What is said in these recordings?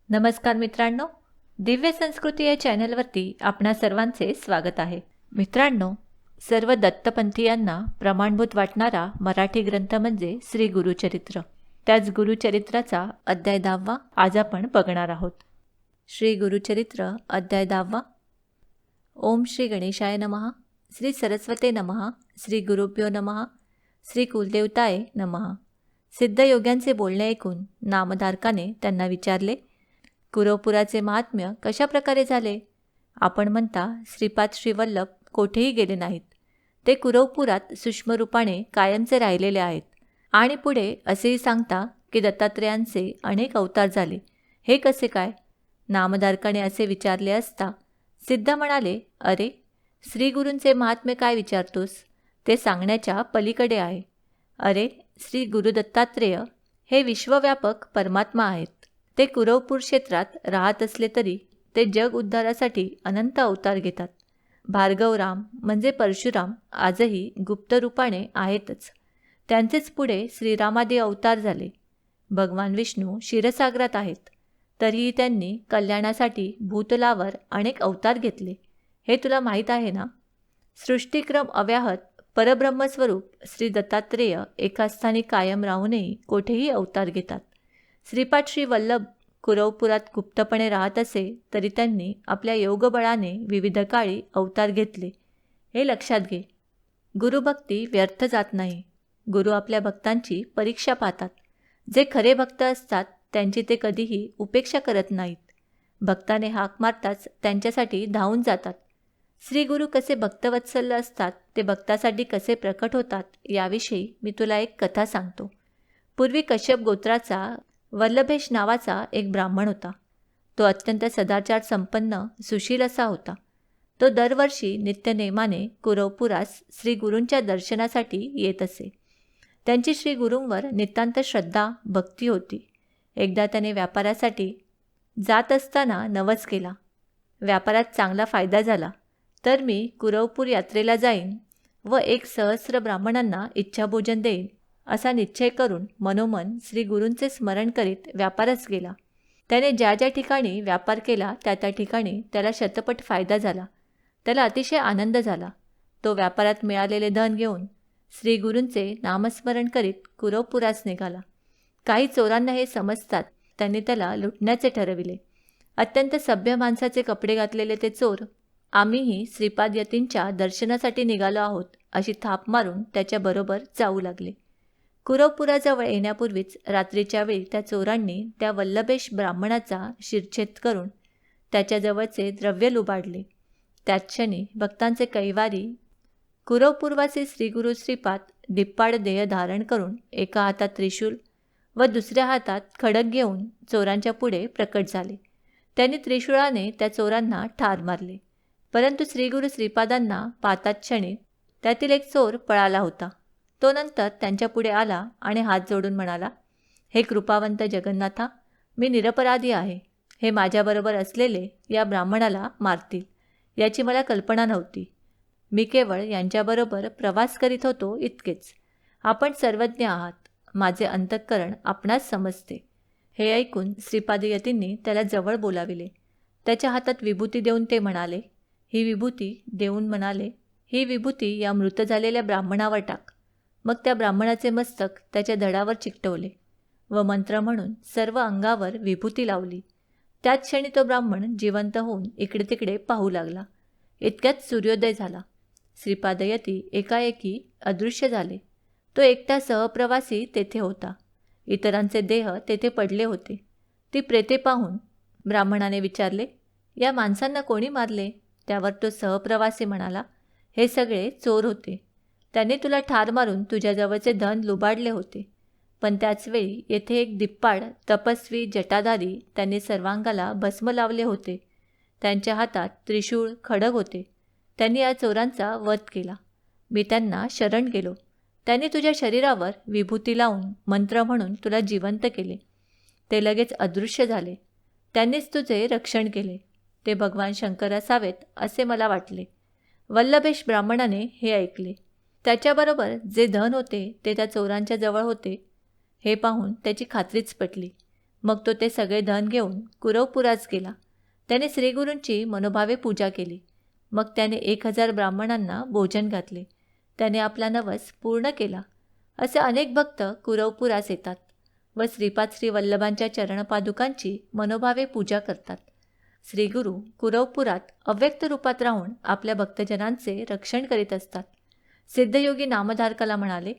नमस्कार मित्रांनो, दिव्य संस्कृती या चॅनलवरती आपणा सर्वांचे स्वागत आहे. मित्रांनो, सर्व दत्तपंथीयांना प्रमाणभूत वाटणारा मराठी ग्रंथ म्हणजे श्री गुरुचरित्र. त्याच गुरुचरित्राचा अध्याय 10वा आज आपण बघणार आहोत. श्री गुरुचरित्र अध्याय 10वा. ओम श्री गणेशाय नमः, श्री सरस्वते नमः, श्री गुरुभ्यो नमः, श्री कुलदेवताय नमः. सिद्धयोग्यांचे बोलणे ऐकून नामधारकाने त्यांना विचारले, कुरवपुराचे महात्म्य कशा प्रकारे झाले? आपण म्हणता श्रीपाद श्रीवल्लभ कोठेही गेले नाहीत. ते कुरवपुरात सूक्ष्मरूपाने कायमचे राहिलेले आहेत. आणि पुढे असेही सांगता की दत्तात्रेयांचे अनेक अवतार झाले. हे कसे काय? नामधारकाने असे विचारले असता सिद्ध म्हणाले, अरे, श्रीगुरूंचे महात्म्य काय विचारतोस? ते सांगण्याच्या पलीकडे आहे. अरे, श्री गुरु दत्तात्रेय हे विश्वव्यापक परमात्मा आहेत. ते कुरवपूर क्षेत्रात राहत असले तरी ते जग उद्धारासाठी अनंत अवतार घेतात. भार्गवराम म्हणजे परशुराम आजही गुप्त रूपाने आहेतच. त्यांचेच पुढे श्रीरामादी अवतार झाले. भगवान विष्णू क्षीरसागरात आहेत, तरीही त्यांनी कल्याणासाठी भूतलावर अनेक अवतार घेतले. हे तुला माहीत आहे ना? सृष्टिक्रम अव्याहत परब्रह्मस्वरूप श्री दत्तात्रेय एका स्थानी कायम राहूनही कोठेही अवतार घेतात. श्रीपाद श्री वल्लभ कुरवपुरात गुप्तपणे राहत असे तरी त्यांनी आपल्या योगबळाने विविध काळी अवतार घेतले. हे लक्षात घे. गुरुभक्ती व्यर्थ जात नाही. गुरु आपल्या भक्तांची परीक्षा पाहतात. जे खरे भक्त असतात त्यांची ते कधीही उपेक्षा करत नाहीत. भक्ताने हाक मारताच त्यांच्यासाठी धावून जातात. श्री गुरु कसे भक्तवत्सल्य असतात, ते भक्तासाठी कसे प्रकट होतात याविषयी मी तुला एक कथा सांगतो. पूर्वी कश्यप गोत्राचा वल्लभेश नावाचा एक ब्राह्मण होता. तो अत्यंत सदाचार संपन्न सुशील असा होता. तो दरवर्षी नित्यनेमाने कुरवपुरास श्री गुरूंच्या दर्शनासाठी येत असे. त्यांची श्री गुरूंवर नितांत श्रद्धा भक्ती होती. एकदा त्याने व्यापारासाठी जात असताना नवस केला. व्यापारात चांगला फायदा झाला तर मी कुरवपूर यात्रेला जाईन व 1,000 ब्राह्मणांना इच्छाभोजन देईन असा निश्चय करून मनोमन श्री गुरूंचे स्मरण करीत व्यापारच गेला. त्याने ज्या ज्या ठिकाणी व्यापार केला त्या त्या ठिकाणी त्याला शतपट फायदा झाला. त्याला अतिशय आनंद झाला. तो व्यापारात मिळालेले धन घेऊन श्री गुरूंचे नामस्मरण करीत कुरवपुरास निघाला. काही चोरांना हे समजतात त्यांनी त्याला लुटण्याचे ठरविले. अत्यंत सभ्य माणसाचे कपडे घातलेले ते चोर, आम्हीही श्रीपाद यतींच्या दर्शनासाठी निघालो आहोत अशी थाप मारून त्याच्याबरोबर जाऊ लागले. कुरवपुराजवळ येण्यापूर्वीच रात्रीच्या वेळी त्या चोरांनी त्या वल्लभेश ब्राह्मणाचा शिरच्छेद करून त्याच्याजवळचे द्रव्य लुबाडले. त्याच क्षणी भक्तांचे कैवारी कुरवपूर्वाचे श्रीगुरू श्रीपाद दिप्पाड देह धारण करून एका हातात त्रिशूल व दुसऱ्या हातात खडक घेऊन चोरांच्या पुढे प्रकट झाले. त्यांनी त्रिशूळाने त्या चोरांना ठार मारले. परंतु श्रीगुरू श्रीपादांना पाहताच क्षणी त्यातील एक चोर पळाला होता. तो नंतर त्यांच्या पुढे आला आणि हात जोडून म्हणाला, हे कृपावंत जगन्नाथा, मी निरपराधी आहे. हे माझ्याबरोबर असलेले या ब्राह्मणाला मारतील याची मला कल्पना नव्हती. मी केवळ यांच्याबरोबर प्रवास करीत होतो इतकेच. आपण सर्वज्ञ आहात. माझे अंतःकरण आपणास समजते. हे ऐकून श्रीपादयतींनी त्याला जवळ बोलाविले. त्याच्या हातात विभूती देऊन ते म्हणाले, ही विभूती या मृत झालेल्या ब्राह्मणावर टाक. मग त्या ब्राह्मणाचे मस्तक त्याच्या धडावर चिकटवले व मंत्र म्हणून सर्व अंगावर विभूती लावली. त्याच क्षणी तो ब्राह्मण जिवंत होऊन इकडे तिकडे पाहू लागला. इतक्यात सूर्योदय झाला. श्रीपादयती एकाएकी अदृश्य झाले. तो एकटा सहप्रवासी तेथे होता. इतरांचे देह तेथे पडले होते. ती प्रेते पाहून ब्राह्मणाने विचारले, या माणसांना कोणी मारले? त्यावर तो सहप्रवासी म्हणाला, हे सगळे चोर होते. त्यांनी तुला ठार मारून तुझ्याजवळचे धन लुबाडले होते. पण त्याचवेळी येथे एक दिप्पाड तपस्वी जटाधारी त्यांनी सर्वांगाला भस्म लावले होते. त्यांच्या हातात त्रिशूळ खडग होते. त्यांनी या चोरांचा वध केला. मी त्यांना शरण गेलो. त्यांनी तुझ्या शरीरावर विभूती लावून मंत्र म्हणून तुला जिवंत केले. ते लगेच अदृश्य झाले. त्यांनीच तुझे रक्षण केले. ते भगवान शंकर असावेत असे मला वाटले. वल्लभेश ब्राह्मणाने हे ऐकले. त्याच्याबरोबर जे धन होते ते त्या चोरांच्या जवळ होते हे पाहून त्याची खात्रीच पटली. मग तो ते सगळे धन घेऊन कुरवपुरास गेला. त्याने श्रीगुरूंची मनोभावे पूजा केली. मग त्याने 1000 ब्राह्मणांना भोजन घातले. त्याने आपला नवस पूर्ण केला. असे अनेक भक्त कुरवपुरास येतात व श्रीपाद श्री वल्लभांच्या चरणपादुकांची मनोभावे पूजा करतात. श्रीगुरू कुरवपुरात अव्यक्त रूपात राहून आपल्या भक्तजनांचे रक्षण करीत असतात. सिद्धयोगी नामधारकाला म्हणाले,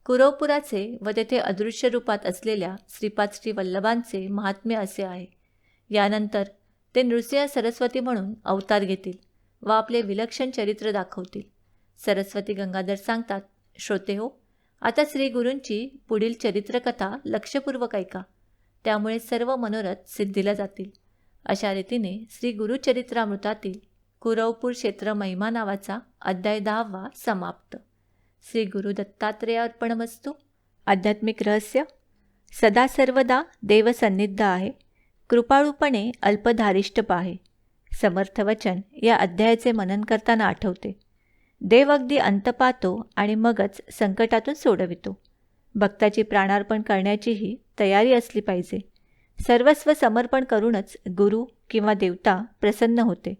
कुरवपुराचे व तेथे अदृश्य रूपात असलेल्या श्रीपाद श्री वल्लभांचे महात्म्य असे आहे. यानंतर ते नृसिंह सरस्वती म्हणून अवतार घेतील व आपले विलक्षण चरित्र दाखवतील. सरस्वती गंगाधर सांगतात, श्रोते हो, आता श्रीगुरूंची पुढील चरित्रकथा लक्षपूर्वक ऐका. त्यामुळे सर्व मनोरथ सिद्धीला जातील. अशा रीतीने श्री गुरुचरित्रामृतातील कुरवपूर क्षेत्र महिमा नावाचा अध्याय 10वा समाप्त. श्री गुरु दत्तात्रेय अर्पणमस्तु. आध्यात्मिक रहस्य. सदा सर्वदा देव सन्निध आहे, कृपाळूपणे अल्पधारिष्ट पाहे. समर्थ वचन या अध्यायाचे मनन करताना आठवते. देव अगदी अंत पाहतो आणि मगच संकटातून सोडवितो. भक्ताची प्राणार्पण करण्याचीही तयारी असली पाहिजे. सर्वस्व समर्पण करूनच गुरु किंवा देवता प्रसन्न होते.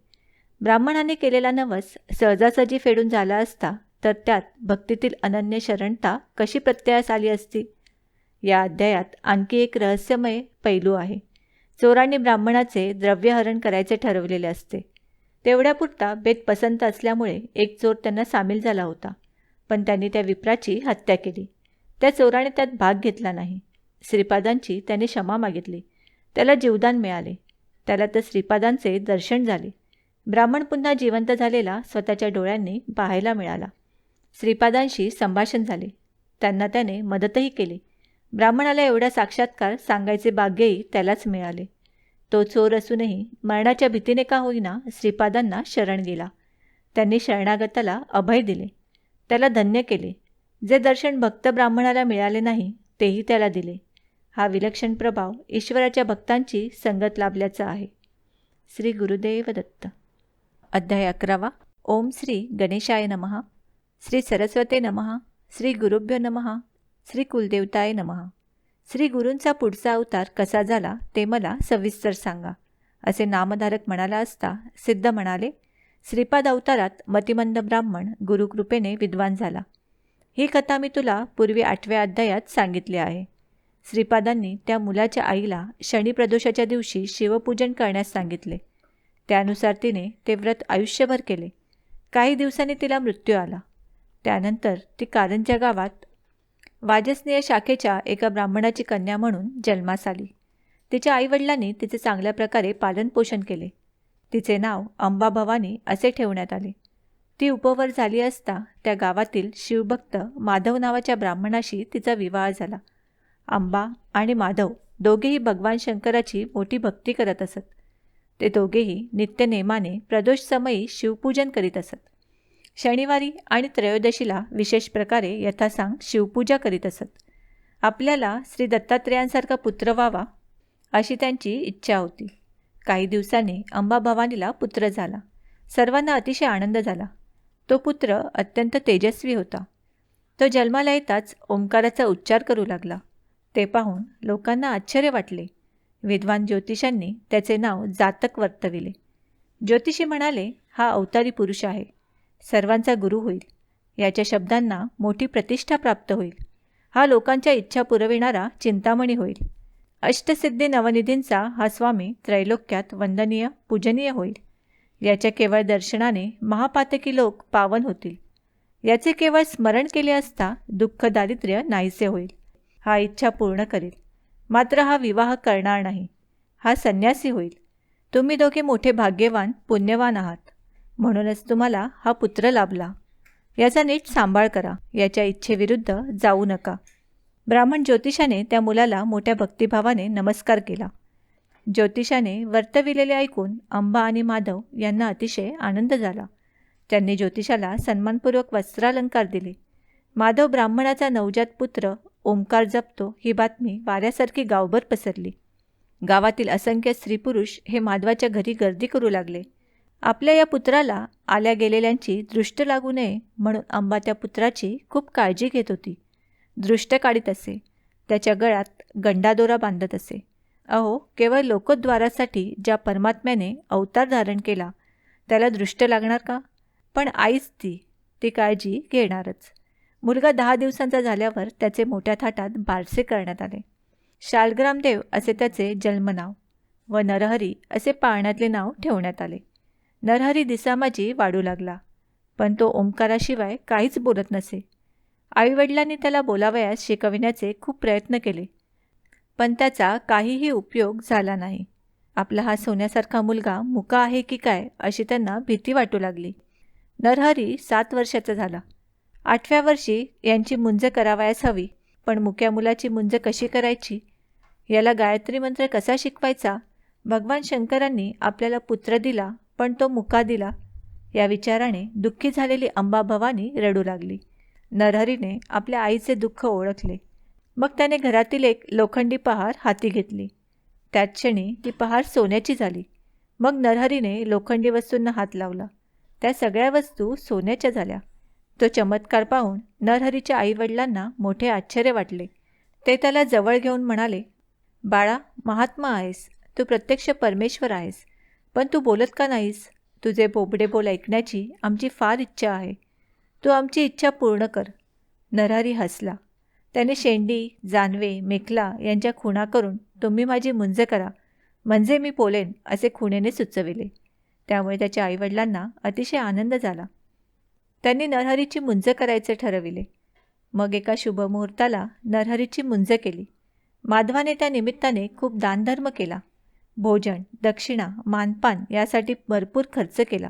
ब्राह्मणाने केलेला नवस सहजासहजी फेडून झाला असता तर त्यात भक्तीतील अनन्य शरणता कशी प्रत्ययास आली असती. या अध्यायात आणखी एक रहस्यमय पैलू आहे. चोरांनी ब्राह्मणाचे द्रव्यहरण करायचे ठरवलेले असते. तेवढ्यापुरता बेत पसंत असल्यामुळे एक चोर त्यांना सामील झाला होता, पण त्यांनी त्या विप्राची हत्या केली. त्या चोराने त्यात भाग घेतला नाही. श्रीपादांची त्याने क्षमा मागितली. त्याला जीवदान मिळाले. त्याला तर श्रीपादांचे दर्शन झाले. ब्राह्मण पुन्हा जिवंत झालेला स्वतःच्या डोळ्यांनी पाहायला मिळाला. श्रीपादांशी संभाषण झाले. त्यांना त्याने मदतही केली. ब्राह्मणाला एवढा साक्षात्कार सांगायचे भाग्यही त्यालाच मिळाले. तो चोर असूनही मरणाच्या भीतीने का होईना श्रीपादांना शरण गेला. त्यांनी शरणागताला अभय दिले. त्याला धन्य केले. जे दर्शन भक्त ब्राह्मणाला मिळाले नाही तेही त्याला दिले. हा विलक्षण प्रभाव ईश्वराच्या भक्तांची संगत लाभल्याचा आहे. श्री गुरुदेव दत्त. अध्याय 11वा. ओम श्री गणेशाय नमः. श्री सरस्वते नमः. श्री गुरुभ्यो नमः. श्री कुलदेवताय नमः. श्री गुरूंचा पुढचा अवतार कसा झाला ते मला सविस्तर सांगा, असे नामधारक म्हणाला असता सिद्ध म्हणाले, श्रीपाद अवतारात मतिमंद ब्राह्मण गुरुकृपेने विद्वान झाला. ही कथा मी तुला पूर्वी 8व्या अध्यायात सांगितली आहे. श्रीपादांनी त्या मुलाच्या आईला शनिप्रदोषाच्या दिवशी शिवपूजन करण्यास सांगितले. त्यानुसार तिने ते व्रत आयुष्यभर केले. काही दिवसांनी तिला मृत्यू आला. त्यानंतर ती कारंजा गावात वाजसनीय शाखेच्या एका ब्राह्मणाची कन्या म्हणून जन्मास आली. तिच्या आईवडिलांनी तिचे चांगल्या प्रकारे पालनपोषण केले. तिचे नाव अंबा भवानी असे ठेवण्यात आले. ती उपवर झाली असता त्या गावातील शिवभक्त माधव नावाच्या ब्राह्मणाशी तिचा विवाह झाला. अंबा आणि माधव दोघेही भगवान शंकराची मोठी भक्ती करत असत. ते दोघेही नित्यनेमाने प्रदोष समयी शिवपूजन करीत असत. शनिवारी आणि त्रयोदशीला विशेष प्रकारे यथासांग शिवपूजा करीत असत. आपल्याला श्री दत्तात्रेयांसारखा पुत्र व्हावा अशी त्यांची इच्छा होती. काही दिवसांनी अंबा भवानीला पुत्र झाला. सर्वांना अतिशय आनंद झाला. तो पुत्र अत्यंत तेजस्वी होता. तो जन्माला येताच ओंकाराचा उच्चार करू लागला. ते पाहून लोकांना आश्चर्य वाटले. विद्वान ज्योतिषांनी त्याचे नाव जातक वर्तविले. ज्योतिषी म्हणाले, हा अवतारी पुरुष आहे. सर्वांचा गुरु होईल. याच्या शब्दांना मोठी प्रतिष्ठा प्राप्त होईल. हा लोकांच्या इच्छा पुरविणारा चिंतामणी होईल. अष्टसिद्धी नवनिधींचा हा स्वामी त्रैलोक्यात वंदनीय पूजनीय होईल. याच्या केवळ दर्शनाने महापातकी लोक पावन होतील. याचे केवळ स्मरण केले असता दुःख दारिद्र्य नाहीसे होईल. हा इच्छा पूर्ण करेल. मात्र हा विवाह करणार नाही. हा संन्यासी होईल. तुम्ही दोघे मोठे भाग्यवान पुण्यवान आहात. म्हणूनच तुम्हाला हा पुत्र लाभला. याचा नीट सांभाळ करा. याच्या इच्छेविरुद्ध जाऊ नका. ब्राह्मण ज्योतिषाने त्या मुलाला मोठ्या भक्तिभावाने नमस्कार केला. ज्योतिषाने वर्तविलेले ऐकून अंबा आणि माधव यांना अतिशय आनंद झाला. त्यांनी ज्योतिषाला सन्मानपूर्वक वस्त्रालंकार दिले. माधव ब्राह्मणाचा नवजात पुत्र ओंकार जपतो ही बातमी वाऱ्यासारखी गावभर पसरली. गावातील असंख्य स्त्रीपुरुष हे माधवाच्या घरी गर्दी करू लागले. आपल्या या पुत्राला आल्या गेलेल्यांची दृष्ट लागू नये म्हणून अंबा त्या पुत्राची खूप काळजी घेत होती. दृष्ट काढीत असे. त्याच्या गळ्यात गंडादोरा बांधत असे. अहो, केवळ लोकोद्धारासाठी ज्या परमात्म्याने अवतार धारण केला त्याला दृष्ट लागणार का? पण आईच ती काळजी घेणारच. मुलगा 10 दिवसांचा झाल्यावर त्याचे मोठ्या थाटात बारसे करण्यात आले. शालग्रामदेव असे त्याचे जन्मनाव व नरहरी असे पाळण्यातले नाव ठेवण्यात आले. नरहरी दिसामाजी वाढू लागला, पण तो ओंकाराशिवाय काहीच बोलत नसे. आईवडिलांनी त्याला बोलावयास शिकविण्याचे खूप प्रयत्न केले, पण त्याचा काहीही उपयोग झाला नाही. आपला हा सोन्यासारखा मुलगा मुका आहे की काय अशी त्यांना भीती वाटू लागली. नरहरी 7 वर्षाचा झाला. 8व्या वर्षी यांची मुंज करावयास हवी, पण मुक्या मुलाची मुंज कशी करायची, याला गायत्री मंत्र कसा शिकवायचा? भगवान शंकरांनी आपल्याला पुत्र दिला, पण तो मुका दिला, या विचाराने दुःखी झालेली अंबा भवानी रडू लागली. नरहरीने आपल्या आईचे दुःख ओळखले. मग त्याने घरातील एक लोखंडी पहार हाती घेतली. त्याच क्षणी ती पहार सोन्याची झाली. मग नरहरीने लोखंडी वस्तूंना हात लावला. त्या सगळ्या वस्तू सोन्याच्या झाल्या. तो चमत्कार पाहून नरहरीच्या आईवडिलांना मोठे आश्चर्य वाटले. ते त्याला जवळ घेऊन म्हणाले, बाळा, महात्मा आहेस, तू प्रत्यक्ष परमेश्वर आहेस, पण तू बोलत का नाहीस? तुझे बोबडे बोल ऐकण्याची आमची फार इच्छा आहे. तू आमची इच्छा पूर्ण कर. नरहरी हसला. त्याने शेंडी, जानवे, मेखला यांच्या खुणा करून तुम्ही माझी मुंज करा, म्हणजे मी बोलेन, असे खुणेने सुचविले. त्यामुळे त्याच्या आईवडिलांना अतिशय आनंद झाला. त्यांनी नरहरीची मुंज करायचे ठरविले. मग एका शुभमुहूर्ताला नरहरीची मुंज केली. माधवाने त्या निमित्ताने खूप दानधर्म केला. भोजन, दक्षिणा, मानपान यासाठी भरपूर खर्च केला.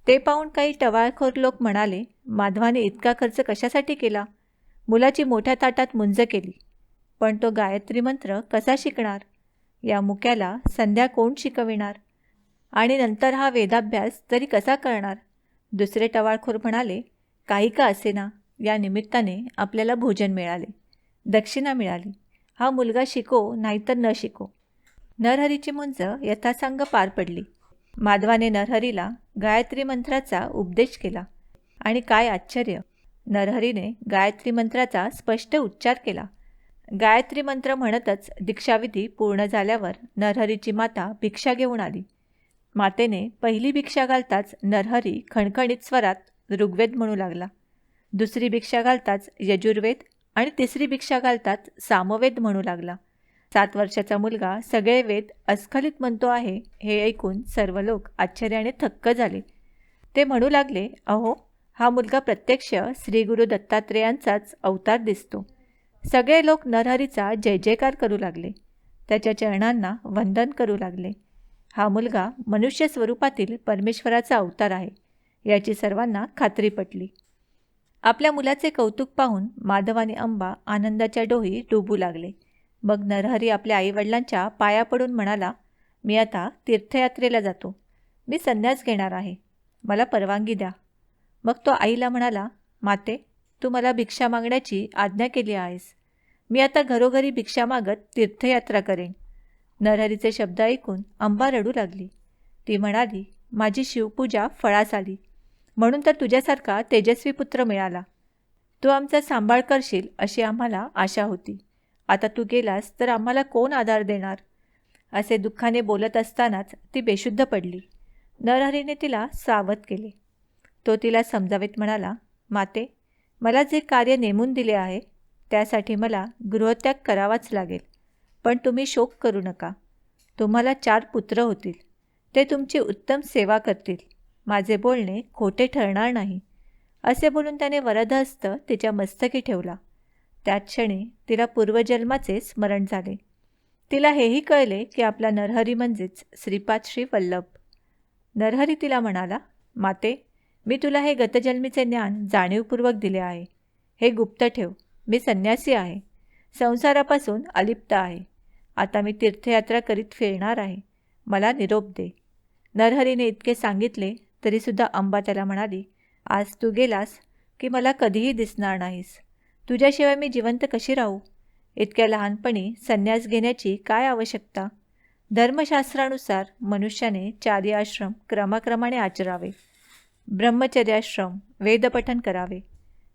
ते पाहून काही टवाळखोर लोक म्हणाले, माधवाने इतका खर्च कशासाठी केला? मुलाची मोठ्या ताटात मुंज केली, पण तो गायत्री मंत्र कसा शिकणार? या मुक्याला संध्या कोण शिकविणार? आणि नंतर हा वेदाभ्यास तरी कसा करणार? दुसरे टवाळखोर म्हणाले, काही का असेना, या निमित्ताने आपल्याला भोजन मिळाले, दक्षिणा मिळाली. हा मुलगा शिको नाहीतर न शिको. नरहरीची मुंज यथासांग पार पडली. माधवाने नरहरीला गायत्री मंत्राचा उपदेश केला. आणि काय आश्चर्य, नरहरीने गायत्री मंत्राचा स्पष्ट उच्चार केला. गायत्री मंत्र म्हणतच दीक्षाविधी पूर्ण झाल्यावर नरहरीची माता भिक्षा घेऊन आली. मातेने पहिली भिक्षा घालताच नरहरी खणखणीत स्वरात ऋग्वेद म्हणू लागला. दुसरी भिक्षा घालताच यजुर्वेद आणि तिसरी भिक्षा घालताच सामवेद म्हणू लागला. 7 वर्षाचा मुलगा सगळे वेद अस्खलित म्हणतो आहे हे ऐकून सर्व लोक आश्चर्याने थक्क झाले. ते म्हणू लागले, अहो, हा मुलगा प्रत्यक्ष श्री गुरु दत्तात्रेयांचाच अवतार दिसतो. सगळे लोक नरहरीचा जय जयकार करू लागले. त्याच्या चरणांना वंदन करू लागले. हा मुलगा मनुष्य स्वरूपातील परमेश्वराचा अवतार आहे याची सर्वांना खात्री पटली. आपल्या मुलाचे कौतुक पाहून माधव आणि अंबा आनंदाच्या डोही डुबू लागले. मग नरहरी आपल्या आईवडिलांच्या पाया पडून म्हणाला, मी आता तीर्थयात्रेला जातो. मी संन्यास घेणार आहे. मला परवानगी द्या. मग तो आईला म्हणाला, माते, तू मला भिक्षा मागण्याची आज्ञा केली आहेस. मी आता घरोघरी भिक्षा मागत तीर्थयात्रा करेन. नरहरीचे शब्द ऐकून अंबा रडू लागली. ती म्हणाली, माझी शिवपूजा फळास आली, म्हणून तर तुझ्यासारखा तेजस्वी पुत्र मिळाला. तू आमचा सांभाळ करशील अशी आम्हाला आशा होती. आता तू गेलास तर आम्हाला कोण आधार देणार? असे दुःखाने बोलत असतानाच ती बेशुद्ध पडली. नरहरीने तिला सावध केले. तो तिला समजावीत म्हणाला, माते, मला जे कार्य नेमून दिले आहे त्यासाठी मला गृहत्याग करावाच लागेल, पण तुम्ही शोक करू नका. तुम्हाला 4 पुत्र होतील. ते तुमची उत्तम सेवा करतील. माझे बोलणे खोटे ठरणार नाही. असे बोलून त्याने वरदहस्त तिच्या मस्तकी ठेवला. त्याच क्षणी तिला पूर्वजन्माचे स्मरण झाले. तिला हेही कळले की आपला नरहरी म्हणजेच श्रीपाद श्री वल्लभ. नरहरी तिला म्हणाला, माते, मी तुला हे गतजन्मीचे ज्ञान जाणीवपूर्वक दिले आहे. हे गुप्त ठेव. मी संन्यासी आहे. संसारापासून अलिप्त आहे. आता मी तीर्थयात्रा करीत फिरणार आहे. मला निरोप दे. नरहरीने इतके सांगितले तरीसुद्धा अंबा त्याला म्हणाली, आज तू गेलास की मला कधीही दिसणार नाहीस. तुझ्याशिवाय मी जिवंत कशी राहू? इतक्या लहानपणी संन्यास घेण्याची काय आवश्यकता? धर्मशास्त्रानुसार मनुष्याने 4 आश्रम क्रमाक्रमाने आचरावे. ब्रह्मचर्याश्रम वेदपठन करावे.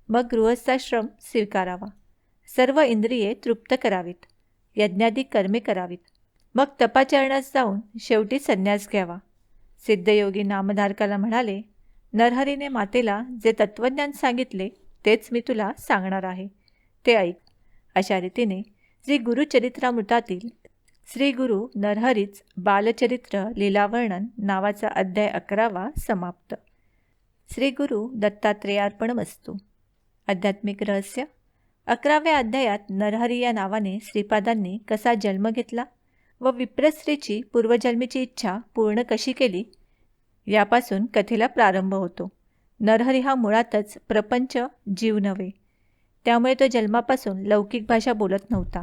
मग गृहस्थाश्रम स्वीकारावा. सर्व इंद्रिये तृप्त करावीत. यज्ञादी कर्मे करावीत. मग तपाचरणास जाऊन शेवटी संन्यास घ्यावा. सिद्धयोगी नामधारकाला म्हणाले, नरहरीने मातेला जे तत्वज्ञान सांगितले तेच मी तुला सांगणार आहे, ते ऐक. अशा रीतीने श्री गुरुचरित्रामृतातील श्री गुरु नरहरीच बालचरित्र लीलावर्णन नावाचा अध्याय 11वा समाप्त. श्री गुरु दत्तात्रेयार्पणमस्तु. आध्यात्मिक रहस्य. 11व्या अध्यायात नरहरी या नावाने श्रीपादांनी कसा जन्म घेतला व विप्रस्त्रीची पूर्वजन्मीची इच्छा पूर्ण कशी केली यापासून कथेला प्रारंभ होतो. नरहरी हा मुळातच प्रपंच जीव नव्हे, त्यामुळे तो जन्मापासून लौकिक भाषा बोलत नव्हता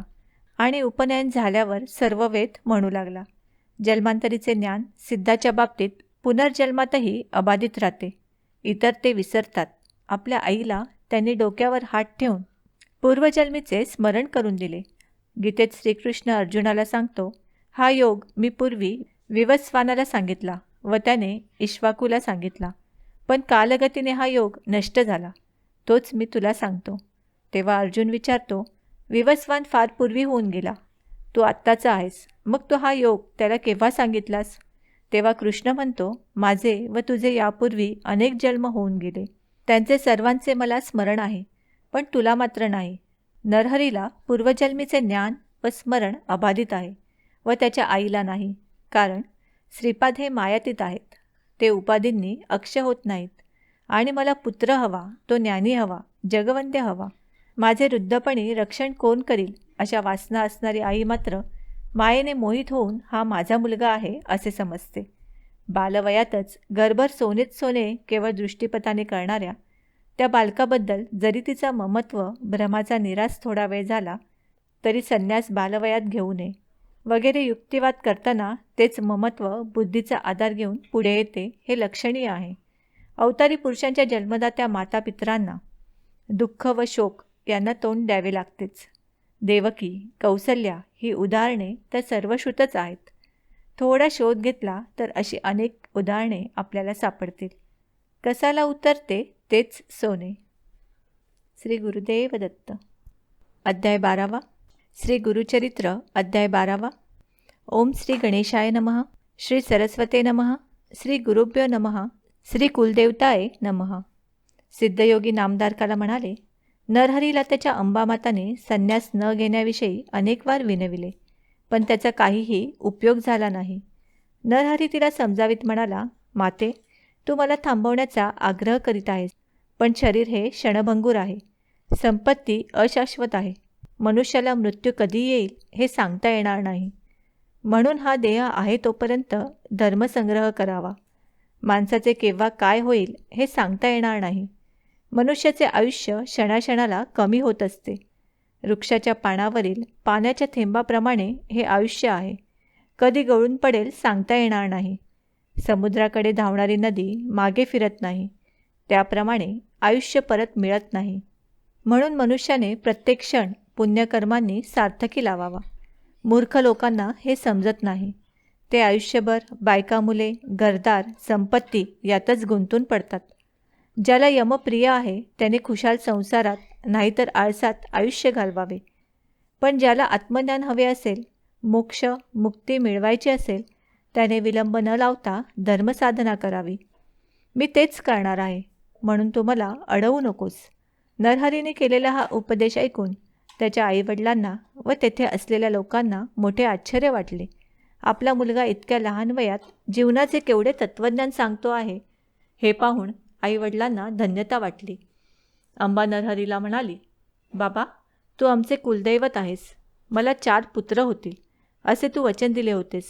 आणि उपनयन झाल्यावर सर्व वेद म्हणू लागला. जन्मांतरीचे ज्ञान सिद्धाच्या बाबतीत पुनर्जन्मातही अबाधित राहते. इतर ते विसरतात. आपल्या आईला त्यांनी डोक्यावर हात ठेवून पूर्वजन्मीचे स्मरण करून दिले. गीतेत श्रीकृष्ण अर्जुनाला सांगतो, हा योग मी पूर्वी विवस्वानाला सांगितला व त्याने इक्ष्वाकूला सांगितला, पण कालगतीने हा योग नष्ट झाला. तोच मी तुला सांगतो. तेव्हा अर्जुन विचारतो, विवस्वान फार पूर्वी होऊन गेला, तू आत्ताचा आहेस, मग तो हा योग त्याला केव्हा सांगितलास? तेव्हा कृष्ण म्हणतो, माझे व तुझे यापूर्वी अनेक जन्म होऊन गेले, त्यांचे सर्वांचे मला स्मरण आहे, पण तुला मात्र नाही. नरहरीला पूर्वजन्मीचे ज्ञान व स्मरण अबाधित आहे व त्याच्या आईला नाही, कारण श्रीपाद हे मायातीत आहेत. ते उपाधींनी अक्ष होत नाहीत आणि मला पुत्र हवा, तो ज्ञानी हवा, जगवंद्य हवा, माझे वृद्धपणी रक्षण कोण करील अशा वासना असणारी आई मात्र मायेने मोहित होऊन हा माझा मुलगा आहे असे समजते. बालवयातच गर्भर सोनेत सोने केवळ दृष्टीपथाने करणाऱ्या त्या बालकाबद्दल जरी तिचा ममत्व भ्रमाचा निराश थोडा वेळ झाला तरी संन्यास बालवयात घेऊ नये वगैरे युक्तिवाद करताना तेच ममत्व बुद्धीचा आधार घेऊन पुढे येते हे लक्षणीय आहे. अवतारी पुरुषांच्या जन्मदात्या मातापितरांना दुःख व शोक यांना तोंड द्यावे लागतेच. देवकी, कौसल्या ही उदाहरणे तर सर्वश्रुतच आहेत. थोडा शोध घेतला तर अशी अनेक उदाहरणे आपल्याला सापडतील. कसाला उतरते तेच सोने. श्री गुरुदेव दत्त. अध्याय 12वा. श्री गुरुचरित्र अध्याय 12वा. ओम श्री गणेशाय नमः. श्री सरस्वते नमः. श्री गुरुभ्यो नमः. श्री कुलदेवताय नमः. सिद्धयोगी नामधारकाला म्हणाले, नरहरीला त्याच्या अंबामाताने संन्यास न घेण्याविषयी अनेक वार विनविले, पण त्याचा काहीही उपयोग झाला नाही. नरहरी तिला समजावीत म्हणाला, माते, तू मला थांबवण्याचा आग्रह करीत आहेस, पण शरीर हे क्षणभंगूर आहे, संपत्ती अशाश्वत आहे, मनुष्याला मृत्यू कधी येईल हे सांगता येणार नाही. म्हणून हा देह आहे तोपर्यंत धर्मसंग्रह करावा. माणसाचे केव्हा काय होईल हे सांगता येणार नाही. मनुष्याचे आयुष्य क्षणाक्षणाला कमी होत असते. वृक्षाच्या पानावरील पाण्याच्या थेंबाप्रमाणे हे आयुष्य आहे. कधी गळून पडेल सांगता येणार नाही. समुद्राकडे धावणारी नदी मागे फिरत नाही, त्याप्रमाणे आयुष्य परत मिळत नाही. म्हणून मनुष्याने प्रत्येक क्षण पुण्यकर्मांनी सार्थकी लावावा. मूर्ख लोकांना हे समजत नाही. ते आयुष्यभर बायका मुले, घरदार, संपत्ती यातच गुंतून पडतात. ज्याला यमप्रिय आहे त्याने खुशाल संसारात नाहीतर आळसात आयुष्य घालवावे. पण ज्याला आत्मज्ञान हवे असेल, मोक्ष मुक्ती मिळवायची असेल, त्याने विलंब न लावता धर्मसाधना करावी. मी तेच करणार आहे, म्हणून तू मला अडवू नकोस. नरहरीने केलेला हा उपदेश ऐकून त्याच्या आईवडिलांना व तेथे असलेल्या लोकांना मोठे आश्चर्य वाटले. आपला मुलगा इतक्या लहान वयात जीवनाचे केवढे तत्त्वज्ञान सांगतो आहे हे पाहून आईवडिलांना धन्यता वाटली. अंबा नरहरीला म्हणाली, बाबा, तू आमचे कुलदैवत आहेस. मला 4 पुत्र होतील असे तू वचन दिले होतेस.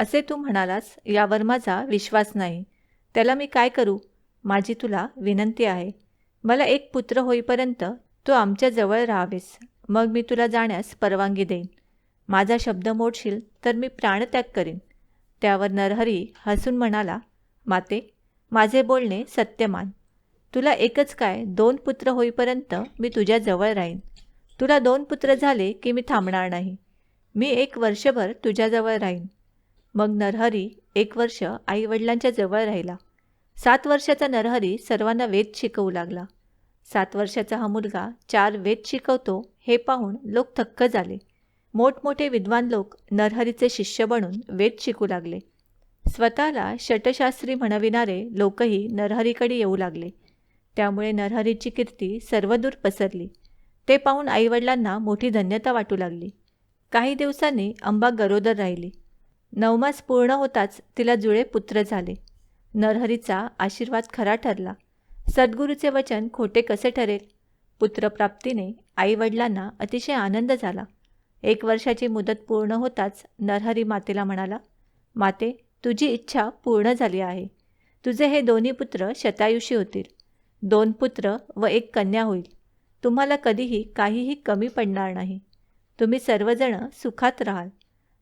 असे तू म्हणालास यावर माझा विश्वास नाही. त्याला मी काय करू? माझी तुला विनंती आहे. मला 1 पुत्र होईपर्यंत तू आमच्या जवळ राहावेस, मग मी तुला जाण्यास परवानगी देईन. माझा शब्द मोडशील तर मी प्राणत्याग करीन. त्यावर नरहरी हसून म्हणाला, माते, माझे बोलणे सत्य मान. तुला एकच काय 2 पुत्र होईपर्यंत मी तुझ्या जवळ राहीन. तुला 2 पुत्र झाले की मी थांबणार नाही. मी 1 वर्षभर तुझ्याजवळ राहीन. मग नरहरी 1 वर्ष आईवडिलांच्या जवळ राहिला. 7 वर्षाचा नरहरी सर्वांना वेद शिकवू लागला. 7 वर्षाचा हा मुलगा 4 वेद शिकवतो हे पाहून लोक थक्क झाले. मोठमोठे विद्वान लोक नरहरीचे शिष्य बनून वेद शिकू लागले. स्वतःला षटशास्त्री म्हणविणारे लोकही नरहरीकडे येऊ लागले. त्यामुळे नरहरीची कीर्ती सर्वदूर पसरली. ते पाहून आईवडिलांना मोठी धन्यता वाटू लागली. काही दिवसांनी अंबा गरोदर राहिली. 9 मास पूर्ण होताच तिला जुळे पुत्र झाले. नरहरीचा आशीर्वाद खरा ठरला. सद्गुरूचे वचन खोटे कसे ठरेल? पुत्रप्राप्तीने आईवडिलांना अतिशय आनंद झाला. 1 वर्षाची मुदत पूर्ण होताच नरहरी मातेला म्हणाला, माते, तुझी इच्छा पूर्ण झाली आहे. तुझे हे 2 पुत्र शतायुषी होतील. 2 पुत्र व 1 कन्या होईल. तुम्हाला कधीही काहीही कमी पडणार नाही. तुम्ही सर्वजण सुखात राहाल.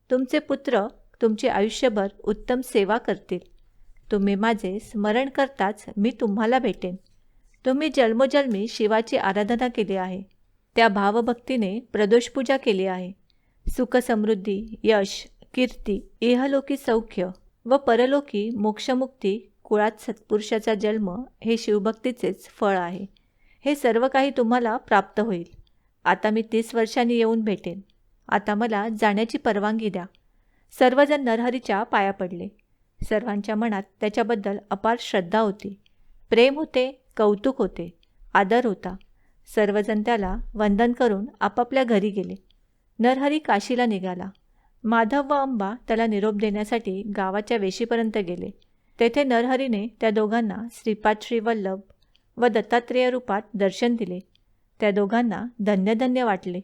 तुमचे पुत्र तुमचे आयुष्यभर उत्तम सेवा करतील. तुम्ही माझे स्मरण करताच मी तुम्हाला भेटेन. तुम्ही जन्मोजन्मी शिवाची आराधना केली आहे. त्या भावभक्तीने प्रदोषपूजा केली आहे. सुखसमृद्धी, यश, कीर्ती, इहलोकी सौख्य व परलोकी मोक्षमुक्ती, कुळात सत्पुरुषाचा जन्म हे शिवभक्तीचेच फळ आहे. हे सर्व काही तुम्हाला प्राप्त होईल. आता मी 30 वर्षांनी येऊन भेटेन. आता मला जाण्याची परवानगी द्या. सर्वजण नरहरीच्या पाया पडले. सर्वांच्या मनात त्याच्याबद्दल अपार श्रद्धा होती. प्रेम होते, कौतुक होते, आदर होता. सर्वजण त्याला वंदन करून आपापल्या घरी गेले. नरहरी काशीला निघाला. माधव व अंबा त्याला निरोप देण्यासाठी गावाच्या वेशीपर्यंत गेले. तेथे नरहरीने त्या दोघांना श्रीपाद श्रीवल्लभ व दत्तात्रेय रूपात दर्शन दिले. त्या दोघांना धन्य धन्य वाटले.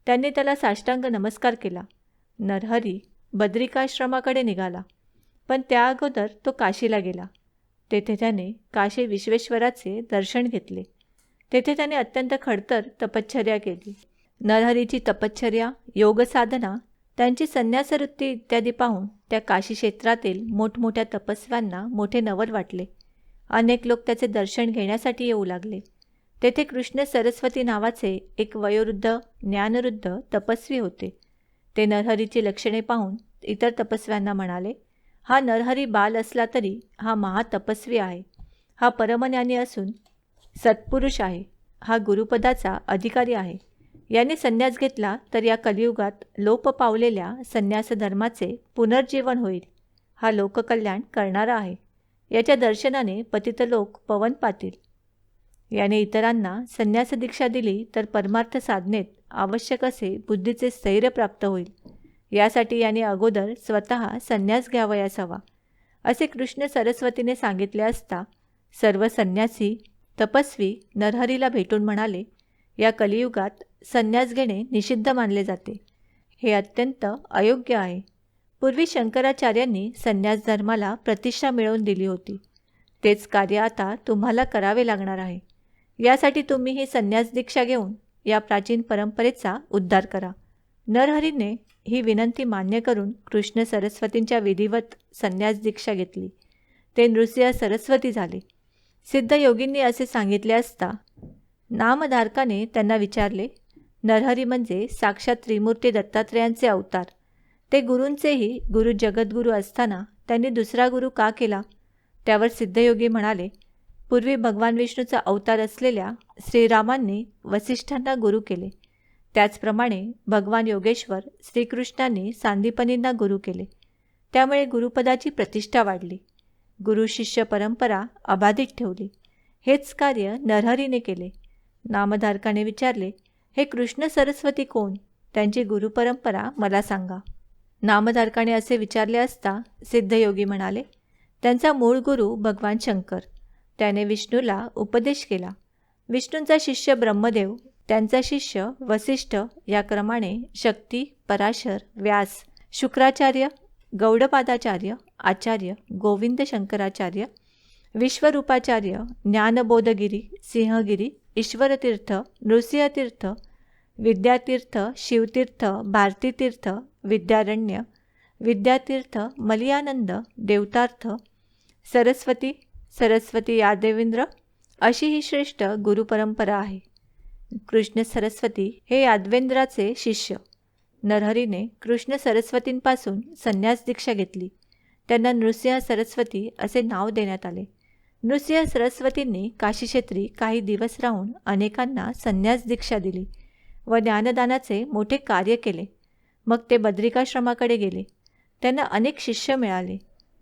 त्यांनी त्याला साष्टांग नमस्कार केला. नरहरी बद्रिकाश्रमाकडे निघाला, पण त्या अगोदर तो काशीला गेला. तेथे त्याने काशी विश्वेश्वराचे दर्शन घेतले. तेथे त्याने अत्यंत खडतर तपश्चर्या केली. नरहरीची तपश्चर्या, योगसाधना, त्यांची संन्यासवृत्ती इत्यादी पाहून त्या काशी क्षेत्रातील मोठमोठ्या तपस्व्यांना मोठे नवल वाटले. अनेक लोक त्याचे दर्शन घेण्यासाठी येऊ लागले. तेथे कृष्ण सरस्वती नावाचे एक वयोवृद्ध ज्ञानवृद्ध तपस्वी होते. ते नरहरीची लक्षणे पाहून इतर तपस्व्यांना म्हणाले, हा नरहरी बाल असला तरी हा महातपस्वी आहे. हा परमज्ञानी असून सत्पुरुष आहे. हा गुरुपदाचा अधिकारी आहे. याने संन्यास घेतला तर या कलियुगात लोप पावलेल्या संन्यास धर्माचे पुनर्जीवन होईल. हा लोककल्याण करणारा आहे. याच्या दर्शनाने पतित लोक पवन पातील. याने इतरांना संन्यास दीक्षा दिली तर परमार्थ साधनेत आवश्यक असे बुद्धीचे स्थैर्य प्राप्त होईल. यासाठी याने अगोदर स्वतः संन्यास घ्यावयास हवा, असे कृष्ण सरस्वतीने सांगितले असता सर्व संन्यासी तपस्वी नरहरीला भेटून म्हणाले, या कलियुगात संन्यास घेणे निषिद्ध मानले जाते. हे अत्यंत अयोग्य आहे. पूर्वी शंकराचार्यांनी संन्यास धर्माला प्रतिष्ठा मिळवून दिली होती. तेच कार्य आता तुम्हाला करावे लागणार आहे. यासाठी तुम्ही ही संन्यास दीक्षा घेऊन या प्राचीन परंपरेचा उद्धार करा. नरहरीने ही विनंती मान्य करून कृष्ण सरस्वतींच्या विधिवत संन्यास दीक्षा घेतली. ते नृसिंह सरस्वती झाले. सिद्ध योगींनी असे सांगितले असता नामधारकाने त्यांना विचारले, नरहरी म्हणजे साक्षात त्रिमूर्ती दत्तात्रेयांचे अवतार. ते गुरूंचेही गुरु जगद्गुरू असताना त्यांनी दुसरा गुरु का केला? त्यावर सिद्धयोगी म्हणाले, पूर्वी भगवान विष्णूचा अवतार असलेल्या श्रीरामांनी वसिष्ठांना गुरु केले. त्याचप्रमाणे भगवान योगेश्वर श्रीकृष्णांनी सांदीपनींना गुरु केले. त्यामुळे गुरुपदाची प्रतिष्ठा वाढली. गुरु शिष्य परंपरा अबाधित ठेवली. हेच कार्य नरहरीने केले. नामधारकाने विचारले, हे कृष्ण सरस्वती कोण? त्यांची गुरुपरंपरा मला सांगा. नामधारकाने असे विचारले असता सिद्धयोगी म्हणाले, त्यांचा मूळ गुरु भगवान शंकर. त्याने विष्णूला उपदेश केला. विष्णूंचा शिष्य ब्रह्मदेव, त्यांचा शिष्य वसिष्ठ, या क्रमाने शक्ती, पराशर, व्यास, शुक्राचार्य, गौडपादाचार्य, आचार्य, गोविंद शंकराचार्य, विश्वरूपाचार्य, ज्ञानबोधगिरी, सिंहगिरी, ईश्वरतीर्थ, नृसिंहतीर्थ, विद्यातीर्थ, शिवतीर्थ, भारतीतीर्थ, विद्यारण्य, विद्यातीर्थ, मलियानंद, देवतार्थ, सरस्वती, सरस्वती यादवेंद्र, अशी ही श्रेष्ठ गुरुपरंपरा आहे. कृष्ण सरस्वती हे यादवेंद्राचे शिष्य. नरहरीने कृष्ण सरस्वतींपासून संन्यास दीक्षा घेतली. त्यांना नृसिंह सरस्वती असे नाव देण्यात आले. नृसिंह सरस्वतींनी काशीक्षेत्री काही दिवस राहून अनेकांना संन्यास दीक्षा दिली व ज्ञानदानाचे मोठे कार्य केले. मग ते बद्रिकाश्रमाकडे गेले. त्यांना अनेक शिष्य मिळाले.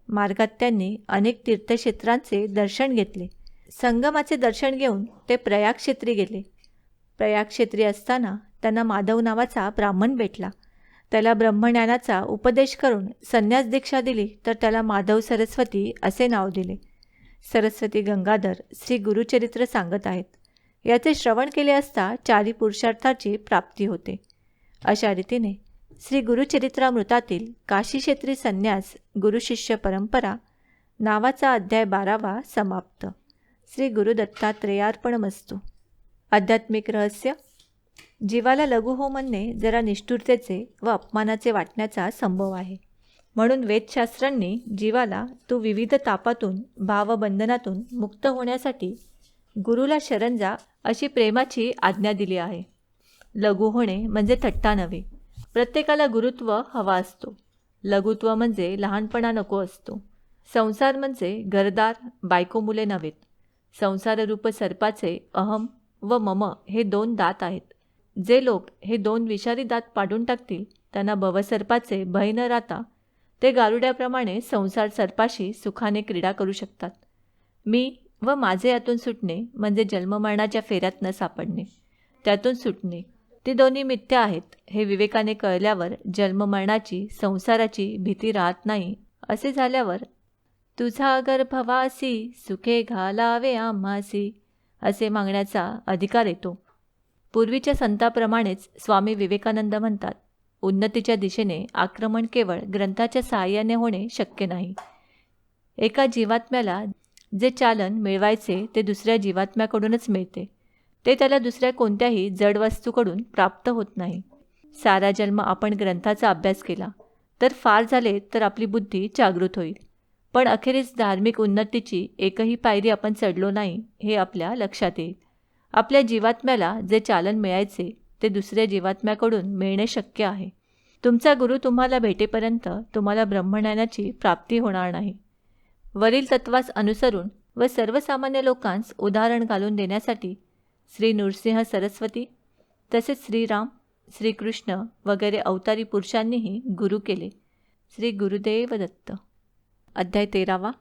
मार्गात त्यांनी अनेक तीर्थक्षेत्रांचे दर्शन घेतले. संगमाचे दर्शन घेऊन ते प्रयागक्षेत्री गेले. प्रयागक्षेत्री असताना त्यांना माधव नावाचा ब्राह्मण भेटला. त्याला ब्रह्मज्ञानाचा उपदेश करून संन्यास दीक्षा दिली, तर त्याला माधव सरस्वती असे नाव दिले. सरस्वती गंगाधर श्री गुरुचरित्र सांगत आहेत. याचे श्रवण केले असता 4 पुरुषार्थाची प्राप्ती होते. अशा रीतीने श्री गुरुचरित्रामृतातील काशीक्षेत्री संन्यास गुरुशिष्य परंपरा नावाचा अध्याय 12वा समाप्त. श्री गुरुदत्तात्रेयार्पणमस्तु. आध्यात्मिक रहस्य. जीवाला लघु हो म्हणणे जरा निष्ठुरतेचे व अपमानाचे वाटण्याचा संभव आहे. म्हणून वेदशास्त्रांनी जीवाला तू विविध तापातून भावबंधनातून मुक्त होण्यासाठी गुरुला शरण जा अशी प्रेमाची आज्ञा दिली आहे. लघु होणे म्हणजे थट्टा नव्हे. प्रत्येकाला गुरुत्व हवा असतो. लघुत्व म्हणजे लहानपणा नको असतो. संसार म्हणजे घरदार बायको मुले नव्हेत. संसाररूप सर्पाचे अहम व मम हे 2 दात आहेत. जे लोक हे 2 विषारी दात पाडून टाकतील त्यांना भवसर्पाचे भय न राहता ते गारुड्याप्रमाणे संसार सर्पाशी सुखाने क्रीडा करू शकतात. मी व माझे यातून सुटणे म्हणजे जन्ममरणाच्या फेऱ्यात न सापडणे, त्यातून सुटणे. ती दोन्ही मिथ्या आहेत हे विवेकाने कळल्यावर जन्ममरणाची संसाराची भीती राहत नाही. असे झाल्यावर तुझा गर्भवासी सुखे घालावे आम्हासी असे मागण्याचा अधिकार येतो. पूर्वीच्या संतांप्रमाणेच स्वामी विवेकानंद म्हणतात, उन्नतीच्या दिशेने आक्रमण केवळ ग्रंथाच्या सहाय्याने होणे शक्य नाही. एका जीवात्म्याला जे चालन मिळवायचे ते दुसऱ्या जीवात्म्याकडूनच मिळते. ते त्याला दुसऱ्या कोणत्याही जड वस्तूकडून प्राप्त होत नाही. सारा जन्म आपण ग्रंथाचा अभ्यास केला तर फार झाले तर आपली बुद्धी जागृत होईल. पण अखेरीस धार्मिक उन्नतीची एकही पायरी आपण चढलो नाही हे आपल्या लक्षात येईल. आपल्या जीवात्म्याला जे चालन मिळायचे ते दुसऱ्या जीवात्म्याकडून मिळणे शक्य आहे. तुमचा गुरु तुम्हाला भेटेपर्यंत तुम्हाला ब्रह्मज्ञानाची प्राप्ती होणार नाही. वरील तत्वास अनुसरून व सर्वसामान्य लोकांस उदाहरण घालून देण्यासाठी श्री नृसिंह सरस्वती तसेच श्रीराम, श्रीकृष्ण वगैरे अवतारी पुरुषांनीही गुरु केले. श्री गुरुदेव दत्त. अध्याय 13वा.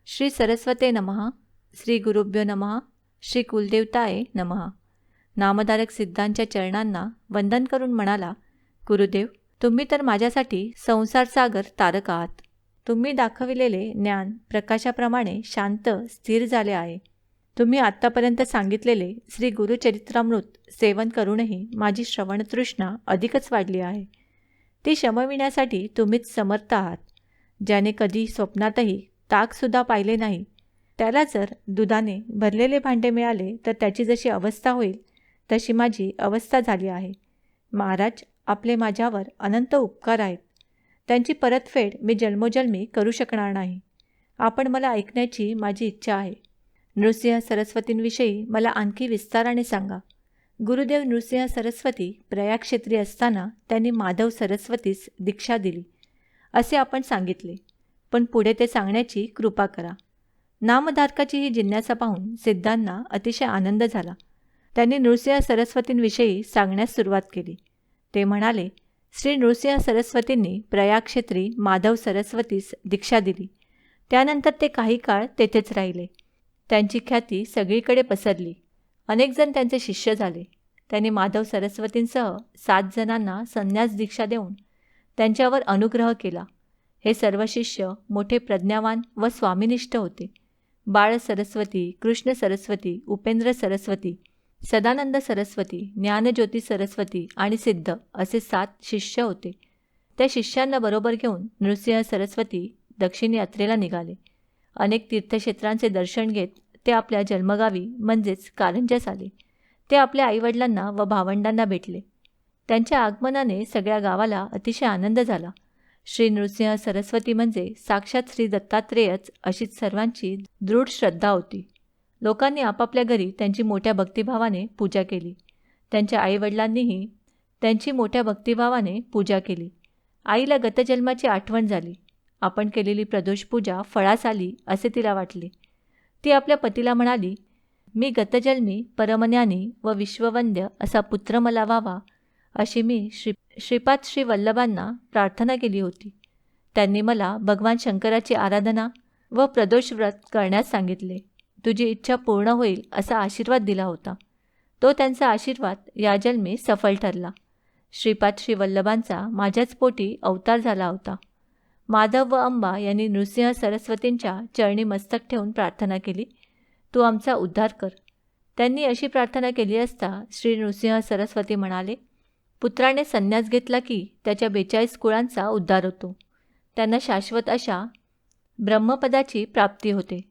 श्री सरस्वते नमः. श्री गुरुभ्यो नमः. श्री कुलदेवताये नमः. नामधारक सिद्धांच्या चरणांना वंदन करून म्हणाला, गुरुदेव, तुम्ही तर माझ्यासाठी संसारसागर तारक आहात. तुम्ही दाखविलेले ज्ञान प्रकाशाप्रमाणे शांत स्थिर झाले आहे. तुम्ही आत्तापर्यंत सांगितलेले श्री गुरुचरित्रामृत सेवन करूनही माझी श्रवणतृष्णा अधिकच वाढली आहे. ती शमविण्यासाठी तुम्हीच समर्थ आहात. ज्याने कधी स्वप्नातही ताकसुद्धा पाहिले नाही त्याला जर दुधाने भरलेले भांडे मिळाले तर त्याची जशी अवस्था होईल तशी माझी अवस्था झाली आहे. महाराज, आपले माझ्यावर अनंत उपकार आहेत. त्यांची परतफेड मी जन्मोजन्मी करू शकणार नाही. आपण मला ऐकण्याची माझी इच्छा आहे. नृसिंह सरस्वतींविषयी मला आणखी विस्ताराने सांगा. गुरुदेव नृसिंह सरस्वती प्रयागक्षेत्री असताना त्यांनी माधव सरस्वतीस दीक्षा दिली असे आपण सांगितले, पण पुढे ते सांगण्याची कृपा करा. नामधारकाची ही जिज्ञासा पाहून सिद्धांना अतिशय आनंद झाला. त्यांनी नृसिंह सरस्वतींविषयी सांगण्यास सुरुवात केली. ते म्हणाले, श्री नृसिंह सरस्वतींनी प्रयागक्षेत्री माधव सरस्वतीस दीक्षा दिली. त्यानंतर ते काही काळ तेथेच राहिले. त्यांची ख्याती सगळीकडे पसरली. अनेक जण त्यांचे शिष्य झाले. त्यांनी माधव सरस्वतींसह 7 जणांना संन्यास दीक्षा देऊन त्यांच्यावर अनुग्रह केला. हे सर्व शिष्य मोठे प्रज्ञावान व स्वामिनिष्ठ होते. बाळ सरस्वती, कृष्ण सरस्वती, उपेंद्र सरस्वती, सदानंद सरस्वती, ज्ञानज्योती सरस्वती आणि सिद्ध असे 7 शिष्य होते. त्या शिष्यांना बरोबर घेऊन नृसिंह सरस्वती दक्षिण यात्रेला निघाले. अनेक तीर्थक्षेत्रांचे दर्शन घेत ते आपल्या जन्मगावी म्हणजेच कारंजास आले. ते आपल्या आईवडिलांना व भावंडांना भेटले. त्यांच्या आगमनाने सगळ्या गावाला अतिशय आनंद झाला. श्री नृसिंह सरस्वती म्हणजे साक्षात श्री दत्तात्रेयच अशीच सर्वांची दृढ श्रद्धा होती. लोकांनी आपापल्या घरी त्यांची मोठ्या भक्तिभावाने पूजा केली. त्यांच्या आईवडिलांनीही त्यांची मोठ्या भक्तिभावाने पूजा केली. आईला गतजन्माची आठवण झाली. आपण केलेली प्रदोष पूजा फळास आली असे तिला वाटले. ती आपल्या पतीला म्हणाली, मी गतजन्मी परमज्ञानी व विश्ववंद्य असा पुत्र मला व्हावा अशी मी श्रीपाद श्री वल्लभांना प्रार्थना केली होती. त्यांनी मला भगवान शंकराची आराधना व प्रदोष व्रत करण्यास सांगितले. तुझी इच्छा पूर्ण होईल असा आशीर्वाद दिला होता. तो त्यांचा आशीर्वाद या जन्मी सफल ठरला. श्रीपाद श्री वल्लभांचा माझ्याच पोटी अवतार झाला होता. माधव व अंबा यांनी नृसिंह सरस्वतींच्या चरणी मस्तक ठेवून प्रार्थना केली, तू आमचा उद्धार कर. त्यांनी अशी प्रार्थना केली असता श्री नृसिंह सरस्वती म्हणाले, पुत्राने संन्यास घेतला की त्याच्या 42 कुळांचा उद्धार होतो. त्यांना शाश्वत अशा ब्रह्मपदाची प्राप्ती होते.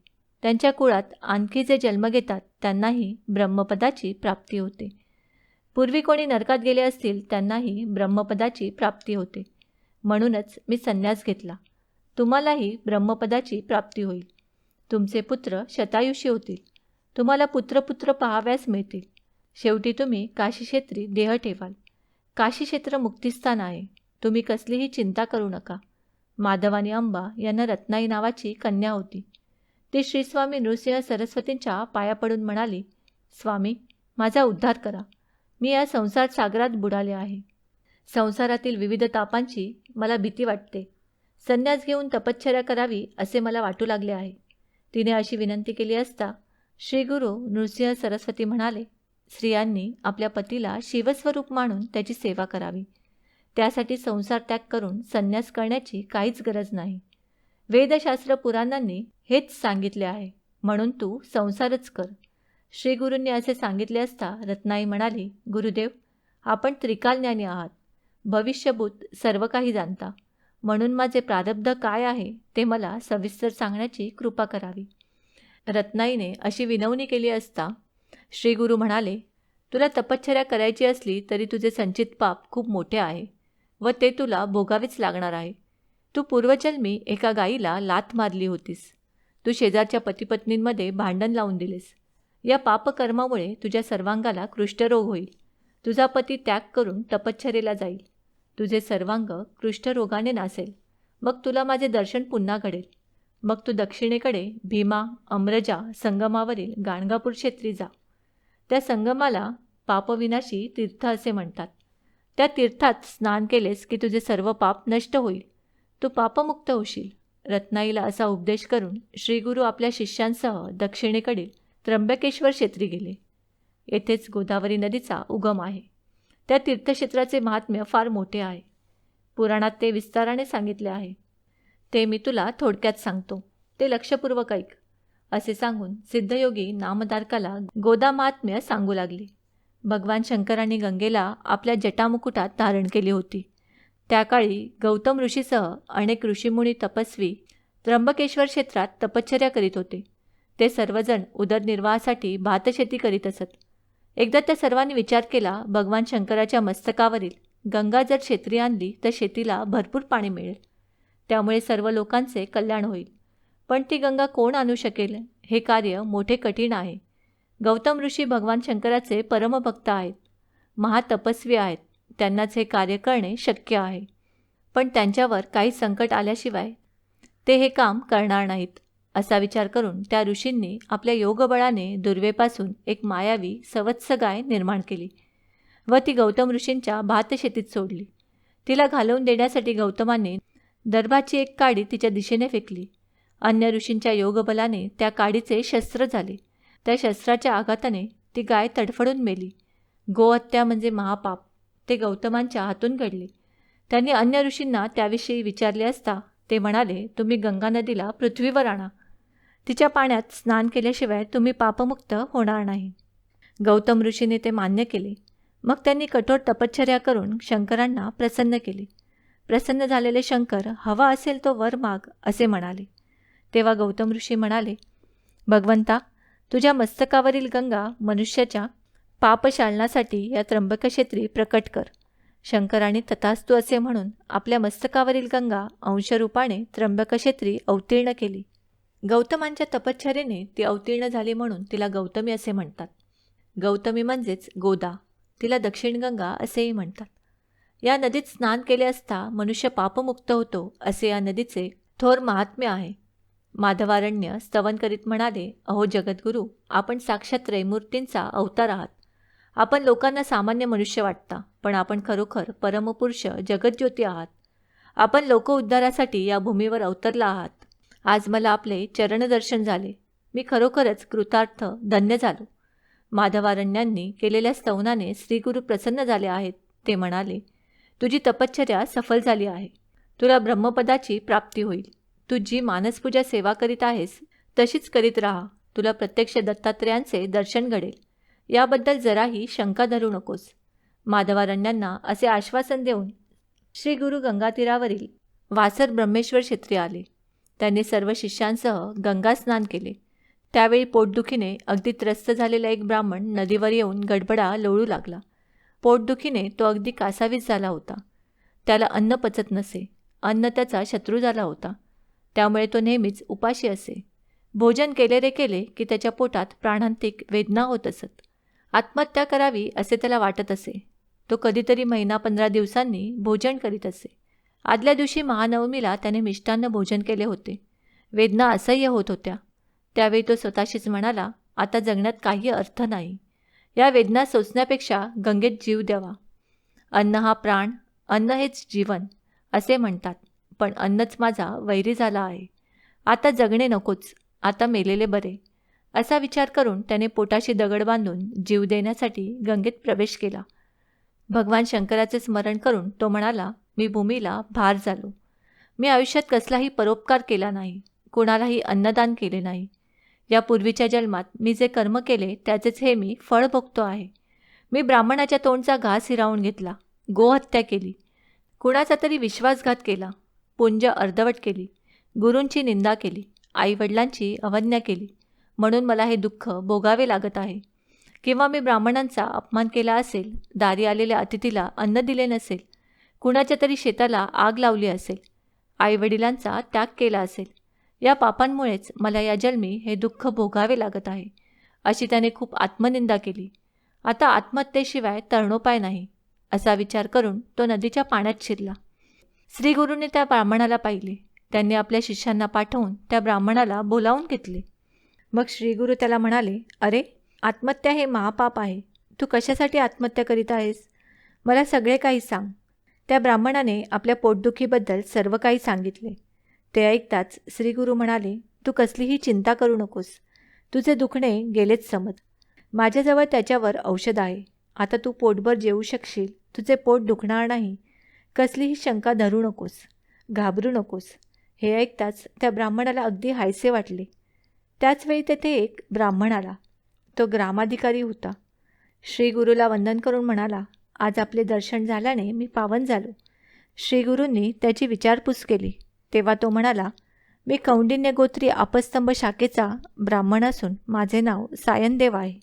त्यांच्या कुळात आणखी जे जन्म घेतात त्यांनाही ब्रह्मपदाची प्राप्ती होते. पूर्वी कोणी नरकात गेले असतील त्यांनाही ब्रह्मपदाची प्राप्ती होते. म्हणूनच मी संन्यास घेतला. तुम्हालाही ब्रह्मपदाची प्राप्ती होईल. तुमचे पुत्र शतायुषी होतील. तुम्हाला पुत्र पाहाव्यास मिळतील. शेवटी तुम्ही काशीक्षेत्री देह ठेवाल. काशीक्षेत्र मुक्तिस्थान आहे. तुम्ही कसलीही चिंता करू नका. माधव आणि अंबा यांना रत्नाई नावाची कन्या होती. ती श्रीस्वामी नृसिंह सरस्वतींच्या पाया पडून म्हणाली, स्वामी, माझा उद्धार करा. मी या संसार सागरात बुडाले आहे. संसारातील विविध तापांची मला भीती वाटते. संन्यास घेऊन तपश्चर्या करावी असे मला वाटू लागले आहे. तिने अशी विनंती केली असता श्री गुरु नृसिंह सरस्वती म्हणाले, स्त्रियांनी आपल्या पतीला शिवस्वरूप मानून त्याची सेवा करावी. त्यासाठी संसार त्याग करून संन्यास करण्याची काहीच गरज नाही. वेदशास्त्र पुराणांनी हेच सांगितले आहे. म्हणून तू संसारच कर. श्री गुरूंनी असे सांगितले असता रत्नाई म्हणाली, गुरुदेव, आपण त्रिकालज्ञानी आहात. भविष्यभूत सर्व काही जाणता. म्हणून माझे प्रारब्ध काय आहे ते मला सविस्तर सांगण्याची कृपा करावी. रत्नाईने अशी विनवणी केली असता श्री गुरु म्हणाले, तुला तपश्चर्या करायची असली तरी तुझे संचित पाप खूप मोठे आहे व ते तुला भोगावेच लागणार आहे. तू पूर्वजन्मी एका गाईला लाथ मारली होतीस. तू शेजारच्या पतिपत्नींमध्ये भांडण लावून दिलेस. या पापकर्मामुळे तुझ्या सर्वांगाला कुष्ठरोग होईल. तुझा पती त्याग करून तपश्चर्येला जाईल. तुझे सर्वांग कुष्ठरोगाने नासेल. मग तुला माझे दर्शन पुन्हा घडेल. मग तू दक्षिणेकडे भीमा अम्रजा संगमावरील गाणगापूर क्षेत्री जा. त्या संगमाला पापविनाशी तीर्थ असे म्हणतात. त्या तीर्थात स्नान केलेस की तुझे सर्व पाप नष्ट होईल. तू पापमुक्त होशील. रत्नाईला असा उपदेश करून श्रीगुरू आपल्या शिष्यांसह दक्षिणेकडील त्र्यंबकेश्वर क्षेत्री गेले. येथेच गोदावरी नदीचा उगम आहे. त्या तीर्थक्षेत्राचे महात्म्य फार मोठे आहे. पुराणात ते विस्ताराने सांगितले आहे. ते मी तुला थोडक्यात सांगतो. ते लक्षपूर्वक ऐक. असे सांगून सिद्धयोगी नामधारकाला गोदा महात्म्य सांगू लागले. भगवान शंकरांनी गंगेला आपल्या जटामुकुटात धारण केली होती. त्या काळी गौतम ऋषीसह अनेक ऋषीमुनी तपस्वी त्र्यंबकेश्वर क्षेत्रात तपश्चर्या करीत होते. ते सर्वजण उदरनिर्वाहासाठी भातशेती करीत असत. एकदा त्या सर्वांनी विचार केला, भगवान शंकराच्या मस्तकावरील गंगा जर क्षेत्री आणली तर शेतीला भरपूर पाणी मिळेल. त्यामुळे सर्व लोकांचे कल्याण होईल. पण ती गंगा कोण आणू शकेल? हे कार्य मोठे कठीण आहे. गौतम ऋषी भगवान शंकराचे परमभक्त आहेत. महातपस्वी आहेत. त्यांनाच हे कार्य करणे शक्य आहे. पण त्यांच्यावर काही संकट आल्याशिवाय ते हे काम करणार नाहीत. असा विचार करून त्या ऋषींनी आपल्या योगबळाने दुर्वेपासून एक मायावी सवत्स गाय निर्माण केली व ती गौतम ऋषींच्या भातशेतीत सोडली. तिला घालवून देण्यासाठी गौतमाने दर्भाची एक काडी तिच्या दिशेने फेकली. अन्य ऋषींच्या योगबलाने त्या काडीचे शस्त्र झाले. त्या शस्त्राच्या आघाताने ती गाय तडफडून मेली. गोहत्या म्हणजे महापाप. ते गौतमांच्या हातून घडले. त्यांनी अन्य ऋषींना त्याविषयी विचारले असता ते म्हणाले, तुम्ही गंगा नदीला पृथ्वीवर आणा. तिच्या पाण्यात स्नान केल्याशिवाय तुम्ही पापमुक्त होणार नाही. गौतम ऋषीने ते मान्य केले. मग त्यांनी कठोर तपश्चर्या करून शंकरांना प्रसन्न केले. प्रसन्न झालेले शंकर हवा असेल तो वर माग असे म्हणाले. तेव्हा गौतम ऋषी म्हणाले, भगवंता, तुझ्या मस्तकावरील गंगा मनुष्याच्या पापशालनासाठी या त्र्यंबकक्षेत्री प्रकट कर. शंकराने तथास्तु असे म्हणून आपल्या मस्तकावरील गंगा अंशरूपाने त्र्यंबकक्षेत्री अवतीर्ण केली. गौतमांच्या तपश्चर्येने ती अवतीर्ण झाली म्हणून तिला गौतमी असे म्हणतात. गौतमी म्हणजेच गोदा. तिला दक्षिण गंगा असेही म्हणतात. या नदीत स्नान केले असता मनुष्य पापमुक्त होतो असे या नदीचे थोर महात्म्य आहे. माधवारण्य स्तवन करीत म्हणाले, अहो जगद्गुरू, आपण साक्षात त्रैमूर्तींचा अवतार आहात. आपण लोकांना सामान्य मनुष्य वाटता, पण आपण खरोखर परमपुरुष जगज्योती आहात. आपण लोकोद्धारासाठी या भूमीवर अवतरला आहात. आज मला आपले चरणदर्शन झाले. मी खरोखरच कृतार्थ धन्य झालो. माधवारण्यांनी केलेल्या स्तवनाने श्रीगुरू प्रसन्न झाले आहेत. ते म्हणाले, तुझी तपश्चर्या सफल झाली आहे. तुला ब्रह्मपदाची प्राप्ती होईल. तू जी मानसपूजा सेवा करीत आहेस तशीच करीत राहा. तुला प्रत्यक्ष दत्तात्रेयांचे दर्शन घडेल. याबद्दल जराही शंका धरू नकोस. माधवारण्यांना असे आश्वासन देऊन श्री गुरु गंगातीरावरील वासर ब्रह्मेश्वर क्षेत्री आले. त्यांनी सर्व शिष्यांसह गंगा स्नान केले. त्यावेळी पोटदुखीने अगदी त्रस्त झालेला एक ब्राह्मण नदीवर येऊन गडबडा लोळू लागला. पोटदुखीने तो अगदी कासावीस झाला होता. त्याला अन्न पचत नसे. अन्न त्याचा शत्रू झाला होता. त्यामुळे तो नेहमीच उपाशी असे. भोजन केले रे केले की त्याच्या पोटात प्राणांतिक वेदना होत असत. आत्महत्या करावी असे त्याला वाटत असे. तो कधीतरी 15 दिवसांनी भोजन करीत असे. आदल्या दिवशी महानवमीला त्याने मिष्टान्न भोजन केले होते. वेदना असह्य होत होत्या. त्यावेळी तो स्वतःशीच म्हणाला, आता जगण्यात काही अर्थ नाही. या वेदना सोसण्यापेक्षा गंगेत जीव द्यावा. अन्न हा प्राण, अन्न हेच जीवन असे म्हणतात, पण अन्नच माझा वैरी झाला आहे. आता जगणे नकोच, आता मेलेले बरे. असा विचार करून त्याने पोटाशी दगड बांधून जीव देण्यासाठी गंगेत प्रवेश केला. भगवान शंकराचे स्मरण करून तो म्हणाला, मी भूमीला भार झालो. मी आयुष्यात कसलाही परोपकार केला नाही. कुणालाही अन्नदान केले नाही. या पूर्वीच्या जन्मात मी जे कर्म केले त्याचेच हे मी फळ भोगतो आहे. मी ब्राह्मणाच्या तोंडचा घास हिरावून घेतला. गोहत्या केली. कुणाचा तरी विश्वासघात केला. पुंज अर्धवट केली. गुरूंची निंदा केली. आईवडिलांची अवज्ञा केली. म्हणून मला हे दुःख भोगावे लागत आहे. किंवा मी ब्राह्मणांचा अपमान केला असेल. दारी आलेल्या अतिथीला अन्न दिले नसेल. कुणाच्या तरी शेताला आग लावली असेल. आईवडिलांचा त्याग केला असेल. या पापांमुळेच मला या जन्मी हे दुःख भोगावे लागत आहे, अशी त्याने खूप आत्मनिंदा केली. आता आत्महत्येशिवाय तरणोपाय नाही, असा विचार करून तो नदीच्या पाण्यात शिरला. श्रीगुरूंनी त्या ब्राह्मणाला पाहिले. त्यांनी आपल्या शिष्यांना पाठवून त्या ब्राह्मणाला बोलावून घेतले. मग श्रीगुरू त्याला म्हणाले, अरे, आत्महत्या हे महापाप आहे. तू कशासाठी आत्महत्या करीत आहेस? मला सगळे काही सांग. त्या ब्राह्मणाने आपल्या पोटदुखीबद्दल सर्व काही सांगितले. ते ऐकताच श्रीगुरू म्हणाले, तू कसलीही चिंता करू नकोस. तुझे दुखणे गेलेच समज. माझ्याजवळ त्याच्यावर औषध आहे. आता तू पोटभर जेवू शकशील. तुझे पोट दुखणार नाही. कसलीही शंका धरू नकोस. घाबरू नकोस. हे ऐकताच त्या ब्राह्मणाला अगदी हायसे वाटले. त्याचवेळी तेथे एक ब्राह्मण आला. तो ग्रामाधिकारी होता. श्रीगुरूला वंदन करून म्हणाला, आज आपले दर्शन झाल्याने मी पावन झालो. श्रीगुरूंनी त्याची विचारपूस केली. तेव्हा तो म्हणाला, मी कौंडिन्य गोत्री आपस्तंभ शाखेचा ब्राह्मण असून माझे नाव सायनदेव आहे.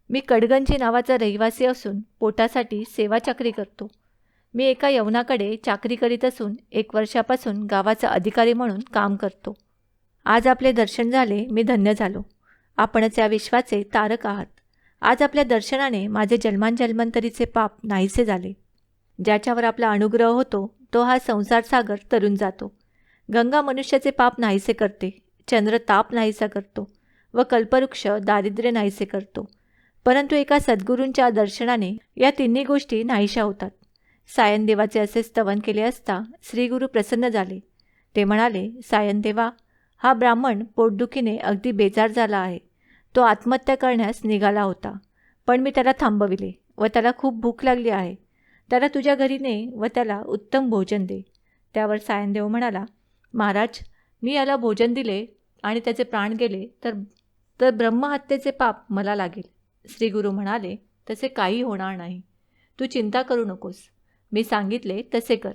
मी कडगंजी नावाचा रहिवासी असून पोटासाठी सेवा चाकरी करतो. मी एका यवनाकडे चाकरी करीत असून 1 वर्षापासून गावाचा अधिकारी म्हणून काम करतो. आज आपले दर्शन झाले, मी धन्य झालो. आपणच या विश्वाचे तारक आहात. आज आपल्या दर्शनाने माझे जन्मांजन्मांतरीचे पाप नाहीसे झाले. ज्याच्यावर आपला अनुग्रह होतो तो हा संसार सागर तरून जातो. गंगा मनुष्याचे पाप नाहीसे करते. चंद्र ताप नाहीसा करतो व कल्पवृक्ष दारिद्र्य नाहीसे करतो. परंतु एका सद्गुरूंच्या दर्शनाने या तिन्ही गोष्टी नाहीशा होतात. सायनदेवाचे असे स्तवन केले असता श्रीगुरू प्रसन्न झाले. ते म्हणाले, सायनदेवा, हा ब्राह्मण पोटदुखीने अगदी बेजार झाला आहे. तो आत्महत्या करण्यास निघाला होता, पण मी त्याला थांबविले व त्याला खूप भूक लागली आहे. त्याला तुझ्या घरी ने व त्याला उत्तम भोजन दे. त्यावर सायनदेव म्हणाला, महाराज, मी याला भोजन दिले आणि त्याचे प्राण गेले तर ब्रह्महत्येचे पाप मला लागेल. श्रीगुरू म्हणाले, तसे काही होणार नाही. तू चिंता करू नकोस. मी सांगितले तसे कर.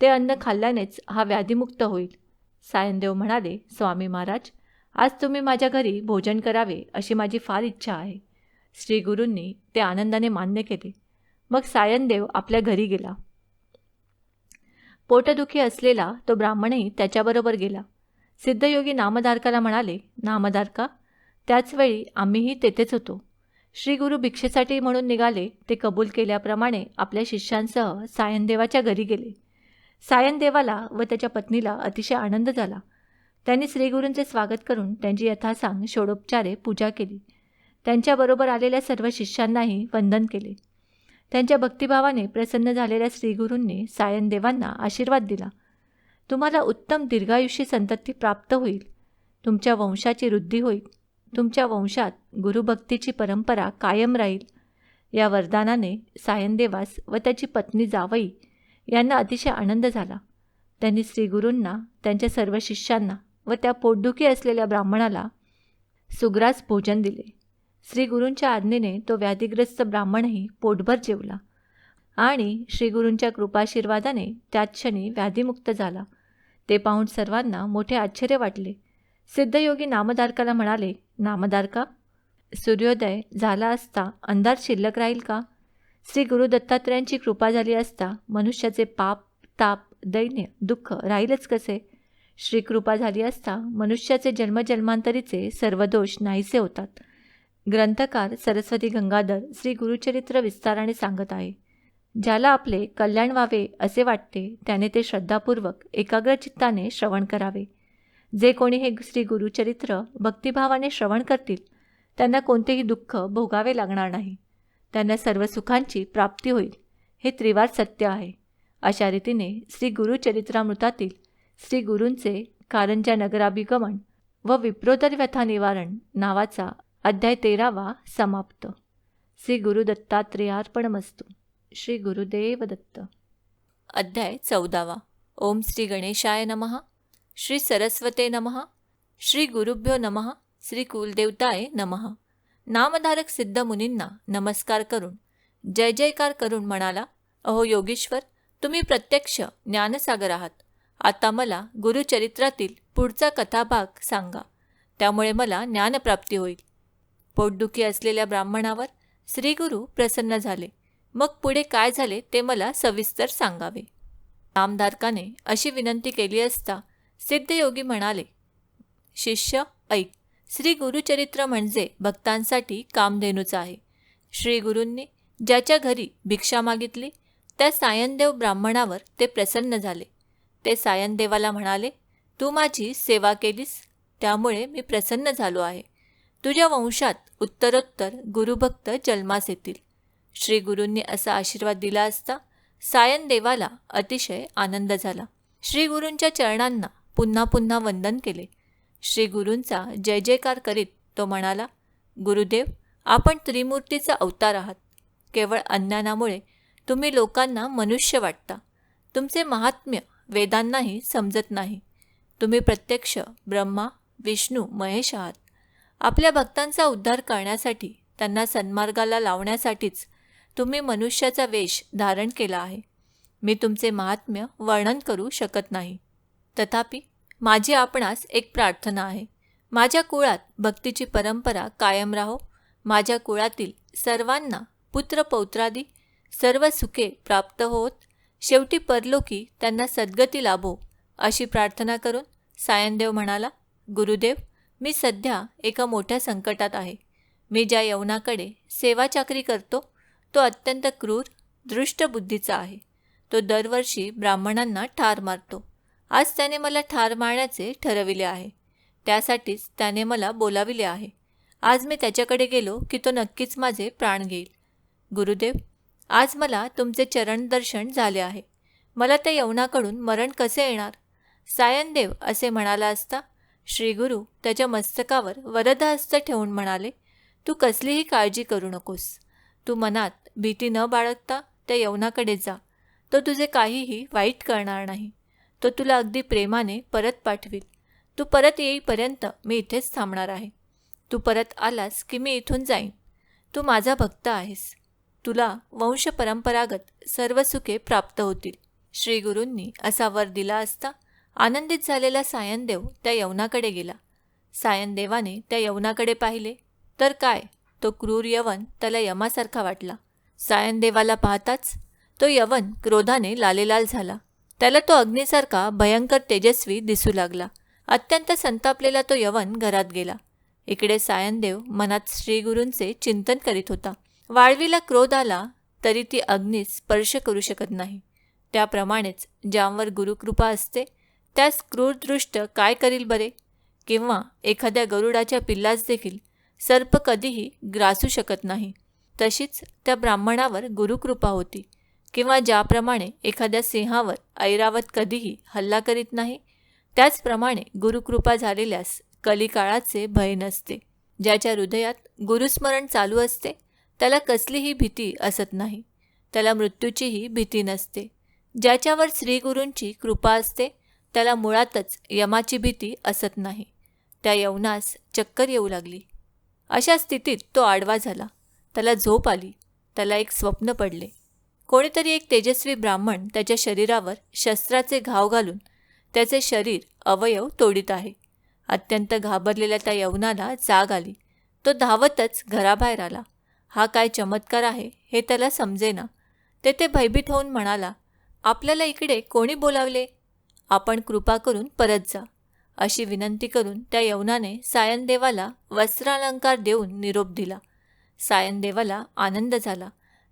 ते अन्न खाल्ल्यानेच हा व्याधीमुक्त होईल. सायनदेव म्हणाले, स्वामी महाराज, आज तुम्ही माझ्या घरी भोजन करावे अशी माझी फार इच्छा आहे. श्रीगुरूंनी ते आनंदाने मान्य केले. मग सायनदेव आपल्या घरी गेला. पोटदुखी असलेला तो ब्राह्मणही त्याच्याबरोबर गेला. सिद्धयोगी नामधारकाला म्हणाले, नामधारका, त्याचवेळी आम्हीही तेथेच होतो. श्रीगुरू भिक्षेसाठी म्हणून निघाले. ते कबूल केल्याप्रमाणे आपल्या शिष्यांसह सायनदेवाच्या घरी गेले. सायनदेवाला व त्याच्या पत्नीला अतिशय आनंद झाला. त्यांनी श्रीगुरूंचे स्वागत करून त्यांची यथासांग षोडोपचारे पूजा केली. त्यांच्याबरोबर आलेल्या सर्व शिष्यांनाही वंदन केले. त्यांच्या भक्तिभावाने प्रसन्न झालेल्या श्रीगुरूंनी सायनदेवांना आशीर्वाद दिला. तुम्हाला उत्तम दीर्घायुष्य संतती प्राप्त होईल. तुमच्या वंशाची वृद्धी होईल. तुमच्या वंशात गुरुभक्तीची परंपरा कायम राहील. या वरदानाने सायनदेवास व त्याची पत्नी जावई यांना अतिशय आनंद झाला. त्यांनी श्रीगुरूंना, त्यांच्या सर्व शिष्यांना व त्या पोटदुखी असलेल्या ब्राह्मणाला सुग्रास भोजन दिले. श्रीगुरूंच्या आज्ञेने तो व्याधिग्रस्त ब्राह्मणही पोटभर जेवला आणि श्रीगुरूंच्या कृपाशीर्वादाने त्याच क्षणी व्याधीमुक्त झाला. ते पाहून सर्वांना मोठे आश्चर्य वाटले. सिद्धयोगी नामधारकाला म्हणाले, नामधारका, सूर्योदय झाला असता अंधार शिल्लक राहील का? श्री गुरु दत्तात्रयांची कृपा झाली असता मनुष्याचे पाप, ताप, दैन्य, दुःख राहीलच कसे? श्रीकृपा झाली असता मनुष्याचे जन्मजन्मांतरीचे सर्व दोष नाहीसे होतात. ग्रंथकार सरस्वती गंगाधर श्री गुरुचरित्र विस्ताराने सांगत आहे. ज्याला आपले कल्याण व्हावे असे वाटते त्याने ते श्रद्धापूर्वक एकाग्र चित्ताने श्रवण करावे. जे कोणी हे श्री गुरुचरित्र भक्तिभावाने श्रवण करतील त्यांना कोणतेही दुःख भोगावे लागणार नाही. त्यांना सर्व सुखांची प्राप्ती होईल. हे त्रिवार सत्य आहे. अशा रीतीने श्री गुरुचरित्रामृतातील श्री गुरूंचे कारंजा नगराभिगमन व विप्रोदर व्यथा निवारण नावाचा अध्याय 13वा समाप्त. श्री गुरुदत्तात्रेयार्पणमस्तु. श्री गुरुदेव दत्त. अध्याय 14वा. ओम श्री गणेशाय नमः. श्री सरस्वते नमः. श्री गुरुभ्यो नमः. श्री कुलदेवताय नमः. नामधारक सिद्ध मुनींना नमस्कार करून जय जयकार करून म्हणाला, अहो योगीश्वर, तुम्ही प्रत्यक्ष ज्ञानसागर आहात. आता मला गुरुचरित्रातील पुढचा कथाभाग सांगा. त्यामुळे मला ज्ञानप्राप्ती होईल. पोटदुखी असलेल्या ब्राह्मणावर श्रीगुरू प्रसन्न झाले. मग पुढे काय झाले ते मला सविस्तर सांगावे. नामधारकाने अशी विनंती केली असता सिद्धयोगी म्हणाले, शिष्य ऐक. श्री गुरुचरित्र म्हणजे भक्तांसाठी कामधेनूच आहे. श्री गुरूंनी ज्याच्या घरी भिक्षा मागितली त्या सायनदेव ब्राह्मणावर ते प्रसन्न झाले. ते सायनदेवाला म्हणाले, तू माझी सेवा केलीस त्यामुळे मी प्रसन्न झालो आहे. तुझ्या वंशात उत्तरोत्तर गुरुभक्त जन्मास येतील. श्री गुरूंनी असा आशीर्वाद दिला असता सायनदेवाला अतिशय आनंद झाला. श्री गुरूंच्या चरणांना पुन्हा पुन्हा वंदन केले. श्री गुरूंचा जय जयकार करीत तो म्हणाला, गुरुदेव, आपण त्रिमूर्तीचा अवतार आहात. केवळ अज्ञानामुळे तुम्ही लोकांना मनुष्य वाटता. तुमचे महात्म्य वेदांनाही समजत नाही. तुम्ही प्रत्यक्ष ब्रह्मा, विष्णू, महेश आहात. आपल्या भक्तांचा उद्धार करण्यासाठी, त्यांना सन्मार्गाला लावण्यासाठीच तुम्ही मनुष्याचा वेश धारण केला आहे. मी तुमचे महात्म्य वर्णन करू शकत नाही. तथापि माझी आपणास एक प्रार्थना आहे. माझ्या कुळात भक्तीची परंपरा कायम राहो. माझ्या कुळातील सर्वांना पुत्रपौत्रादी सर्व सुखे प्राप्त होत शेवटी परलोकी त्यांना सद्गती लाभो, अशी प्रार्थना करून सायनदेव म्हणाला, गुरुदेव, मी सध्या एका मोठ्या संकटात आहे. मी ज्या यवनाकडे सेवा चाकरी करतो तो अत्यंत क्रूर, दृष्ट बुद्धीचा आहे. तो दरवर्षी ब्राह्मणांना ठार मारतो. आज त्याने मला ठार मारण्याचे ठरविले आहे. त्यासाठीच त्याने मला बोलाविले आहे. आज मी त्याच्याकडे गेलो की तो नक्कीच माझे प्राण घेईल. गुरुदेव, आज मला तुमचे चरण दर्शन झाले आहे. मला त्या यवनाकडून मरण कसे येणार? सायनदेव असे म्हणाला असता श्रीगुरू त्याच्या मस्तकावर वरदहस्त ठेवून म्हणाले, तू कसलीही काळजी करू नकोस. तू मनात भीती न बाळगता त्या यवनाकडे जा. तो तुझे काहीही वाईट करणार नाही. तो तुला अगदी प्रेमाने परत पाठवील. तू परत येईपर्यंत मी इथेच थांबणार आहे. तू परत आलास की मी इथून जाईन. तू माझा भक्त आहेस. तुला वंशपरंपरागत सर्व सुखे प्राप्त होतील. श्रीगुरूंनी असा वर दिला असता आनंदित झालेला सायनदेव त्या यवनाकडे गेला. सायनदेवाने त्या यवनाकडे पाहिले तर काय, तो क्रूर यवन त्याला यमासारखा वाटला. सायनदेवाला पाहताच तो यवन क्रोधाने लालेलाल झाला. त्याला तो अग्नीसारखा भयंकर तेजस्वी दिसू लागला. अत्यंत संतापलेला तो यवन घरात गेला. इकडे सायनदेव मनात श्रीगुरूंचे चिंतन करीत होता. वाळवीला क्रोध आला तरी ती अग्नीस स्पर्श करू शकत नाही. त्याप्रमाणेच ज्यांवर गुरुकृपा असते त्यास क्रूरदृष्ट काय करील बरे? किंवा एखाद्या गरुडाच्या पिल्लास देखील सर्प कधीही ग्रासू शकत नाही. तशीच त्या ब्राह्मणावर गुरुकृपा होती, किंवा ज्याप्रमाणे एखाद्या सिंहावर ऐरावत कधीही हल्ला करीत नाही, त्याचप्रमाणे गुरुकृपा झालेल्यास कलिकाळाचे भय नसते. ज्याच्या हृदयात गुरुस्मरण चालू असते त्याला कसलीही भीती असत नाही, त्याला मृत्यूचीही भीती नसते. ज्याच्यावर श्रीगुरूंची कृपा असते त्याला मुळातच यमाची भीती असत नाही. त्या यवनास चक्कर येऊ लागली. अशा स्थितीत तो आडवा झाला. त्याला झोप आली. त्याला एक स्वप्न पडले. कोणीतरी एक तेजस्वी ब्राह्मण त्याच्या शरीरावर शस्त्राचे घाव घालून त्याचे शरीर अवयव तोडीत आहे. अत्यंत घाबरलेल्या त्या यवनाला जाग आली. तो धावतच घराबाहेर आला. हा काय चमत्कार आहे हे त्याला समजेना. तेथे भयभीत होऊन म्हणाला, आपल्याला इकडे कोणी बोलावले? आपण कृपा करून परत जा. अशी विनंती करून त्या यवनाने सायनदेवाला वस्त्रालंकार देऊन निरोप दिला. सायनदेवाला आनंद झाला.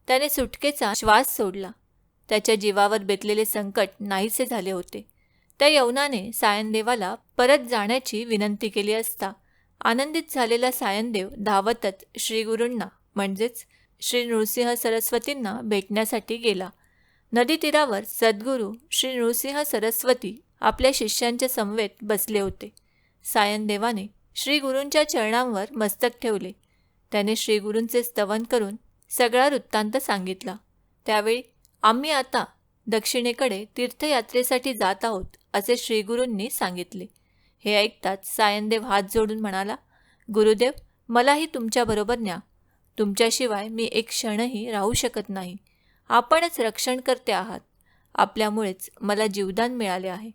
त्याने सुटकेचा श्वास सोडला. त्याच्या जीवावर बेतलेले संकट नाहीसे झाले होते. त्या यवनाने सायनदेवाला परत जाण्याची विनंती केली असता आनंदित झालेला सायनदेव धावतच श्रीगुरूंना म्हणजेच श्री नृसिंह सरस्वतींना भेटण्यासाठी गेला. नदी तीरावर सद्गुरू श्री नृसिंह सरस्वती आपल्या शिष्यांच्या समवेत बसले होते. सायनदेवाने श्रीगुरूंच्या चरणांवर मस्तक ठेवले. त्याने श्रीगुरूंचे स्तवन करून सगळा वृत्तांत सांगितला. त्यावेळी आम्ही आता दक्षिणेकडे तीर्थयात्रेसाठी जात आहोत असे श्रीगुरूंनी सांगितले. हे ऐकताच सायनदेव हात जोडून म्हणाला, गुरुदेव, मलाही तुमच्याबरोबर न्या. तुमच्याशिवाय मी एक क्षणही राहू शकत नाही. आपणच रक्षणकर्ते आहात. आपल्यामुळेच मला जीवदान मिळाले आहे.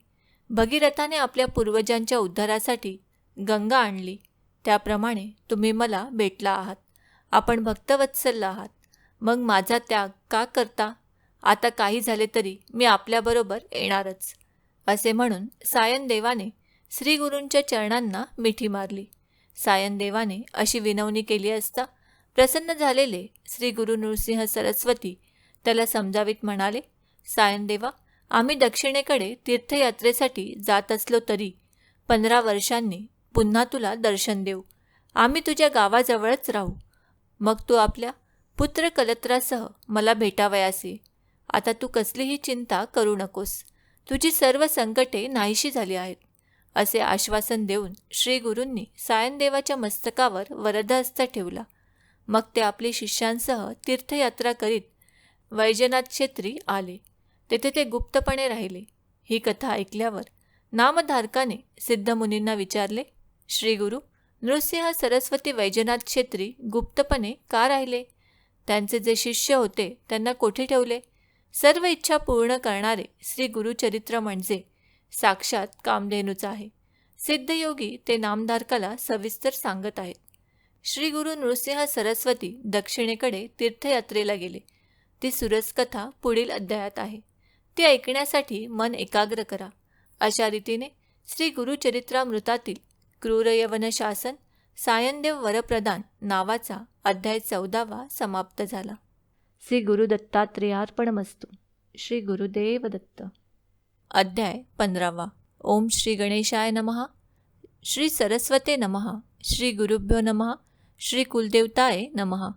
भगीरथाने आपल्या पूर्वजांच्या उद्धारासाठी गंगा आणली, त्याप्रमाणे तुम्ही मला भेटला आहात. आपण भक्तवत्सल आहात. मग माझा त्याग का करता? आता काही झाले तरी मी आपल्याबरोबर येणारच. असे म्हणून सायनदेवाने श्रीगुरूंच्या चरणांना मिठी मारली. सायनदेवाने अशी विनवणी केली असता प्रसन्न झालेले श्री गुरु नृसिंह सरस्वती त्याला समजावीत म्हणाले, सायनदेवा, आम्ही दक्षिणेकडे तीर्थयात्रेसाठी जात असलो तरी 15 वर्षांनी पुन्हा तुला दर्शन देऊ. आम्ही तुझ्या गावाजवळच राहू. मग तू आपल्या पुत्र कलत्रासह मला भेटावयास ये. आता तू कसलीही चिंता करू नकोस. तुझी सर्व संकटे नाहीशी झाली आहेत. असे आश्वासन देऊन श्रीगुरूंनी सायनदेवाच्या मस्तकावर वरदहस्त ठेवला. मग ते आपल्या शिष्यांसह तीर्थयात्रा करीत वैजनाथ क्षेत्री आले. तेथे ते गुप्तपणे राहिले. ही कथा ऐकल्यावर नामधारकाने सिद्धमुनींना विचारले, श्रीगुरू, नृसिंह सरस्वती वैजनाथ क्षेत्री गुप्तपणे का राहिले? त्यांचे जे शिष्य होते त्यांना कोठे ठेवले? सर्व इच्छा पूर्ण करणारे श्री गुरुचरित्र म्हणजे साक्षात कामधेनूच आहे. सिद्धयोगी ते नामधारकाला सविस्तर सांगत आहेत. श्री गुरु नृसिंह सरस्वती दक्षिणेकडे तीर्थयात्रेला गेले. ती सुरस कथा पुढील अध्यायात आहे. ती ऐकण्यासाठी मन एकाग्र करा. अशा रीतीने श्री गुरुचरित्रामृतातील क्रूरयवन शासन सायनदेव वरप्रदान नावाचा अध्याय 14वा समाप्त झाला. श्री गुरुदत्तात्रेयार्पणमस्तु. श्री गुरुदेव दत्त. अध्याय 15वा. ओम श्री गणेशाय नमः. श्री सरस्वते नमः. श्री गुरुभ्यो नमः. श्री कुलदेवताय नमः.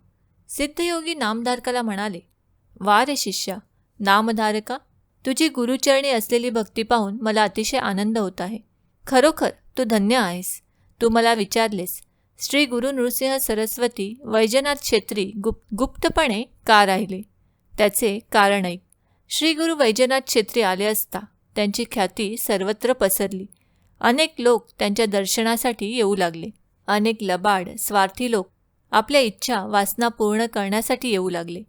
सिद्धयोगी नामधारकाला म्हणाले, वा रे शिष्या, नामधारका, तुझी गुरुचरणी असलेली भक्ती पाहून मला अतिशय आनंद होत आहे. खरोखर तू धन्य आहेस. तू मला विचारलेस, श्री गुरु नृसिंह सरस्वती वैजनाथ क्षेत्री गुप्तपणे का राहिले? त्याचे कारण ऐक. श्री गुरु वैजनाथ क्षेत्री आले असता त्यांची ख्याती सर्वत्र पसरली. अनेक लोक त्यांच्या दर्शनासाठी येऊ लागले. अनेक लबाड स्वार्थी लोक आपल्या इच्छा वासना पूर्ण करण्यासाठी येऊ लागले.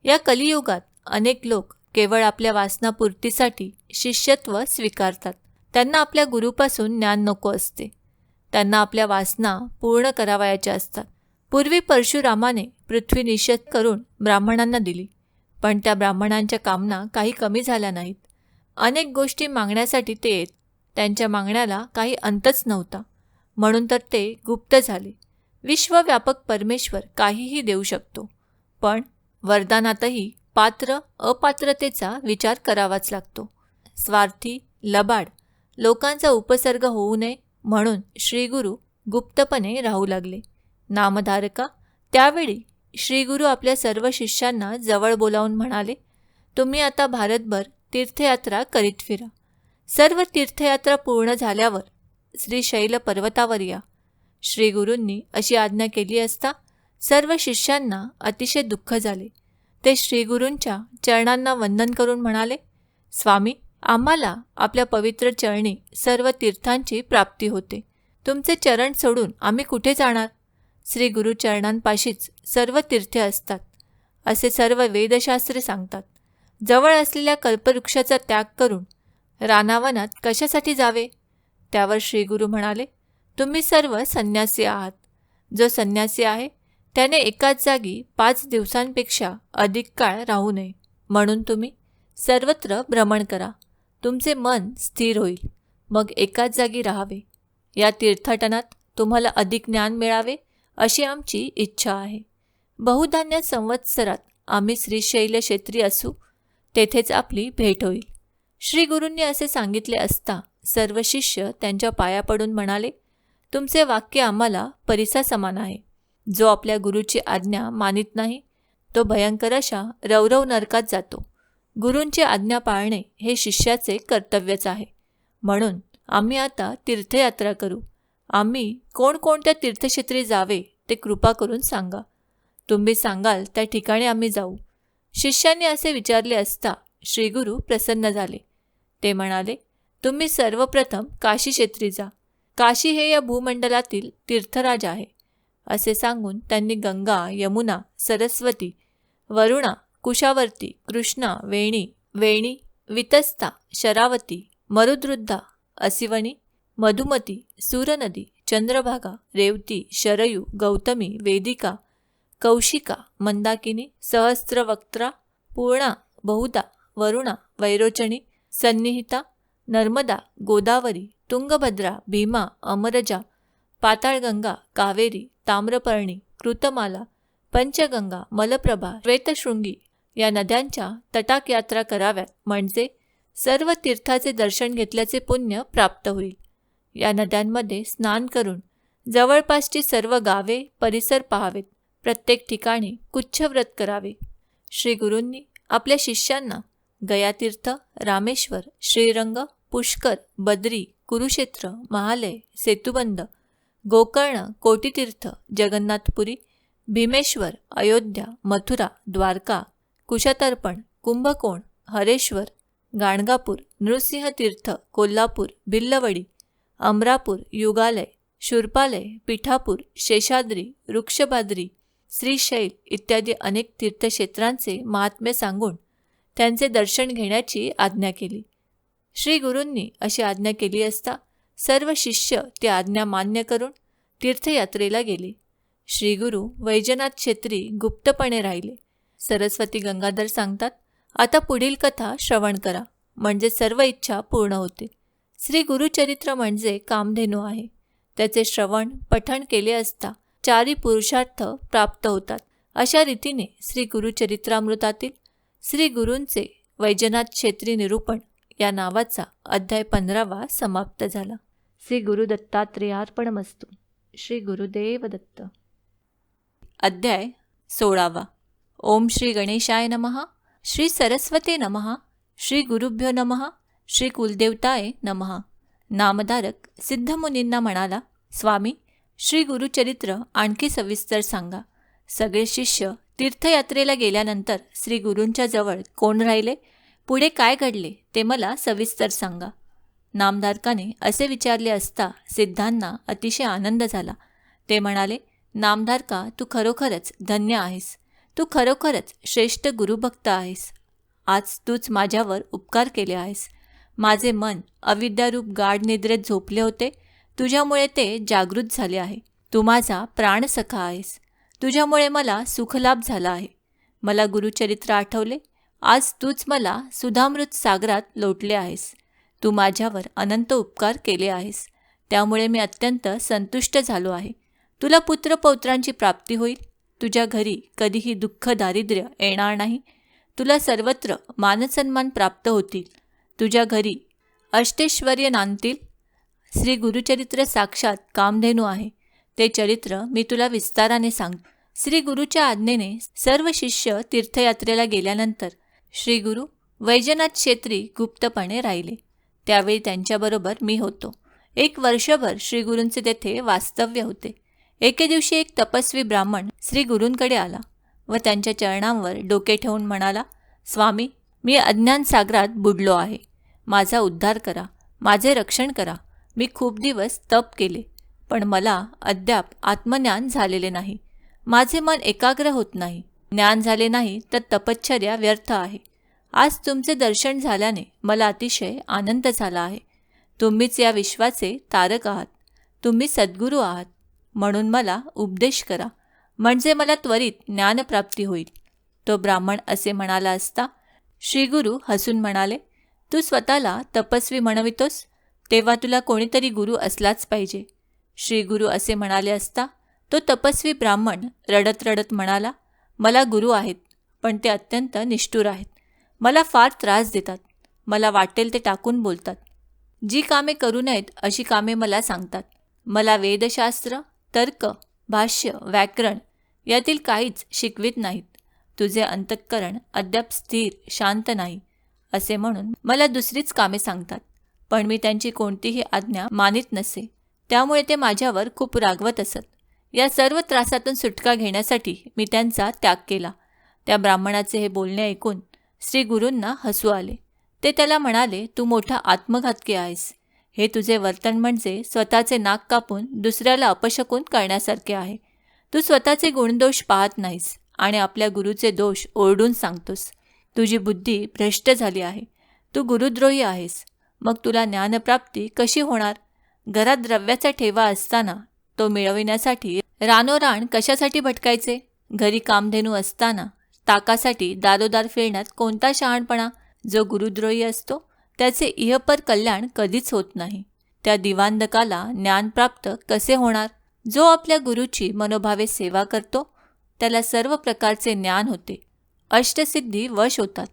या कलियुगात अनेक लोक केवळ आपल्या वासनापूर्तीसाठी शिष्यत्व स्वीकारतात. त्यांना आपल्या गुरुपासून ज्ञान नको असते. त्यांना आपल्या वासना पूर्ण करावयाच्या असतात. पूर्वी परशुरामाने पृथ्वी निषेध करून ब्राह्मणांना दिली, पण त्या ब्राह्मणांच्या कामना काही कमी झाल्या नाहीत. अनेक गोष्टी मागण्यासाठी ते येत. त्यांच्या मागण्याला काही अंतच नव्हता. म्हणून तर ते गुप्त झाले. विश्वव्यापक परमेश्वर काहीही देऊ शकतो, पण वरदानातही पात्र अपात्रतेचा विचार करावाच लागतो. स्वार्थी लबाड लोकांचा उपसर्ग होऊ नये म्हणून श्रीगुरू गुप्तपणे राहू लागले. नामधारका, त्यावेळी श्रीगुरू आपल्या सर्व शिष्यांना जवळ बोलावून म्हणाले, तुम्ही आता भारतभर तीर्थयात्रा करीत फिरा. सर्व तीर्थयात्रा पूर्ण झाल्यावर श्रीशैल पर्वतावर या. श्रीगुरूंनी अशी आज्ञा केली असता सर्व शिष्यांना अतिशय दुःख झाले. ते श्रीगुरूंच्या चरणांना वंदन करून म्हणाले, स्वामी, आम्हाला आपल्या पवित्र चरणी सर्व तीर्थांची प्राप्ती होते. तुमचे चरण सोडून आम्ही कुठे जाणार? श्री गुरुचरणांपाशीच सर्व तीर्थे असतात असे सर्व वेदशास्त्रे सांगतात. जवळ असलेल्या कल्पवृक्षाचा त्याग करून रानावनात कशासाठी जावे? त्यावर श्रीगुरू म्हणाले, तुम्ही सर्व संन्यासी आहात. जो संन्यासी आहे त्याने एकाच जागी 5 दिवसांपेक्षा अधिक काळ राहू नये. म्हणून तुम्ही सर्वत्र भ्रमण करा. तुमचे मन स्थिर होईल. मग एकाच जागी राहावे. या तीर्थाटनात तुम्हाला अधिक ज्ञान मिळावे अशी आमची इच्छा आहे. बहुधान्य संवत्सरात आम्ही श्रीशैल क्षेत्री असू. तेथेच आपली भेट होईल. श्रीगुरूंनी असे सांगितले असता सर्व शिष्य त्यांच्या पाया पडून म्हणाले, तुमचे वाक्य आम्हाला परिसा समान आहे. जो आपल्या गुरूची आज्ञा मानित नाही तो भयंकर अशा रौरव नरकात जातो. गुरूंची आज्ञा पाळणे हे शिष्याचे कर्तव्यच आहे. म्हणून आम्ही आता तीर्थयात्रा करू. आम्ही कोणकोणत्या तीर्थक्षेत्री जावे ते कृपा करून सांगा. तुम्ही सांगाल त्या ठिकाणी आम्ही जाऊ. शिष्यांनी असे विचारले असता श्रीगुरू प्रसन्न झाले. ते म्हणाले, तुम्ही सर्वप्रथम काशी क्षेत्री जा. काशी हे या भूमंडलातील तीर्थराज आहे. असे सांगून त्यांनी गंगा, यमुना, सरस्वती, वरुणा, कुशावर्ती, कृष्णा, वेणी, वितस्ता, शरावती, मरुद्रुद्धा, असिवणी, मधुमती, सूरनदी, चंद्रभागा, रेवती, शरयू, गौतमी, वेदिका, कौशिका, मंदाकिनी, सहस्त्रवक्त्रा, पूर्णा, बहुदा, वरुणा, वैरोचणी, सन्निहिता, नर्मदा, गोदावरी, तुंगभद्रा, भीमा, अमरजा, पाताळगंगा, कावेरी, ताम्रपर्णी, कृतमाला, पंचगंगा, मलप्रभा, श्वेतशृंगी या नद्यांच्या तटाक यात्रा कराव्यात. म्हणजे सर्व तीर्थाचे दर्शन घेतल्याचे पुण्य प्राप्त होईल. या नद्यांमध्ये स्नान करून जवळपासची सर्व गावे, परिसर पाहावेत. प्रत्येक ठिकाणी कुच्छव्रत करावे. श्रीगुरूंनी आपल्या शिष्यांना गयातीर्थ, रामेश्वर, श्रीरंग, पुष्कर, बद्री, कुरुक्षेत्र, महालय, सेतुबंध, गोकर्ण, कोटीतीर्थ, जगन्नाथपुरी, भीमेश्वर, अयोध्या, मथुरा, द्वारका, कुशतर्पण, कुंभकोण, हरेश्वर, गाणगापूर, नृसिंहतीर्थ, कोल्हापूर, भिल्लवडी, अमरापूर, युगालय, शूर्पालय, पिठापूर, शेषाद्री, वृक्षबाद्री, श्रीशैल इत्यादी अनेक तीर्थक्षेत्रांचे महात्म्य सांगून त्यांचे दर्शन घेण्याची आज्ञा केली. श्रीगुरूंनी अशी आज्ञा केली असता सर्व शिष्य ती आज्ञा मान्य करून तीर्थयात्रेला गेले. श्रीगुरू वैजनाथ क्षेत्री गुप्तपणे राहिले. सरस्वती गंगाधर सांगतात, आता पुढील कथा श्रवण करा, म्हणजे सर्व इच्छा पूर्ण होते. श्री गुरुचरित्र म्हणजे कामधेनू आहे. त्याचे श्रवण पठण केले असता 4 पुरुषार्थ प्राप्त होतात. अशा रीतीने श्री गुरुचरित्रामृतातील श्री गुरूंचे वैजनाथ क्षेत्री निरूपण या नावाचा अध्याय 15वा समाप्त झाला. श्री गुरु दत्तात्रेयार्पणमस्तु. श्री गुरुदेव दत्त. अध्याय 16वा. ओम श्री गणेशाय नमः. श्री सरस्वते नमः. श्री गुरुभ्यो नमः. श्री कुलदेवताय नमः. नामधारक सिद्धमुनींना म्हणाला, स्वामी, श्री गुरुचरित्र आणखी सविस्तर सांगा. सगळे शिष्य तीर्थयात्रेला गेल्यानंतर श्री गुरूंच्या जवळ कोण राहिले, पुढे काय घडले ते मला सविस्तर सांगा. नामधारकाने असे विचारले असता सिद्धांना अतिशय आनंद झाला. ते म्हणाले, नामधारका, तू खरोखरच धन्य आहेस. तू खरोखरच श्रेष्ठ गुरुभक्त आहेस. आज तूच माझ्यावर उपकार केले आहेस. माझे मन अविद्यारूप गाढ निद्रेत झोपले होते. तुझ्यामुळे ते जागृत झाले आहे. तू माझा प्राणसखा आहेस. तुझ्यामुळे मला सुखलाभ झाला आहे. मला गुरुचरित्र आठवले. आज तूच मला सुधामृत सागरात लोटले आहेस. तू माझ्यावर अनंत उपकार केले आहेस. त्यामुळे मी अत्यंत संतुष्ट झालो आहे. तुला पुत्रपौत्रांची प्राप्ती होईल. तुझ्या घरी कधीही दुःख दारिद्र्य येणार नाही. तुला सर्वत्र मानसन्मान प्राप्त होतील. तुझ्या घरी अष्टैश्वर्य नांदतील. श्री गुरुचरित्र साक्षात कामधेनू आहे. ते चरित्र मी तुला विस्ताराने सांगतो. श्री गुरुच्या आज्ञेने सर्व शिष्य तीर्थयात्रेला गेल्यानंतर श्री गुरु वैजनाथ क्षेत्री गुप्तपणे राहिले. त्यावेळी त्यांच्याबरोबर मी होतो. 1 वर्षभर श्री गुरूंचे तेथे वास्तव्य होते. एके दिवशी एक तपस्वी ब्राह्मण श्री गुरूंकडे आला व त्यांच्या चरणांवर डोके ठेवून म्हणाला, स्वामी, मी अज्ञान सागरात बुडलो आहे. माझा उद्धार करा, माझे रक्षण करा. मी खूप दिवस तप केले, पण मला अद्याप आत्मज्ञान झालेले नाही. माझे मन एकाग्र होत नाही. ज्ञान झाले नाही तर तपश्चर्या व्यर्थ आहे. आज तुमचे दर्शन झाल्याने मला अतिशय आनंद झाला आहे. तुम्हीच या विश्वाचे तारक आहात. तुम्ही सद्गुरू आहात. म्हणून मला उपदेश करा, म्हणजे मला त्वरित ज्ञानप्राप्ती होईल. तो ब्राह्मण असे म्हणाला असता श्रीगुरू हसून म्हणाले, तू स्वतःला तपस्वी म्हणवितोस, तेव्हा तुला कोणीतरी गुरु असलाच पाहिजे. श्रीगुरू असे म्हणाले असता तो तपस्वी ब्राह्मण रडत रडत म्हणाला, मला गुरु आहेत, पण ते अत्यंत निष्ठुर आहेत. मला फार त्रास देतात. मला वाटेल ते टाकून बोलतात. जी कामे करू नयेत अशी कामे मला सांगतात. मला वेदशास्त्र, तर्क, भाष्य, व्याकरण यातील काहीच शिकवित नाहीत. तुझे अंतःकरण अद्याप स्थिर, शांत नाही असे म्हणून मला दुसरीच कामे सांगतात. पण मी त्यांची कोणतीही आज्ञा मानित नसे. त्यामुळे ते माझ्यावर खूप रागवत असत. या सर्व त्रासातून सुटका घेण्यासाठी मी त्यांचा त्याग केला. त्या ब्राह्मणाचे हे बोलणे ऐकून श्री गुरूंना हसू आले. ते त्याला म्हणाले, तू मोठा आत्मघातकी आहेस. हे तुझे वर्तन म्हणजे स्वतःचे नाक कापून दुसऱ्याला अपशकुन करण्यासारखे आहे. तू स्वतःचे गुणदोष पाहत नाहीस आणि आपल्या गुरुचे दोष ओरडून सांगतोस. तुझी बुद्धी भ्रष्ट झाली आहे. तू गुरुद्रोही आहेस. मग तुला ज्ञानप्राप्ती कशी होणार? घरात द्रव्याचा ठेवा असताना तो मिळविण्यासाठी रानोरान कशासाठी भटकायचे? घरी कामधेनू असताना ताकासाठी दारोदार फिरण्यात कोणता शहाणपणा? जो गुरुद्रोही असतो त्याचे इहपर कल्याण कधीच होत नाही. त्या दिवांदकाला ज्ञान प्राप्त कसे होणार? जो आपल्या गुरुची मनोभावे सेवा करतो त्याला सर्व प्रकारचे ज्ञान होते. अष्टसिद्धी वश होतात.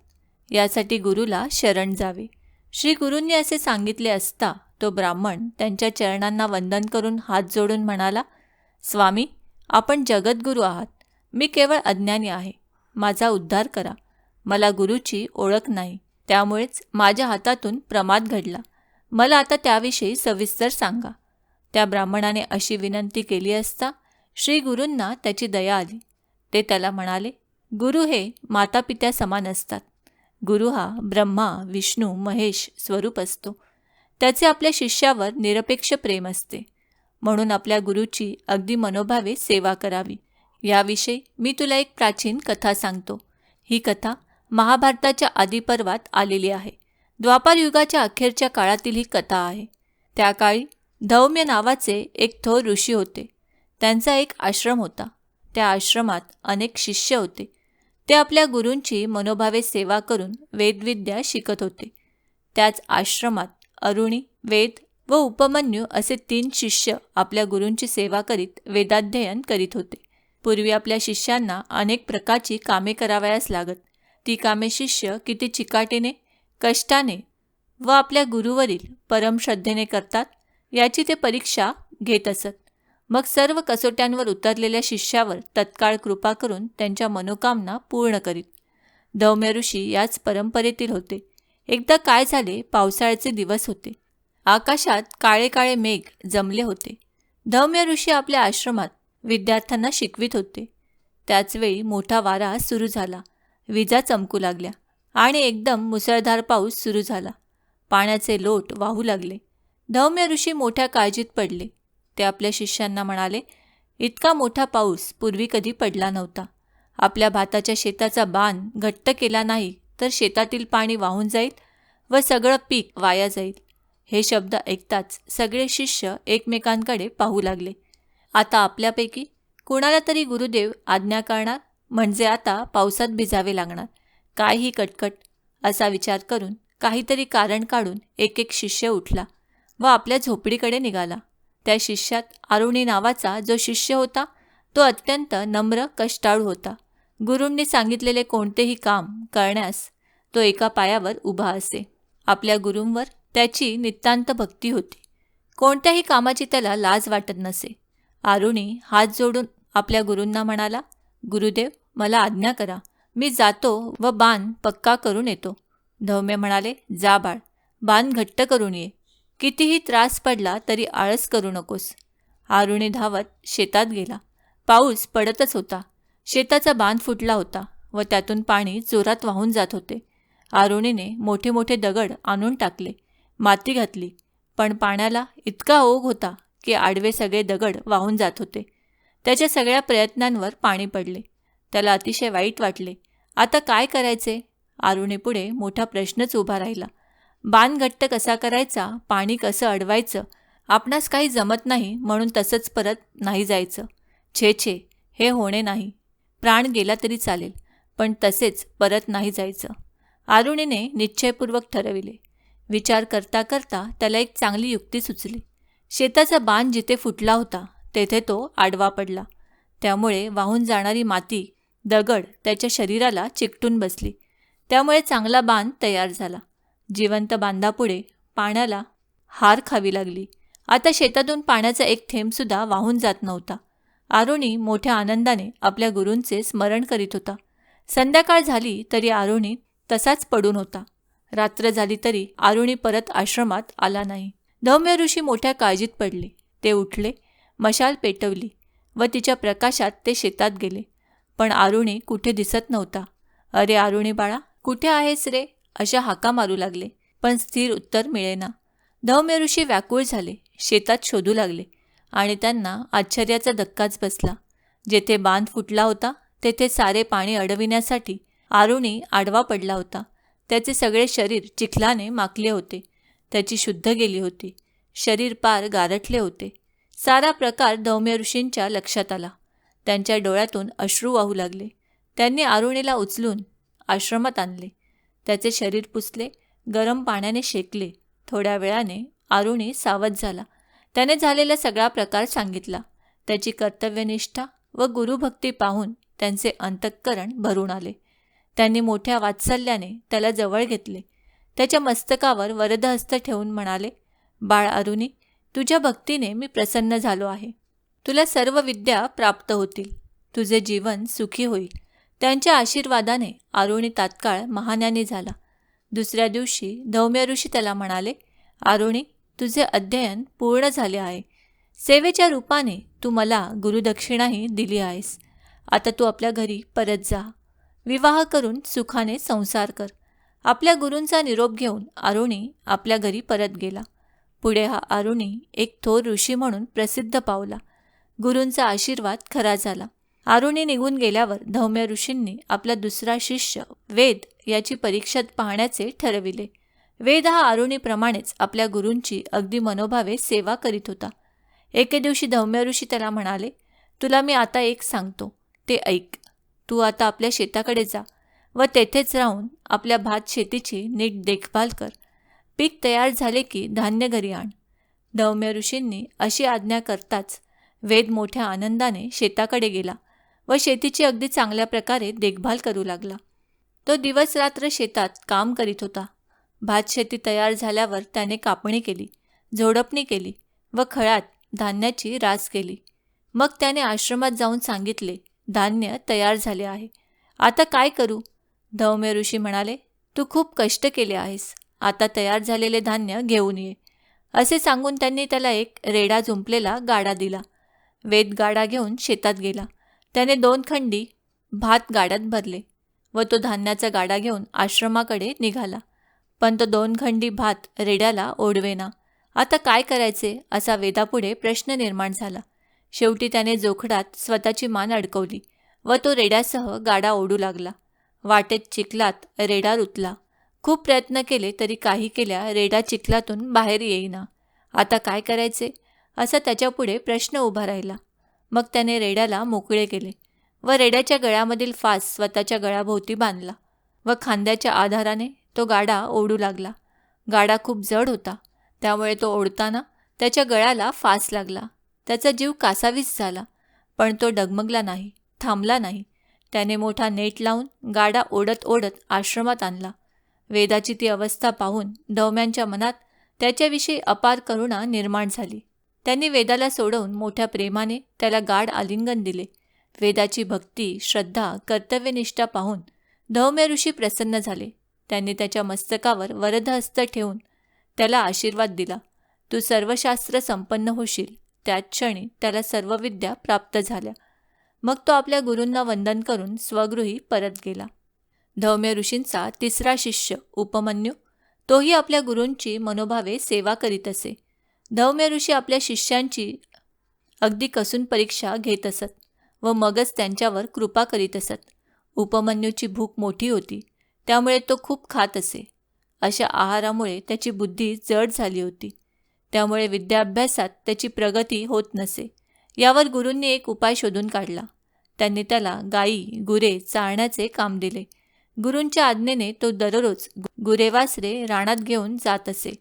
यासाठी गुरुला शरण जावे. श्री गुरूंनी असे सांगितले असता तो ब्राह्मण त्यांच्या चरणांना वंदन करून हात जोडून म्हणाला, स्वामी, आपण जगद्गुरू आहात. मी केवळ अज्ञानी आहे. माझा उद्धार करा. मला गुरुची ओळख नाही, त्यामुळेच माझ्या हातातून प्रमाद घडला. मला आता त्याविषयी सविस्तर सांगा. त्या ब्राह्मणाने अशी विनंती केली असता श्री गुरूंना त्याची दया आली. ते त्याला म्हणाले, गुरु हे मातापित्या समान असतात. गुरु हा ब्रह्मा, विष्णू, महेश स्वरूप असतो. त्याचे आपल्या शिष्यावर निरपेक्ष प्रेम असते. म्हणून आपल्या गुरुची अगदी मनोभावे सेवा करावी. याविषयी मी तुला एक प्राचीन कथा सांगतो. ही कथा महाभारताच्या आदिपर्वात आलेली आहे. द्वापार युगाच्या अखेरच्या काळातील ही कथा आहे. त्या काळी धौम्य नावाचे एक थोर ऋषी होते. त्यांचा एक आश्रम होता. त्या आश्रमात अनेक शिष्य होते. ते आपल्या गुरूंची मनोभावे सेवा करून वेदविद्या शिकत होते. त्याच आश्रमात अरुणी, वेद व उपमन्यू असे 3 शिष्य आपल्या गुरूंची सेवा करीत वेदाध्ययन करीत होते. पूर्वी आपल्या शिष्यांना अनेक प्रकारची कामे करावयास लागत. ती कामे शिष्य किती चिकाटीने, कष्टाने व आपल्या गुरुवरील परमश्रद्धेने करतात याची ते परीक्षा घेत असत. मग सर्व कसोट्यांवर उतरलेल्या शिष्यावर तत्काळ कृपा करून त्यांच्या मनोकामना पूर्ण करीत. धौम्य ऋषी याच परंपरेतील होते. एकदा काय झाले, पावसाळ्याचे दिवस होते. आकाशात काळे काळे मेघ जमले होते. धौम्य ऋषी आपल्या आश्रमात विद्यार्थ्यांना शिकवित होते. त्याचवेळी मोठा वारा सुरू झाला. विजा चमकू लागल्या आणि एकदम मुसळधार पाऊस सुरू झाला. पाण्याचे लोट वाहू लागले. धौम्य ऋषी मोठ्या काळजीत पडले. ते आपल्या शिष्यांना म्हणाले, इतका मोठा पाऊस पूर्वी कधी पडला नव्हता. आपल्या भाताच्या शेताचा बांध घट्ट केला नाही तर शेतातील पाणी वाहून जाईल व सगळं पीक वाया जाईल. हे शब्द ऐकताच सगळे शिष्य एकमेकांकडे पाहू लागले. आता आपल्यापैकी कुणाला तरी गुरुदेव आज्ञा करणार, म्हणजे आता पावसात भिजावे लागणार. काय ही कटकट असा विचार करून काहीतरी कारण काढून एक एक शिष्य उठला व आपल्या झोपडीकडे निघाला. त्या शिष्यात अरुणी नावाचा जो शिष्य होता तो अत्यंत नम्र, कष्टाळू होता. गुरूंनी सांगितलेले कोणतेही काम करण्यास तो एका पायावर उभा असे. आपल्या गुरूंवर त्याची नितांत भक्ती होती. कोणत्याही कामाची त्याला लाज वाटत नसे. आरुणी हात जोडून आपल्या गुरूंना म्हणाला, गुरुदेव, मला आज्ञा करा. मी जातो व बाण पक्का करून येतो. धौम्य म्हणाले, जा बाळ, बाण घट्ट करून ये. कितीही त्रास पडला तरी आळस करू नकोस. आरुणी धावत शेतात गेला. पाऊस पडतच होता. शेताचा बांध फुटला होता व त्यातून पाणी जोरात वाहून जात होते. आरुणीने मोठे मोठे दगड आणून टाकले, माती घातली, पण पाण्याला इतका ओघ होता की आडवे सगळे दगड वाहून जात होते. त्याच्या सगळ्या प्रयत्नांवर पाणी पडले. त्याला अतिशय वाईट वाटले. आता काय करायचे? आरुणीपुढे मोठा प्रश्नच उभा राहिला. बाण घट्ट कसा करायचा, पाणी कसं अडवायचं, आपणास काही जमत नाही म्हणून तसंच परत नाही जायचं. छे छे, हे होणे नाही. प्राण गेला तरी चालेल, पण तसेच परत नाही जायचं. आरुणीने निश्चयपूर्वक ठरविले. विचार करता करता त्याला एक चांगली युक्ती सुचली. शेताचा बांध जिथे फुटला होता तेथे तो आडवा पडला. त्यामुळे वाहून जाणारी माती, दगड त्याच्या शरीराला चिकटून बसली. त्यामुळे चांगला बांध तयार झाला. जिवंत बांधापुढे पाण्याला हार खावी लागली. आता शेतातून पाण्याचा एक थेंबसुद्धा वाहून जात नव्हता. आरुणी मोठ्या आनंदाने आपल्या गुरूंचे स्मरण करीत होता. संध्याकाळ झाली तरी आरुणी तसाच पडून होता. रात्र झाली तरी आरुणी परत आश्रमात आला नाही. धौम्य ऋषी मोठ्या काळजीत पडले. ते उठले, मशाल पेटवली व तिच्या प्रकाशात ते शेतात गेले. पण आरुणी कुठे दिसत नव्हता. अरे आरुणी बाळा, कुठे आहेस रे, अशा हाका मारू लागले, पण स्थिर उत्तर मिळेना. धौम्य ऋषी व्याकुळ झाले, शेतात शोधू लागले आणि त्यांना आश्चर्याचा धक्काच बसला. जेथे बांध फुटला होता तेथे सारे पाणी अडविण्यासाठी आरुणी आडवा पडला होता. त्याचे सगळे शरीर चिखलाने माखले होते. त्याची शुद्ध गेली होती. शरीर पार गारठले होते. सारा प्रकार धौम्य ऋषींच्या लक्षात आला. त्यांच्या डोळ्यातून अश्रू वाहू लागले. त्यांनी आरुणीला उचलून आश्रमात आणले. त्याचे शरीर पुसले, गरम पाण्याने शेकले. थोड्या वेळाने आरुणी सावध झाला. त्याने झालेला सगळा प्रकार सांगितला. त्याची कर्तव्यनिष्ठा व गुरुभक्ती पाहून त्यांचे अंतःकरण भरून आले. त्यांनी मोठ्या वात्सल्याने त्याला जवळ घेतले. त्याच्या मस्तकावर वरदहस्त ठेवून म्हणाले, बाळ आरुणी, तुझ्या भक्तीने मी प्रसन्न झालो आहे. तुला सर्व विद्या प्राप्त होतील. तुझे जीवन सुखी होईल. त्यांच्या आशीर्वादाने आरुणी तात्काळ महाज्ञानी झाला. दुसऱ्या दिवशी धौम्य ऋषी त्याला म्हणाले, आरुणी, तुझे अध्ययन पूर्ण झाले आहे. सेवेच्या रूपाने तू मला गुरुदक्षिणाही दिली आहेस. आता तू आपल्या घरी परत जा. विवाह करून सुखाने संसार कर. आपल्या गुरूंचा निरोप घेऊन आरुणी आपल्या घरी परत गेला. पुढे हा आरुणी एक थोर ऋषी म्हणून प्रसिद्ध पावला. गुरूंचा आशीर्वाद खरा झाला. आरुणी निघून गेल्यावर धौम्य ऋषींनी आपला दुसरा शिष्य वेद याची परीक्षा पाहण्याचे ठरविले. वेद हा आरुणीप्रमाणेच आपल्या गुरूंची अगदी मनोभावे सेवा करीत होता. एके दिवशी धौम्य ऋषी त्याला म्हणाले, तुला मी आता एक सांगतो, ते ऐक. तू आता आपल्या शेताकडे जा व तेथेच राहून आपल्या भात शेतीची नीट देखभाल कर. पीक तयार झाले की धान्य घरी आण. धौम्य ऋषींनी अशी आज्ञा करताच वेद मोठ्या आनंदाने शेताकडे गेला व शेतीची अगदी चांगल्या प्रकारे देखभाल करू लागला. तो दिवस रात्र शेतात काम करीत होता. भात शेती तयार झाल्यावर त्याने कापणी केली, झोडपणी केली व खळ्यात धान्याची रास केली. मग त्याने आश्रमात जाऊन सांगितले, धान्य तयार झाले आहे. आता काय करू? धौम्य ऋषी म्हणाले, तू खूप कष्ट केले आहेस. आता तयार झालेले धान्य घेऊन ये. असे सांगून त्यांनी त्याला एक रेडा जुंपलेला गाडा दिला. वेद गाडा घेऊन शेतात गेला. त्याने 2 खंडी भात गाड्यात भरले व तो धान्याचा गाडा घेऊन आश्रमाकडे निघाला. पण तो 2 खंडी भात रेड्याला ओढवेना. आता काय करायचे असा वेदापुढे प्रश्न निर्माण झाला. शेवटी त्याने जोखडात स्वतःची मान अडकवली व तो रेड्यासह गाडा ओढू लागला. वाटेत चिखलात रेडा रुतला. खूप प्रयत्न केले तरी काही केल्या रेडा चिखलातून बाहेर येईना. आता काय करायचे असा त्याच्यापुढे प्रश्न उभा राहिला. मग त्याने रेड्याला मोकळे केले व रेड्याच्या गळ्यामधील फास स्वतःच्या गळ्याभोवती बांधला व खांद्याच्या आधाराने तो गाडा ओढू लागला. गाडा खूप जड होता, त्यामुळे तो ओढताना त्याच्या गळ्याला फास लागला. त्याचा जीव कासावीस झाला, पण तो डगमगला नाही, थांबला नाही. त्याने मोठा नेट लावून गाडा ओढत ओढत आश्रमात आणला. वेदाची ती अवस्था पाहून धौम्यांच्या मनात त्याच्याविषयी अपार करुणा निर्माण झाली. त्यांनी वेदाला सोडवून मोठ्या प्रेमाने त्याला गाढ आलिंगन दिले. वेदाची भक्ती, श्रद्धा, कर्तव्यनिष्ठा पाहून धौम्य ऋषी प्रसन्न झाले. त्यांनी त्याच्या मस्तकावर वरदहस्त ठेवून त्याला आशीर्वाद दिला. तू सर्वशास्त्र संपन्न होशील. त्याच क्षणी त्याला सर्व विद्या प्राप्त झाल्या. मग तो आपल्या गुरूंना वंदन करून स्वगृही परत गेला. धौम्य ऋषींचा तिसरा शिष्य उपमन्यू, तोही आपल्या गुरूंची मनोभावे सेवा करीत असे. धौम्य ऋषी आपल्या शिष्यांची अगदी कसून परीक्षा घेत असत व मगच त्यांच्यावर कृपा करीत असत. उपमन्यूची भूक मोठी होती, त्यामुळे तो खूप खात असे. अशा आहारामुळे त्याची बुद्धी जड झाली होती. त्यामुळे विद्याभ्यासात त्याची प्रगती होत नसे. यावर गुरूंनी एक उपाय शोधून काढला. त्यांनी त्याला गायी, गुरे चारण्याचे काम दिले. गुरूंच्या आज्ञेने तो दररोज गुरेवासरे रानात घेऊन जात असे.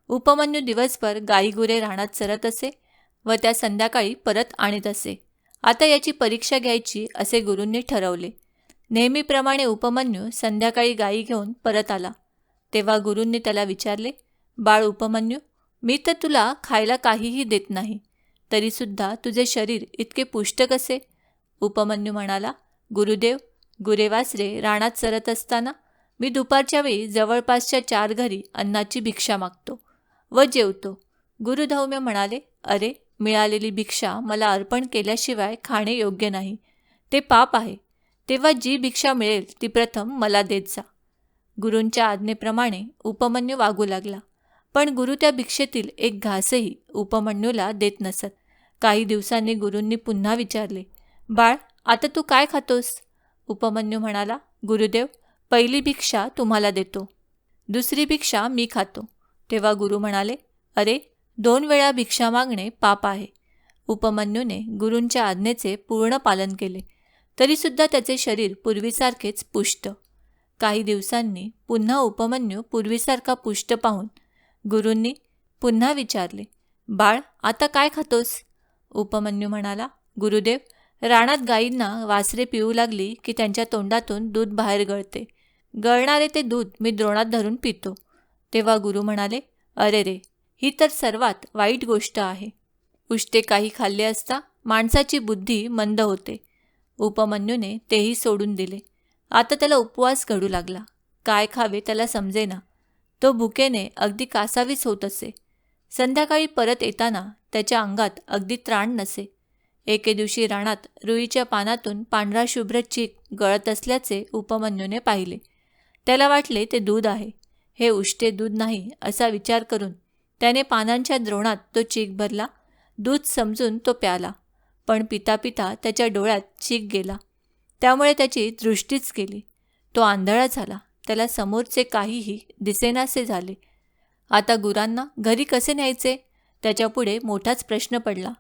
उपमन्यू दिवसभर गायी गुरे रानात चरत असे व त्या संध्याकाळी परत आणत असे. आता याची परीक्षा घ्यायची असे गुरूंनी ठरवले. नेहमीप्रमाणे उपमन्यू संध्याकाळी गायी घेऊन परत आला. तेव्हा गुरूंनी त्याला विचारले, बाळ उपमन्यू, मी तर तुला खायला काहीही देत नाही, तरीसुद्धा तुझे शरीर इतके पुष्ट कसे? उपमन्यू म्हणाला, गुरुदेव, गुरेवासरे रानात चरत असताना मी दुपारच्या वेळी जवळपासच्या 4 घरी अन्नाची भिक्षा मागतो व जेवतो. गुरु धौम्य म्हणाले, अरे, मिळालेली भिक्षा मला अर्पण केल्याशिवाय खाणे योग्य नाही, ते पाप आहे. तेव्हा जी भिक्षा मिळेल ती प्रथम मला देत जा. गुरूंच्या आज्ञेप्रमाणे उपमन्यू वागू लागला. पण गुरु त्या भिक्षेतील एक घासही उपमन्यूला देत नसत. काही दिवसांनी गुरूंनी पुन्हा विचारले, बाळ, आता तू काय खातोस? उपमन्यू म्हणाला, गुरुदेव, पहिली भिक्षा तुम्हाला देतो, दुसरी भिक्षा मी खातो. तेव्हा गुरु म्हणाले, अरे, 2 वेळा भिक्षा मागणे पाप आहे. उपमन्यूने गुरूंच्या आज्ञेचे पूर्ण पालन केले, तरीसुद्धा त्याचे शरीर पूर्वीसारखेच पुष्ट. काही दिवसांनी पुन्हा उपमन्यू पूर्वीसारखा पुष्ट पाहून गुरूंनी पुन्हा विचारले, बाळ, आता काय खातोस? उपमन्यू म्हणाला, गुरुदेव, रानात गायींना वासरे पिऊ लागली की त्यांच्या तोंडातून दूध बाहेर गळते. गळणारे ते दूध मी द्रोणात धरून पितो. तेव्हा गुरु म्हणाले, अरे रे, ही तर सर्वात वाईट गोष्ट आहे. उष्टे काही खाल्ले असता माणसाची बुद्धी मंद होते. उपमन्यूने तेही सोडून दिले. आता त्याला उपवास घडू लागला. काय खावे त्याला समजेना. तो भुकेने अगदी कासावीस होत असे. संध्याकाळी परत येताना त्याच्या अंगात अगदी त्राण नसे. एके दिवशी रानात रुईच्या पानातून पांढरा शुभ्र चीक गळत असल्याचे उपमन्यूने पाहिले. त्याला वाटले ते दूध आहे. हे उष्टे दूध नाही असा विचार करून त्याने पानांच्या द्रोणात तो चीक भरला. दूध समजून तो प्याला. पण पिता पिता त्याच्या डोळ्यात चीक गेला. त्यामुळे त्याची दृष्टीच गेली. तो आंधळा झाला. त्याला समोरचे काहीही दिसेनासे झाले. आता गुरांना घरी कसे न्यायचे? त्याच्यापुढे मोठाच प्रश्न पडला.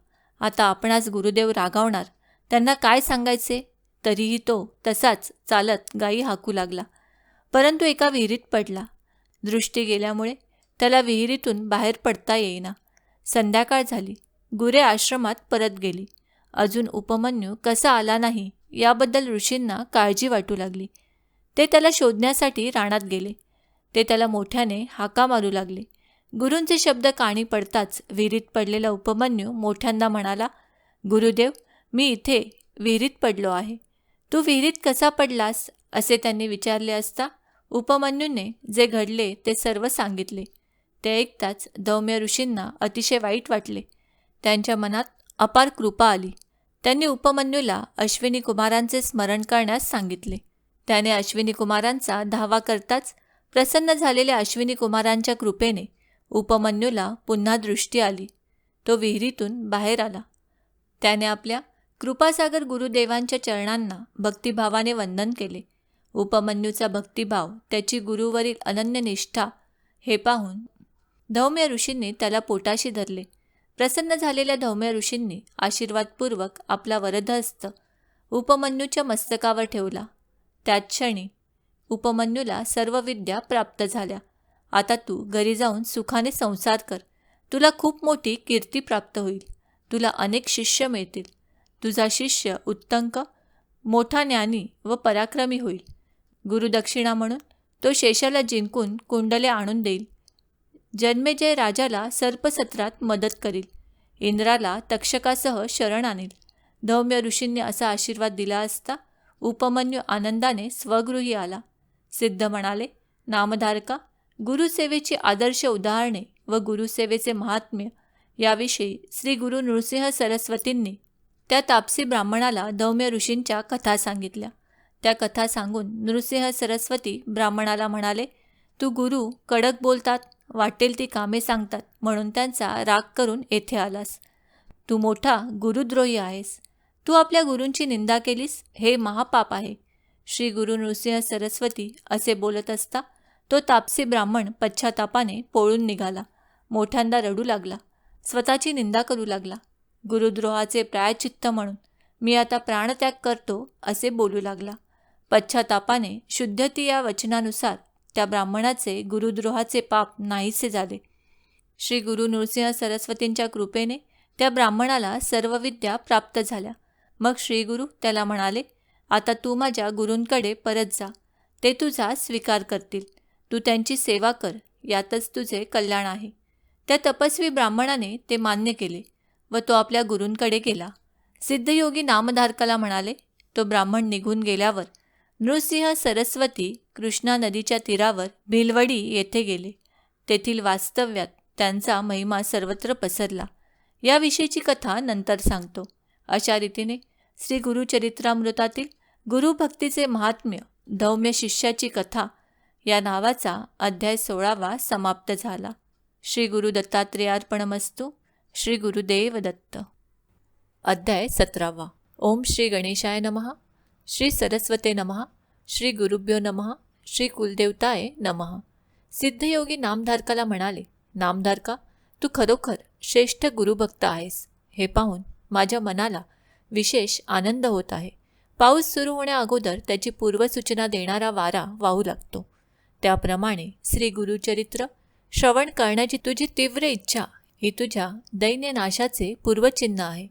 आता आपणास गुरुदेव रागावणार, त्यांना काय सांगायचे? तरीही तो तसाच चालत गायी हाकू लागला. परंतु एका विहिरीत पडला. दृष्टी गेल्यामुळे त्याला विहिरीतून बाहेर पडता येईना. संध्याकाळ झाली. गुरे आश्रमात परत गेली. अजून उपमन्यू कसा आला नाही याबद्दल ऋषींना काळजी वाटू लागली. ते त्याला शोधण्यासाठी रानात गेले. ते त्याला मोठ्याने हाका मारू लागले. गुरूंचे शब्द कानी पडताच विहिरीत पडलेला उपमन्यू मोठ्यांदा म्हणाला, गुरुदेव, मी इथे विहिरीत पडलो आहे. तू विहिरीत कसा पडलास? असे त्यांनी विचारले असता उपमन्यूने जे घडले ते सर्व सांगितले. ते ऐकताच धौम्य ऋषींना अतिशय वाईट वाटले. त्यांच्या मनात अपार कृपा आली. त्यांनी उपमन्यूला अश्विनी कुमारांचे स्मरण करण्यास सांगितले. त्याने अश्विनी कुमारांचा धावा करताच प्रसन्न झालेल्या अश्विनी कुमारांच्या कृपेने उपमन्यूला पुन्हा दृष्टी आली. तो विहिरीतून बाहेर आला. त्याने आपल्या कृपासागर गुरुदेवांच्या चरणांना भक्तिभावाने वंदन केले. उपमन्यूचा भक्तिभाव, त्याची गुरुवरील अनन्य निष्ठा हे पाहून धौम्य ऋषींनी त्याला पोटाशी धरले. प्रसन्न झालेल्या धौम्य ऋषींनी आशीर्वादपूर्वक आपला वरदहस्त उपमन्यूच्या मस्तकावर ठेवला. त्याच क्षणी उपमन्यूला सर्व विद्या प्राप्त झाल्या. आता तू घरी जाऊन सुखाने संसार कर. तुला खूप मोठी कीर्ती प्राप्त होईल. तुला अनेक शिष्य मिळतील. तुझा शिष्य उत्तंक मोठा ज्ञानी व पराक्रमी होईल. गुरुदक्षिणा म्हणून तो शेषाला जिंकून कुंडले आणून देईल. जन्मेजय राजाला सर्पसत्रात मदत करील. इंद्राला तक्षकासह शरण आणील. धौम्य ऋषींनी असा आशीर्वाद दिला असता उपमन्यू आनंदाने स्वगृही आला. सिद्ध म्हणाले, नामधारका, गुरुसेवेची आदर्श उदाहरणे व गुरुसेवेचे महात्म्य याविषयी श्री गुरु नृसिंह सरस्वतींनी त्या तापसी ब्राह्मणाला धौम्य ऋषींच्या कथा सांगितल्या. त्या कथा सांगून नृसिंह सरस्वती ब्राह्मणाला म्हणाले, तू गुरु कडक बोलतात, वाटेल ती कामे सांगतात म्हणून त्यांचा राग करून येथे आलास. तू मोठा गुरुद्रोही आहेस. तू आपल्या गुरूंची निंदा केलीस, हे महापाप आहे. श्री गुरु नृसिंह सरस्वती असे बोलत असता तो तापसी ब्राह्मण पश्चातापाने पळून निघाला. मोठ्यांदा रडू लागला, स्वतःची निंदा करू लागला. गुरुद्रोहाचे प्रायश्चित्त म्हणून मी आता प्राणत्याग करतो असे बोलू लागला. पश्चातापाने शुद्धती या वचनानुसार त्या ब्राह्मणाचे गुरुद्रोहाचे पाप नाहीसे झाले. श्री गुरु नृसिंह सरस्वतींच्या कृपेने त्या ब्राह्मणाला सर्व विद्या प्राप्त झाल्या. मग श्रीगुरु त्याला म्हणाले, आता तू माझ्या गुरूंकडे परत जा. ते तुझा स्वीकार करतील. तू त्यांची सेवा कर, यातच तुझे कल्याण आहे. त्या तपस्वी ब्राह्मणाने ते मान्य केले व तो आपल्या गुरूंकडे गेला. सिद्धयोगी नामधारकाला म्हणाले. तो ब्राह्मण निघून गेल्यावर नृसिंह सरस्वती कृष्णा नदीच्या तीरावर भिलवडी येथे गेले. तेथील वास्तव्यात त्यांचा महिमा सर्वत्र पसरला. याविषयीची कथा नंतर सांगतो. अशा रीतीने श्री गुरुचरित्रामृतातील गुरुभक्तीचे महात्म्य, धौम्य शिष्याची कथा या नावाचा अध्याय 16वा समाप्त झाला. श्री गुरु दत्तात्रेयार्पणमस्तु. श्री गुरुदेव दत्त. अध्याय 17वा. ओम श्री गणेशाय नमः. श्री सरस्वते नमः. श्री गुरुभ्यो नमः. श्री कुलदेवताय नमः. सिद्धयोगी नामधारकाला म्हणाले, नामधारका, तू खरोखर श्रेष्ठ गुरुभक्त आहेस. हे पाहून माझ्या मनाला विशेष आनंद होत आहे. पाऊस सुरू होण्या अगोदर त्याची पूर्वसूचना देणारा वारा वाहू लागतो. त्याप्रमाणे श्री गुरुचरित्र श्रवण करण्याची तुझी तीव्र इच्छा ही तुझ्या दैन्यनाशाचे पूर्वचिन्ह आहे.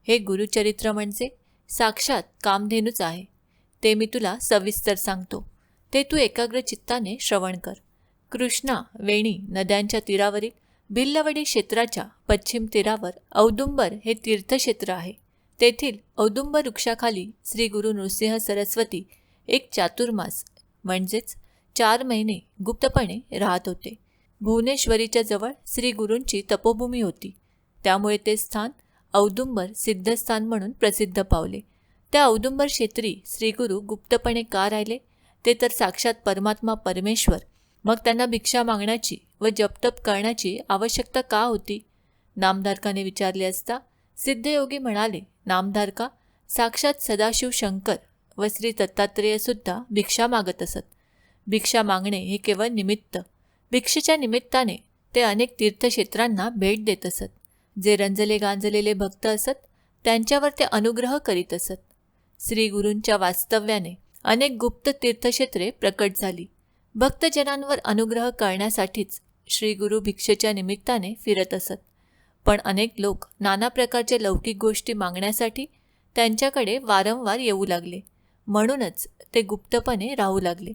हे गुरुचरित्र म्हणजे साक्षात कामधेनूच आहे. ते मी तुला सविस्तर सांगतो. ते तू एकाग्र चित्ताने श्रवण कर. कृष्णा, वेणी नद्यांच्या तीरावरील भिल्लवडी क्षेत्राच्या पश्चिम तीरावर औदुंबर हे तीर्थक्षेत्र आहे. तेथील औदुंबर वृक्षाखाली श्री गुरु नृसिंह सरस्वती एक चातुर्मास म्हणजेच 4 महिने गुप्तपणे राहत होते. भुवनेश्वरीच्या जवळ श्री गुरूंची तपोभूमी होती. त्यामुळे ते स्थान औदुंबर सिद्धस्थान म्हणून प्रसिद्ध पावले. त्या औदुंबर क्षेत्री श्रीगुरु गुप्तपणे का राहिले, ते तर साक्षात परमात्मा परमेश्वर. मग त्यांना भिक्षा मागण्याची व जपतप करण्याची आवश्यकता का होती? नामधारकाने विचारले असता सिद्धयोगी म्हणाले, नामधारका, साक्षात सदाशिव शंकर व श्री दत्तात्रेयसुद्धा भिक्षा मागत असत. भिक्षा मागणे हे केवळ निमित्त. भिक्षेच्या निमित्ताने ते अनेक तीर्थक्षेत्रांना भेट देत असत. जे रंजले गांजलेले भक्त असत त्यांच्यावर ते अनुग्रह करीत असत. श्री गुरूंच्या वास्तव्याने अनेक गुप्त तीर्थक्षेत्रे प्रकट झाली. भक्तजनांवर अनुग्रह करण्यासाठीच श्री गुरु भिक्षेच्या निमित्ताने फिरत असत. पण अनेक लोक नाना प्रकारच्या लौकिक गोष्टी मागण्यासाठी त्यांच्याकडे वारंवार येऊ लागले. म्हणूनच ते गुप्तपणे राहू लागले.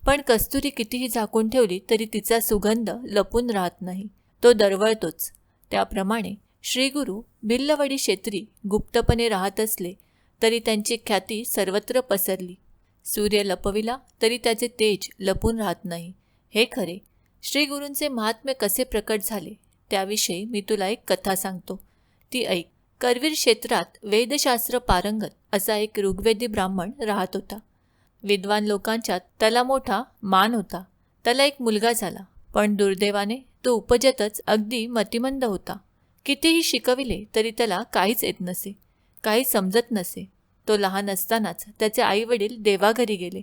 पण कस्तुरी कितीही झाकून ठेवली तरी तिचा सुगंध लपून राहत नाही, तो दरवळतोच. त्याप्रमाणे श्रीगुरु भिल्लवडी क्षेत्री गुप्तपणे राहत असले तरी त्यांची ख्याती सर्वत्र पसरली. सूर्य लपविला तरी त्याचे तेज लपून राहत नाही. हे खरे. श्रीगुरूंचे महात्म्य कसे प्रकट झाले त्याविषयी मी तुला एक कथा सांगतो, ती ऐक. करवीर क्षेत्रात वेदशास्त्र पारंगत असा एक ऋग्वेदी ब्राह्मण राहत होता. विद्वान लोकांच्यात त्याला मोठा मान होता. त्याला एक मुलगा झाला, पण दुर्दैवाने तो उपजतच अगदी मतिमंद होता. कितीही शिकविले तरी त्याला काहीच येत नसे, काही समजत नसे. तो लहान असतानाच त्याचे आईवडील देवाघरी गेले.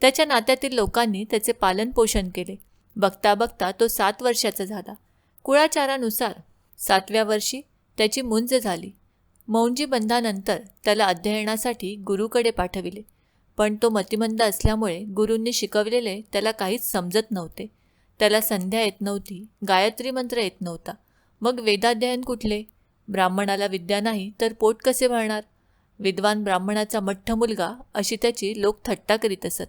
त्याच्या नात्यातील लोकांनी त्याचे पालनपोषण केले. बघता बघता तो 7 वर्षाचा झाला. कुळाचारानुसार 7व्या वर्षी त्याची मुंज झाली. मौंजी बंधानंतर त्याला अध्ययनासाठी गुरुकडे पाठविले. पण तो मतिमंद असल्यामुळे गुरूंनी शिकवलेले त्याला काहीच समजत नव्हते. त्याला संध्या येत नव्हती, गायत्री मंत्र येत नव्हता. मग वेदाध्ययन कुठले? ब्राह्मणाला विद्या नाही तर पोट कसे भरणार? विद्वान ब्राह्मणाचा मठ्ठ मुलगा अशी त्याची लोक थट्टा करीत असत.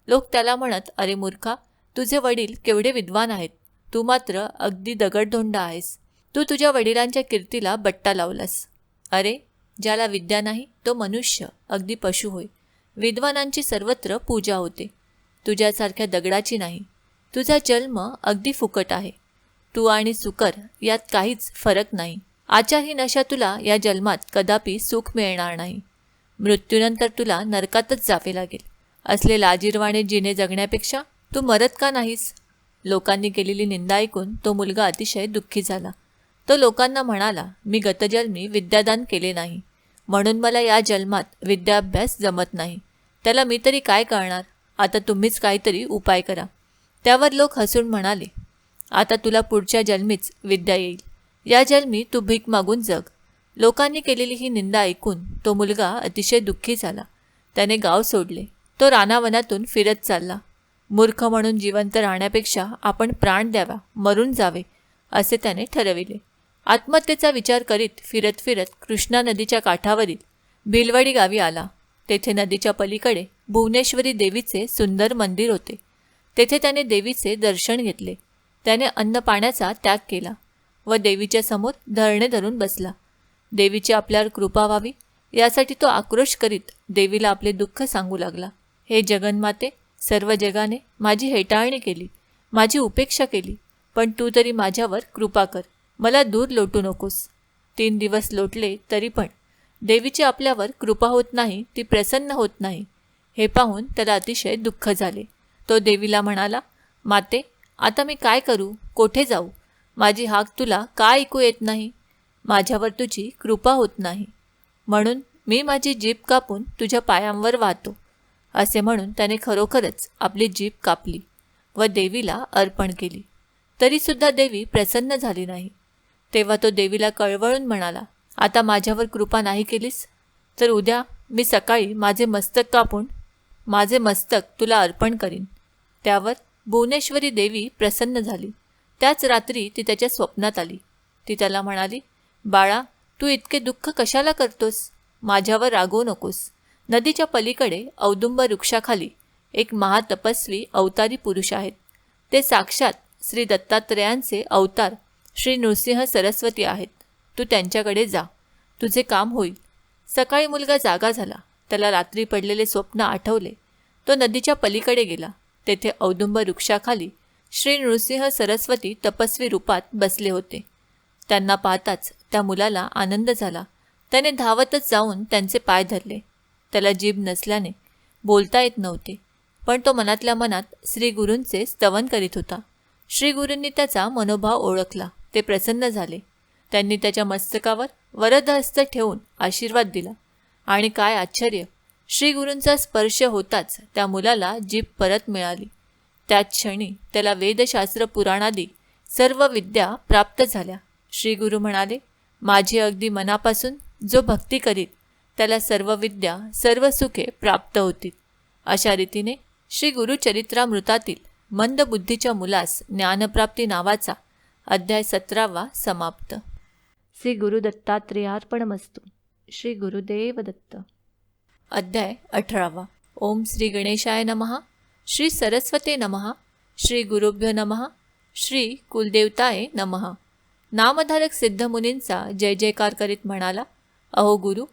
लोक त्याला म्हणत, अरे मूर्खा, तुझे वडील केवढे विद्वान आहेत, तू मात्र अगदी दगडधोंडा आहेस. तू तुझ्या वडिलांच्या कीर्तीला बट्टा लावलास. अरे, ज्याला विद्या नाही तो मनुष्य, अगदी पशु होय. विद्वानांची सर्वत्र पूजा होते, तुझ्यासारख्या दगडाची नाही. तुझा जन्म अगदी फुकट आहे. तू आणि सुकर यात काहीच फरक नाही. आचाही नशा तुला या जन्मात कदापि सुख मिळणार नाही. मृत्यूनंतर तुला नरकातच जावे लागेल. असले लाजिरवाणे जिने जगण्यापेक्षा तू मरत का नाहीस? लोकांनी केलेली निंदा ऐकून तो मुलगा अतिशय दुःखी झाला. तो लोकांना म्हणाला, मी गतजन्मी विद्यादान केले नाही, म्हणून मला या जन्मात विद्याभ्यास जमत नाही. त्याला मी तरी काय करणार? आता तुम्हीच काहीतरी उपाय करा. त्यावर लोक हसून म्हणाले, आता तुला पुढच्या जन्मीच विद्या येईल. या जन्मी तू भीक मागून जग. लोकांनी केलेली ही निंदा ऐकून तो मुलगा अतिशय दुःखी झाला. त्याने गाव सोडले. तो रानावनातून फिरत चालला. मूर्ख म्हणून जिवंत राहण्यापेक्षा आपण प्राण द्यावा, मरून जावे, असे त्याने ठरविले. आत्महत्येचा विचार करीत फिरत फिरत कृष्णा नदीच्या काठावरील भिलवाडी गावी आला. तेथे नदीच्या पलीकडे भुवनेश्वरी देवीचे सुंदर मंदिर होते. तेथे त्याने देवीचे दर्शन घेतले. त्याने अन्न पाण्याचा त्याग केला व देवीच्या समोर धरणे धरून बसला. देवीची आपल्यावर कृपा व्हावी यासाठी तो आक्रोश करीत देवीला आपले दुःख सांगू लागला. हे जगन्माते, सर्व जगाने माझी हेटाळणी केली, माझी उपेक्षा केली, पण तू तरी माझ्यावर कृपा कर, मला दूर लोटू नकोस. 3 दिवस लोटले तरी पण देवीची आपल्यावर कृपा होत नाही, ती प्रसन्न होत नाही. हे पाहून त्याला अतिशय दुःख झाले. तो देवीला म्हणाला, माते, आता मी काय करू, कोठे जाऊ? माझी हाक तुला का ऐकू येत नाही? माझ्यावर तुझी कृपा होत नाही, म्हणून मी माझी जीभ कापून तुझ्या पायांवर वाहतो. असे म्हणून त्याने खरोखरच आपली जीभ कापली व देवीला अर्पण केली. तरीसुद्धा देवी प्रसन्न झाली नाही. तेव्हा तो देवीला कळवळून म्हणाला, आता माझ्यावर कृपा नाही केलीस तर उद्या मी सकाळी माझे मस्तक तुला अर्पण करीन. त्यावर भुवनेश्वरी देवी प्रसन्न झाली. त्याच रात्री ती त्याच्या स्वप्नात आली. ती त्याला म्हणाली, बाळा, तू इतके दुःख कशाला करतोस? माझ्यावर रागवू नकोस. नदीच्या पलीकडे औदुंब वृक्षाखाली एक महातपस्वी अवतारी पुरुष आहेत. ते साक्षात श्री दत्तात्रेयांचे अवतार श्री नृसिंह सरस्वती आहेत. तू त्यांच्याकडे जा, तुझे काम होईल. सकाळी मुलगा जागा झाला. त्याला रात्री पडलेले स्वप्न आठवले. तो नदीच्या पलीकडे गेला. तेथे औदुंब वृक्षाखाली श्री नृसिंह सरस्वती तपस्वी रूपात बसले होते. त्यांना पाहताच त्या मुलाला आनंद झाला. त्याने धावतच जाऊन त्यांचे पाय धरले. त्याला जीभ नसल्याने बोलता येत नव्हते, पण तो मनातल्या मनात श्री गुरूंचे स्तवन करीत होता. श्री गुरूंनी त्याचा मनोभाव ओळखला. ते प्रसन्न झाले. त्यांनी त्याच्या मस्तकावर वरदहस्त ठेवून आशीर्वाद दिला. आणि काय आश्चर्य, श्री गुरूंचा स्पर्श होताच त्या मुलाला जीभ परत मिळाली. त्याच क्षणी त्याला वेदशास्त्र पुराणादी सर्व विद्या प्राप्त झाल्या. श्री गुरु म्हणाले, माझी अगदी मनापासून जो भक्ती करीत त्याला सर्व विद्या, सर्व सुखे प्राप्त होतील. अशा रीतीने श्री गुरुचरित्रामृतातील मंदबुद्धीच्या मुलास ज्ञानप्राप्ती नावाचा अध्याय 17वा समाप्त. श्री गुरु दत्तात्रेयार्पणमस्तु. श्री गुरुदेव दत्त. अध्याय 18वा. ओम श्री गणेशाय नमः. श्री सरस्वते नमः. श्री गुरुभ्यो नमः. श्री कुलदेवताय नमः. नामधारक सिद्धमुनींचा जय जयकार करीत म्हणाला, अहो गुरु,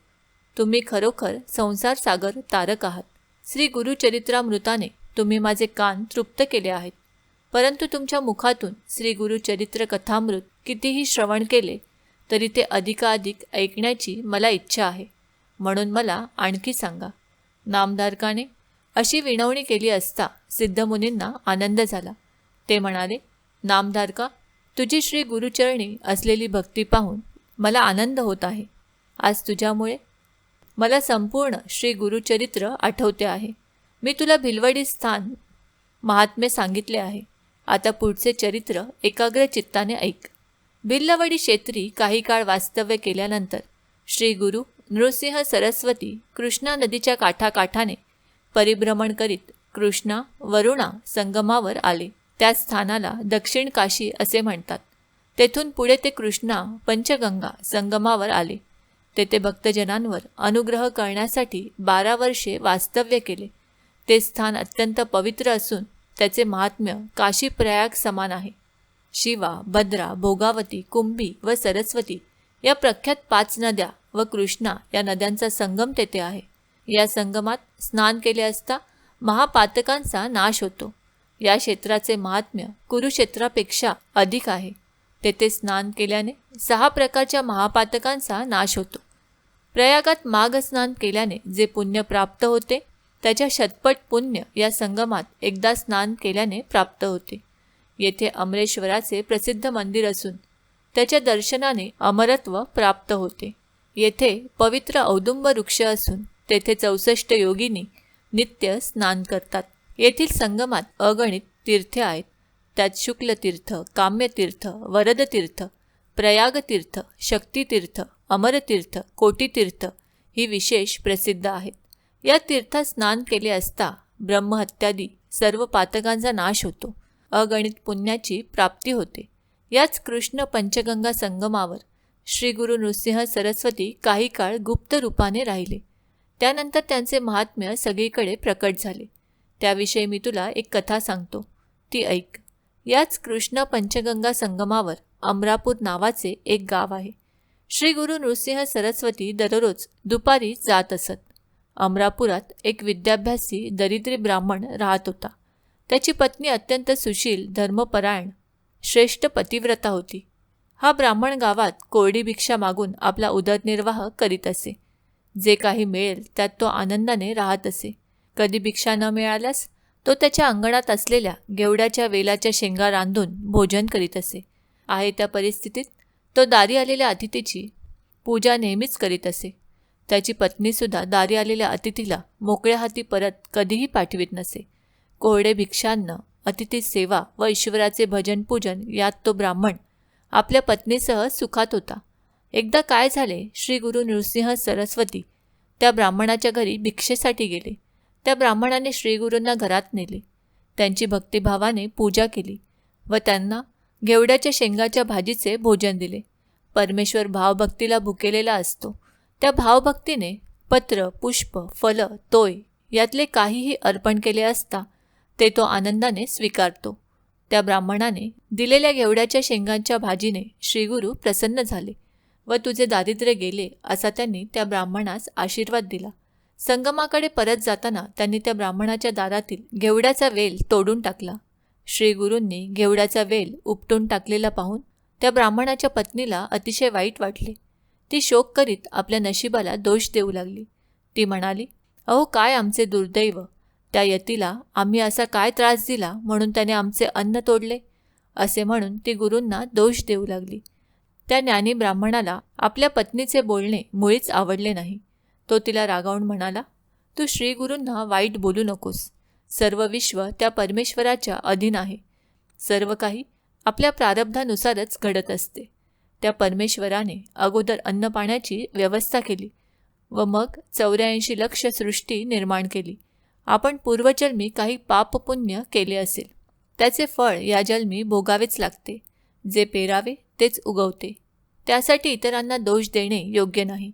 तुम्ही खरोखर संसार सागर तारक आहात. श्री गुरुचरित्रामृताने तुम्ही माझे कान तृप्त केले आहेत. परंतु तुमच्या मुखातून श्री गुरुचरित्र कथामृत कितीही श्रवण केले तरी ते अधिकाधिक ऐकण्याची मला इच्छा आहे. म्हणून मला आणखी सांगा. नामधारकाने अशी विनवणी केली असता सिद्धमुनींना आनंद झाला. ते म्हणाले, नामधारका, तुझी श्री गुरुचरणी असलेली भक्ती पाहून मला आनंद होत आहे. आज तुझ्यामुळे मला संपूर्ण श्री गुरुचरित्र आठवते आहे. मी तुला भिलवडी स्थान महात्म्य सांगितले आहे. आता पुढचे चरित्र एकाग्र चित्ताने ऐक. भिल्लवडी क्षेत्री काही काळ वास्तव्य केल्यानंतर श्री गुरु नृसिंह सरस्वती कृष्णा नदीच्या काठाकाठाने परिभ्रमण करीत कृष्णा वरुणा संगमावर आले. त्या स्थानाला दक्षिण काशी असे म्हणतात. तेथून पुढे ते कृष्णा पंचगंगा संगमावर आले. तेथे भक्तजनांवर अनुग्रह करण्यासाठी 12 वर्षे वास्तव्य केले. ते स्थान अत्यंत पवित्र असून त्याचे महात्म्य काशी प्रयाग समान आहे. शिवा, भद्रा, भोगावती, कुंभी व सरस्वती या प्रख्यात 5 नद्या व कृष्णा या नद्यांचा संगम तेथे आहे. या संगमात स्नान केले असता महापातकांचा नाश होतो. या क्षेत्राचे महात्म्य कुरुक्षेत्रापेक्षा अधिक आहे. तेथे स्नान केल्याने 6 प्रकारच्या महापातकांचा नाश होतो. प्रयागात माघ स्नान केल्याने जे पुण्य प्राप्त होते त्याच्या शतपट पुण्य या संगमात एकदा स्नान केल्याने प्राप्त होते. येथे अमरेश्वराचे प्रसिद्ध मंदिर असून त्याच्या दर्शनाने अमरत्व प्राप्त होते. येथे पवित्र औदुंब वृक्ष असून तेथे 64 योगिनी नित्य स्नान करतात. येथील संगमात अगणित तीर्थे आहेत. त्यात शुक्लतीर्थ, काम्यतीर्थ, वरदतीर्थ, प्रयागतीर्थ, शक्तितीर्थ, अमरतीर्थ, कोटीतीर्थ ही विशेष प्रसिद्ध आहेत. या तीर्थात स्नान केले असता ब्रह्महत्यादी सर्व पातकांचा नाश होतो. अगणित पुण्याची प्राप्ती होते. याच कृष्ण पंचगंगा संगमावर श्री गुरु नृसिंह सरस्वती काही काळ गुप्त रूपाने राहिले. त्यानंतर त्यांचे महात्म्य सगळीकडे प्रकट झाले. त्याविषयी मी तुला एक कथा सांगतो, ती ऐक. याच कृष्ण पंचगंगा संगमावर अमरापूर नावाचे एक गाव आहे. श्री गुरु नृसिंह सरस्वती दररोज दुपारी जात असत. अमरापुरात एक विद्याभ्यासी दरिद्री ब्राह्मण राहत होता. त्याची पत्नी अत्यंत सुशील, धर्मपरायण, श्रेष्ठ पतिव्रता होती. हा ब्राह्मण गावात कोरडी भिक्षा मागून आपला उदरनिर्वाह करीत असे. जे काही मिळेल त्यात तो आनंदाने राहत असे. कधी भिक्षा न मिळाल्यास तो त्याच्या अंगणात असलेल्या गेवड्याच्या वेलाच्या शेंगा रांधून भोजन करीत असे. आहे त्या परिस्थितीत तो दारी आलेल्या अतिथीची पूजा नेहमीच करीत असे. त्याची पत्नीसुद्धा दारी आलेल्या अतिथीला मोकळ्या हाती परत कधीही पाठवित नसे. कोरडे भिक्षान्न, अतिथी सेवा व ईश्वराचे भजन पूजन यात तो ब्राह्मण आपल्या पत्नीसह सुखात होता. एकदा काय झाले, श्री गुरु नृसिंह सरस्वती त्या ब्राह्मणाच्या घरी भिक्षेसाठी गेले. त्या ब्राह्मणाने श्रीगुरूंना घरात नेले. त्यांची भक्तिभावाने पूजा केली व त्यांना घेवड्याच्या शेंगाच्या भाजीचे भोजन दिले. परमेश्वर भावभक्तीला भुकेलेला असतो. त्या भावभक्तीने पत्र, पुष्प, फल, तोय यातले काहीही अर्पण केले असता ते तो आनंदाने स्वीकारतो. त्या ब्राह्मणाने दिलेल्या घेवड्याच्या शेंगांच्या भाजीने श्रीगुरू प्रसन्न झाले व तुझे दारिद्र्य गेले असा त्यांनी त्या ब्राह्मणास आशीर्वाद दिला. संगमाकडे परत जाताना त्यांनी त्या ब्राह्मणाच्या दारातील घेवड्याचा वेल तोडून टाकला. श्रीगुरूंनी घेवड्याचा वेल उपटून टाकलेला पाहून त्या ब्राह्मणाच्या पत्नीला अतिशय वाईट वाटले. ती शोक करीत आपल्या नशिबाला दोष देऊ लागली. ती म्हणाली, अहो काय आमचे दुर्दैव, त्या यतीला आम्ही असा काय त्रास दिला म्हणून त्याने आमचे अन्न तोडले. असे म्हणून ती गुरूंना दोष देऊ लागली. त्या ज्ञानी ब्राह्मणाला आपल्या पत्नीचे बोलणे मुळीच आवडले नाही. तो तिला रागावून म्हणाला, तू श्रीगुरूंना वाईट बोलू नकोस. सर्व विश्व त्या परमेश्वराच्या अधीन आहे. सर्व काही आपल्या प्रारब्धानुसारच घडत असते. त्या परमेश्वराने अगोदर अन्नपाण्याची व्यवस्था केली व मग 84 लक्ष सृष्टी निर्माण केली. आपण पूर्वजन्मी काही पापपुण्य केले असेल त्याचे फळ या जन्मी भोगावेच लागते. जे पेरावे तेच उगवते. त्यासाठी इतरांना दोष देणे योग्य नाही.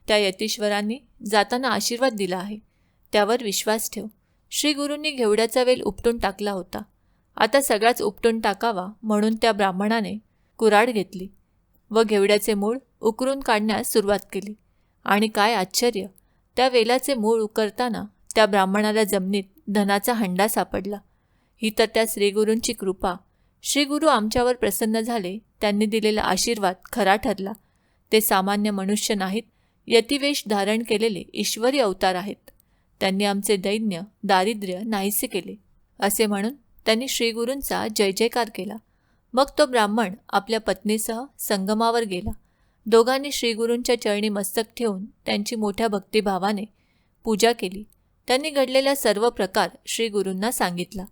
त्या यतीश्वरांनी जाताना आशीर्वाद दिला आहे, त्यावर विश्वास ठेव. श्रीगुरूंनी घेवड्याचा वेल उपटून टाकला होता. आता सगळाच उपटून टाकावा म्हणून त्या ब्राह्मणाने कुऱ्हाड घेतली व घेवड्याचे मूळ उकरून काढण्यास सुरुवात केली. आणि काय आश्चर्य, त्या वेलाचे मूळ उकरताना त्या ब्राह्मणाला जमिनीत धनाचा हंडा सापडला. ही तर त्या श्रीगुरूंची कृपा. श्रीगुरू आमच्यावर प्रसन्न झाले. त्यांनी दिलेला आशीर्वाद खरा ठरला. ते सामान्य मनुष्य नाहीत, यतिवेश धारण केलेले ईश्वरी अवतार आहेत. त्यांनी आमचे दैन्य दारिद्र्य नाहीसे केले. असे म्हणून त्यांनी श्रीगुरूंचा जय जयकार केला. मग तो ब्राह्मण आपल्या पत्नीसह संगमावर गेला. दोघांनी श्रीगुरूंच्या चरणी मस्तक ठेवून त्यांची मोठ्या भक्तिभावाने पूजा केली. त्यांनी घडलेला सर्व प्रकार श्रीगुरूंना सांगितला.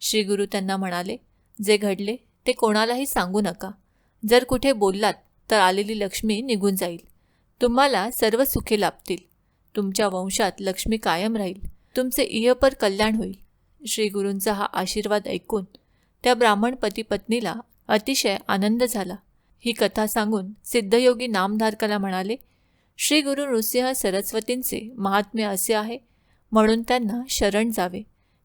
श्रीगुरू त्यांना म्हणाले, जे घडले ते कोणालाही सांगू नका. जर कुठे बोललात तर आलेली लक्ष्मी निघून जाईल. तुम्हाला सर्व सुखे लाभतील. तुमच्या वंशात लक्ष्मी कायम राहील. तुमचे इहपर कल्याण होईल. श्रीगुरूंचा हा आशीर्वाद ऐकून त्या ब्राह्मण पती पत्नीला अतिशय आनंद झाला. ही कथा सांगून सिद्धयोगी नामधारकाला म्हणाले, श्री गुरु नृसिंह सरस्वतींचे महात्म्य असे आहे म्हणून त्यांना शरण जावे.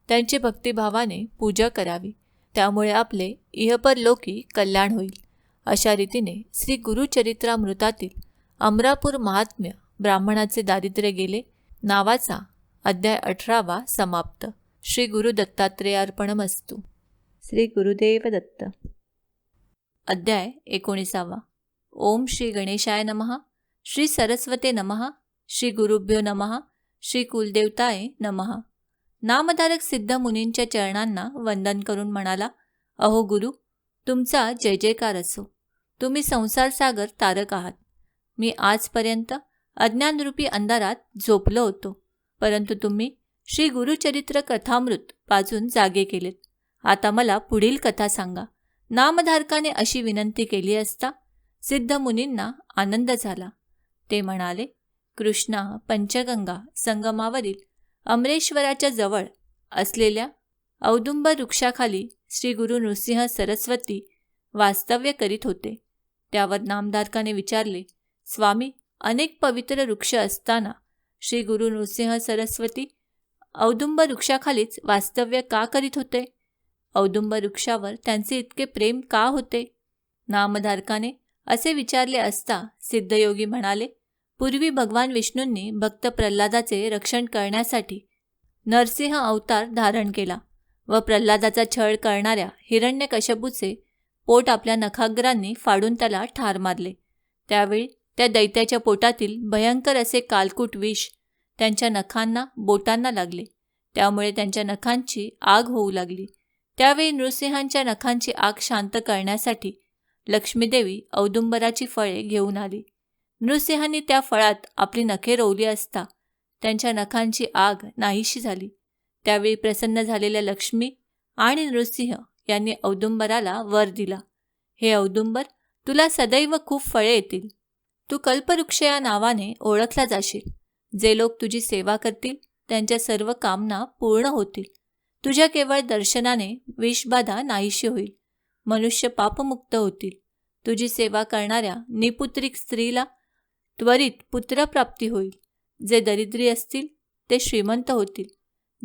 त्यांची भक्तिभावाने पूजा करावी. त्यामुळे आपले इहपरलोकी कल्याण होईल. अशा रीतीने श्री गुरुचरित्रामृतातील अमरापूर महात्म्य ब्राह्मणाचे दारिद्र्य गेले नावाचा अध्याय 18 समाप्त. श्री गुरु दत्तात्रेयार्पणमस्तु. श्री गुरुदेव दत्त. अध्याय 19. ओम श्री गणेशाय नमः. श्री सरस्वते नमः. श्री गुरुभ्यो नमः. श्री कुलदेवताय नमः. नामधारक सिद्ध मुनींच्या चरणांना वंदन करून म्हणाला, अहो गुरु, तुमचा जय जयकार असो. तुम्ही संसारसागर तारक आहात. मी आजपर्यंत अज्ञानरूपी अंधारात झोपलो होतो, परंतु तुम्ही श्री गुरुचरित्र कथामृत पाजून जागे केलेत. आता मला पुढील कथा सांगा. नामधारकाने अशी विनंती केली असता सिद्ध मुनींना आनंद झाला. ते म्हणाले, कृष्णा पंचगंगा संगमावरील अमरेश्वराच्या जवळ असलेल्या औदुंबर वृक्षाखाली श्री गुरु नृसिंह सरस्वती वास्तव्य करीत होते. त्यावर नामधारकाने विचारले, स्वामी, अनेक पवित्र वृक्ष असताना श्री गुरु नृसिंह सरस्वती औदुंबर वृक्षाखालीच वास्तव्य का करीत होते? औदुंबर वृक्षावर त्यांचे इतके प्रेम का होते? नामधारकाने असे विचारले असता सिद्धयोगी म्हणाले, पूर्वी भगवान विष्णूंनी भक्त प्रल्हादाचे रक्षण करण्यासाठी नरसिंह अवतार धारण केला व प्रल्हादाचा छळ करणाऱ्या हिरण्यकश्यपूचे पोट आपल्या नखाग्रांनी फाडून त्याला ठार मारले. त्यावेळी त्या दैत्याच्या पोटातील भयंकर असे कालकूट विष त्यांच्या नखांना बोटांना लागले. त्यामुळे त्यांच्या नखांची आग होऊ लागली. त्यावेळी नृसिंहांच्या नखांची आग शांत करण्यासाठी लक्ष्मीदेवी औदुंबराची फळे घेऊन आली. नृसिंहांनी त्या फळात आपली नखे रोवली असता त्यांच्या नखांची आग नाहीशी झाली. त्यावेळी प्रसन्न झालेल्या लक्ष्मी आणि नृसिंह यांनी औदुंबराला वर दिला, हे औदुंबर, तुला सदैव खूप फळे येतील. तू कल्पवृक्ष या नावाने ओळखला जाशील. जे लोक तुझी सेवा करतील त्यांच्या सर्व कामना पूर्ण होतील. तुझ्या केवळ दर्शनाने विषबाधा नाहीशी होईल. मनुष्य पापमुक्त होतील. तुझी सेवा करणाऱ्या निपुत्रिक स्त्रीला त्वरित पुत्रप्राप्ती होईल. जे दरिद्री असतील ते श्रीमंत होतील.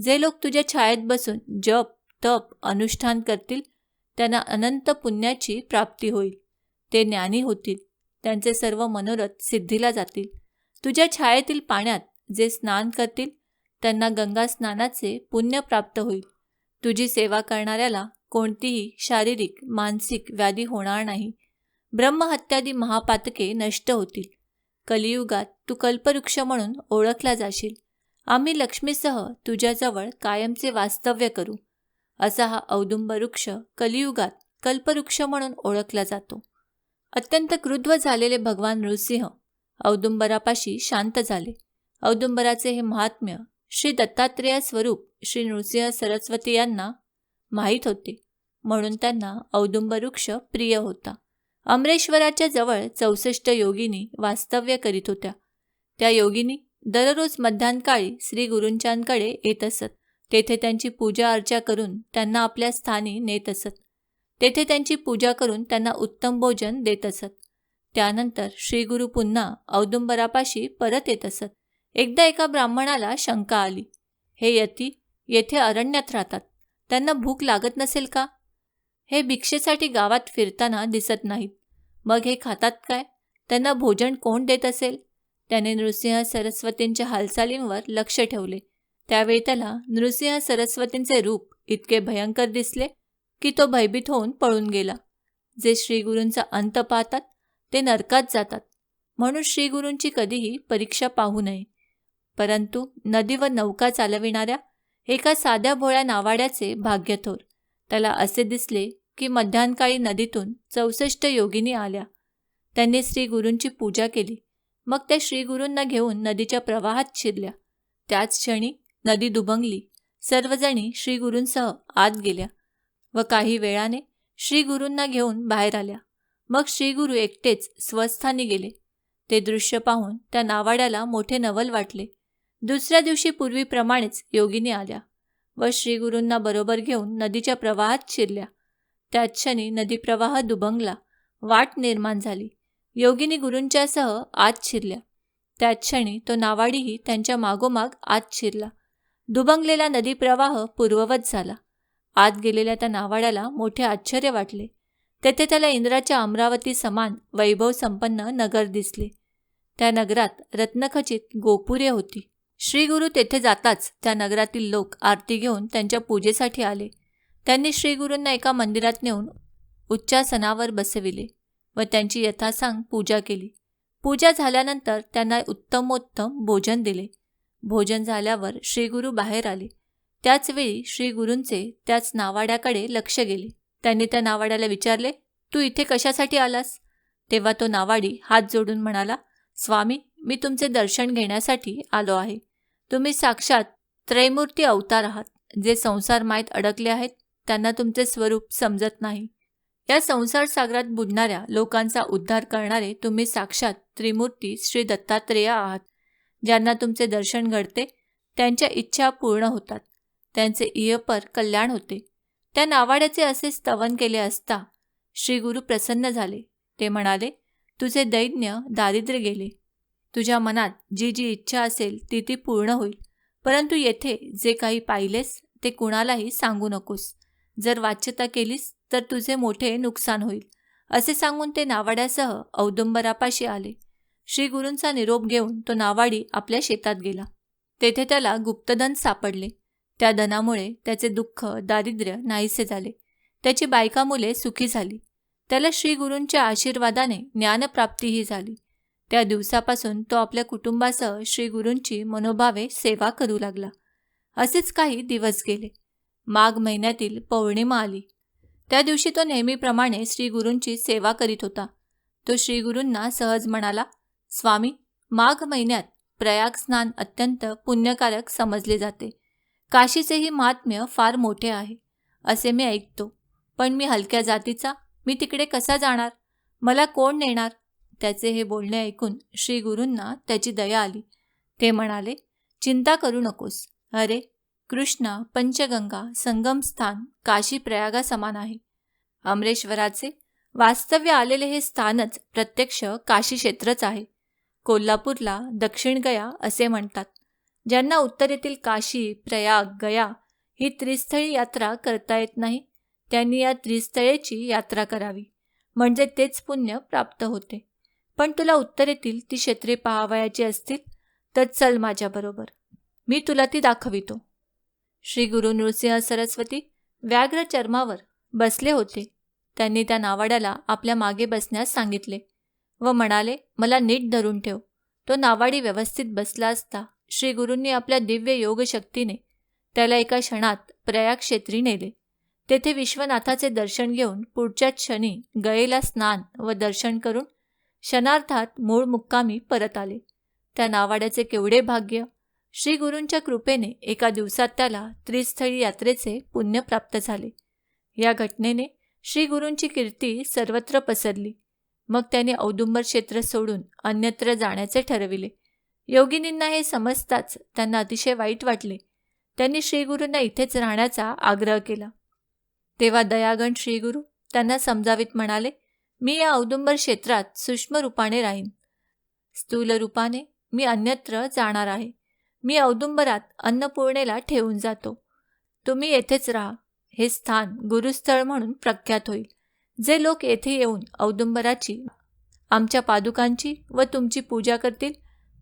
जे लोक तुझ्या छायेत बसून जप तप अनुष्ठान करतील त्यांना अनंत पुण्याची प्राप्ती होईल. ते ज्ञानी होतील. त्यांचे सर्व मनोरथ सिद्धीला जातील. तुझ्या छायेतील पाण्यात जे स्नान करतील त्यांना गंगा स्नानाचे पुण्य प्राप्त होईल. तुझी सेवा करणाऱ्याला कोणतीही शारीरिक मानसिक व्याधी होणार नाही. ब्रह्महत्यादी महापातके नष्ट होतील. कलियुगात तू कल्पवृक्ष म्हणून ओळखला जाशील. आम्ही लक्ष्मीसह तुझ्याजवळ कायमचे वास्तव्य करू. असा हा औदुंबर वृक्ष कलियुगात कल्पवृक्ष म्हणून ओळखला जातो. अत्यंत क्रुद्ध झालेले भगवान नृसिंह औदुंबरापाशी शांत झाले. औदुंबराचे हे महात्म्य श्री दत्तात्रेय स्वरूप श्री नृसिंह सरस्वती यांना माहीत होते, म्हणून त्यांना औदुंबर वृक्ष प्रिय होता. अमरेश्वराच्या जवळ 64 योगिनी वास्तव्य करीत होत्या. त्या योगिनी दररोज मध्यान्हकाळी श्री गुरूंच्यांकडे येत असत. तेथे त्यांची पूजा अर्चा करून त्यांना आपल्या स्थानी नेत असत. तेथे त्यांची पूजा करून त्यांना उत्तम भोजन देत असत. त्यानंतर श्रीगुरू पुन्हा औदुंबरापाशी परत येत असत. एकदा एका ब्राह्मणाला शंका आली, हे यती येथे अरण्यात राहतात, त्यांना भूक लागत नसेल का? हे भिक्षेसाठी गावात फिरताना दिसत नाहीत, मग हे खातात काय? त्यांना भोजन कोण देत असेल? त्याने नृसिंह सरस्वतींच्या हालचालींवर लक्ष ठेवले. त्यावेळी त्याला नृसिंह सरस्वतींचे रूप इतके भयंकर दिसले की तो भयभीत होऊन पळून गेला. जे श्रीगुरूंचा अंत पाहतात ते नरकात जातात, म्हणून श्रीगुरूंची कधीही परीक्षा पाहू नये. परंतु नदी व नौका चालविणाऱ्या एका साध्या भोळ्या नावाड्याचे भाग्य थोर. त्याला असे दिसले की मध्यान्हकाळी नदीतून 64 योगिनी आल्या. त्यांनी श्रीगुरूंची पूजा केली. मग त्या श्रीगुरूंना घेऊन नदीच्या प्रवाहात शिरल्या. त्याच क्षणी नदी दुभंगली. सर्वजणी श्रीगुरूंसह आत गेल्या व काही वेळाने श्रीगुरूंना घेऊन बाहेर आल्या. मग श्रीगुरू एकटेच स्वस्थानी गेले. ते दृश्य पाहून त्या नावाड्याला मोठे नवल वाटले. दुसऱ्या दिवशी पूर्वीप्रमाणेच योगिनी आल्या व श्रीगुरूंना बरोबर घेऊन नदीच्या प्रवाहात शिरल्या. त्याच क्षणी नदी प्रवाह दुभंगला. वाट निर्माण झाली. योगिनी गुरूंच्यासह आत शिरल्या. त्याच क्षणी तो नावाडीही त्यांच्या मागोमाग आत शिरला. दुभंगलेला नदी प्रवाह पूर्ववत झाला. आत गेलेल्या त्या नावाड्याला मोठे आश्चर्य वाटले. तेथे त्याला इंद्राच्या अमरावती समान वैभव संपन्न नगर दिसले. त्या नगरात रत्नखचित गोपुरे होती. श्रीगुरू तेथे जाताच त्या नगरातील लोक आरती घेऊन त्यांच्या पूजेसाठी आले. त्यांनी श्रीगुरूंना एका मंदिरात नेऊन उच्चासनावर बसविले व त्यांची यथासांग पूजा केली. पूजा झाल्यानंतर त्यांना उत्तमोत्तम भोजन दिले. भोजन झाल्यावर श्रीगुरू बाहेर आले. त्याचवेळी श्रीगुरूंचे त्याच नावाड्याकडे लक्ष गेले. त्यांनी त्या नावाड्याला विचारले, तू इथे कशासाठी आलास? तेव्हा तो नावाडी हात जोडून म्हणाला, स्वामी, मी तुमचे दर्शन घेण्यासाठी आलो आहे. तुम्ही साक्षात त्रैमूर्ती अवतार आहात. जे संसार मायेत अडकले आहेत त्यांना तुमचे स्वरूप समजत नाही. या संसार सागरात बुडणाऱ्या लोकांचा उद्धार करणारे तुम्ही साक्षात त्रिमूर्ती श्री दत्तात्रेय आहात. ज्यांना तुमचे दर्शन घडते त्यांच्या इच्छा पूर्ण होतात, त्यांचे इहपर कल्याण होते. त्या नावाड्याचे असे स्तवन केले असता श्रीगुरू प्रसन्न झाले. ते म्हणाले, तुझे दैन्य दारिद्र्य गेले. तुझ्या मनात जी जी इच्छा असेल ती पूर्ण होईल. परंतु येथे जे काही पाहिलेस ते कुणालाही सांगू नकोस. जर वाच्यता केलीस तर तुझे मोठे नुकसान होईल. असे सांगून ते नावाड्यासह औदुंबरापाशी आले. श्रीगुरूंचा निरोप घेऊन तो नावाडी आपल्या शेतात गेला. तेथे त्याला गुप्तधन सापडले. त्या धनामुळे त्याचे दुःख दारिद्र्य नाहीसे झाले. त्याची बायका मुले सुखी झाली. त्याला श्रीगुरूंच्या आशीर्वादाने ज्ञानप्राप्तीही झाली. त्या दिवसापासून तो आपल्या कुटुंबासह श्रीगुरूंची मनोभावे सेवा करू लागला. असेच काही दिवस गेले. माघ महिन्यातील पौर्णिमा आली. त्या दिवशी तो नेहमीप्रमाणे श्रीगुरूंची सेवा करीत होता. तो श्रीगुरूंना सहज म्हणाला, स्वामी, माघ महिन्यात प्रयाग स्नान अत्यंत पुण्यकारक समजले जाते. काशीचेही महात्म्य फार मोठे आहे असे मी ऐकतो. पण मी हलक्या जातीचा, मी तिकडे कसा जाणार? मला कोण नेणार? त्याचे हे बोलणे ऐकून श्रीगुरूंना त्याची दया आली. ते म्हणाले, चिंता करू नकोस. अरे, कृष्णा पंचगंगा संगमस्थान काशी प्रयागा समान आहे. अमरेश्वराचे वास्तव्य आलेले हे स्थानच प्रत्यक्ष काशी क्षेत्रच आहे. कोल्हापूरला दक्षिण गया असे म्हणतात. ज्यांना उत्तरेतील काशी, प्रयाग, गया ही त्रिस्थळी यात्रा करता येत नाही त्यांनी या त्रिस्थळेची यात्रा करावी, म्हणजे तेच पुण्य प्राप्त होते. पण तुला उत्तरेतील ती क्षेत्रे पाहावयाची असतील तर चल माझ्याबरोबर, मी तुला ती दाखवितो. श्री गुरु नृसिंह सरस्वती व्याघ्र चर्मावर बसले होते. त्यांनी त्या नावाड्याला आपल्या मागे बसण्यास सांगितले व म्हणाले, मला नीट धरून ठेव. तो नावाडी व्यवस्थित बसला असता श्री गुरूंनी आपल्या दिव्य योगशक्तीने त्याला एका क्षणात प्रयाग क्षेत्री नेले. तेथे विश्वनाथाचे दर्शन घेऊन पुढच्याच क्षणी गयेला स्नान व दर्शन करून क्षणार्धात मूळ मुक्कामी परत आले. त्या नावाड्याचे केवढे भाग्य! श्री गुरूंच्या कृपेने एका दिवसात त्याला त्रिस्थळी यात्रेचे पुण्य प्राप्त झाले. या घटनेने श्री गुरूंची कीर्ती सर्वत्र पसरली. मग त्याने औदुंबर क्षेत्र सोडून अन्यत्र जाण्याचे ठरविले. योगिनींना हे समजताच त्यांना अतिशय वाईट वाटले. त्यांनी श्रीगुरूंना इथेच राहण्याचा आग्रह केला. तेव्हा दयागण श्रीगुरू त्यांना समजावीत म्हणाले, मी या औदुंबर क्षेत्रात सूक्ष्म रूपाने राहीन. स्थूल रूपाने मी अन्यत्र जाणार आहे. मी औदुंबरात अन्नपूर्णेला ठेवून जातो. तुम्ही येथेच राहा. हे स्थान गुरुस्थळ म्हणून प्रख्यात होईल. जे लोक येथे येऊन औदुंबराची, आमच्या पादुकांची व तुमची पूजा करतील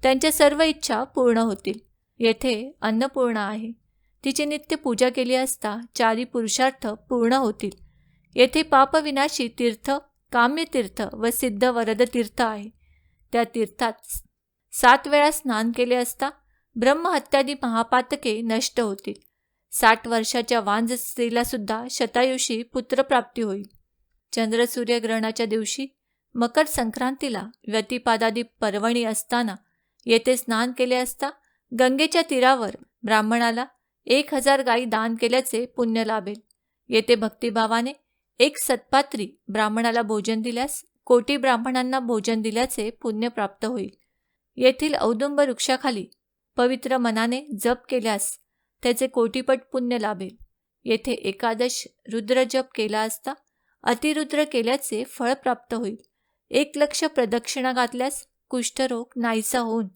त्यांच्या सर्व इच्छा पूर्ण होतील. येथे अन्नपूर्णा आहे. तिची नित्य पूजा केली असता चारी पुरुषार्थ पूर्ण होतील. येथे पापविनाशी तीर्थ, काम्यतीर्थ व सिद्ध वरद तीर्थ आहे. त्या तीर्थात 7 वेळा स्नान केले असता ब्रह्महत्यादी महापातके नष्ट होतील. 60 वर्षाच्या वांझ स्त्रीला सुद्धा शतायुषी पुत्रप्राप्ती होईल. चंद्रसूर्यग्रहणाच्या दिवशी मकर संक्रांतीला व्यतिपादादी पर्वणी असताना येथे स्नान केले असता गंगेच्या तीरावर ब्राह्मणाला 1000 गायी दान केल्याचे पुण्य लाभेल. येथे भक्तिभावाने 1 सत्पात्री ब्राह्मणाला भोजन दिल्यास कोटी ब्राह्मणांना भोजन दिल्याचे पुण्य प्राप्त होईल. येथील औदुंब वृक्षाखाली पवित्र मनाने जप केल्यास त्याचे कोटीपट पुण्य लाभेल. येथे 11 रुद्र जप केला असता अतिरुद्र केल्याचे फळ प्राप्त होईल. 1,00,000 प्रदक्षिणा घातल्यास कुष्ठरोग नाहीसा होऊन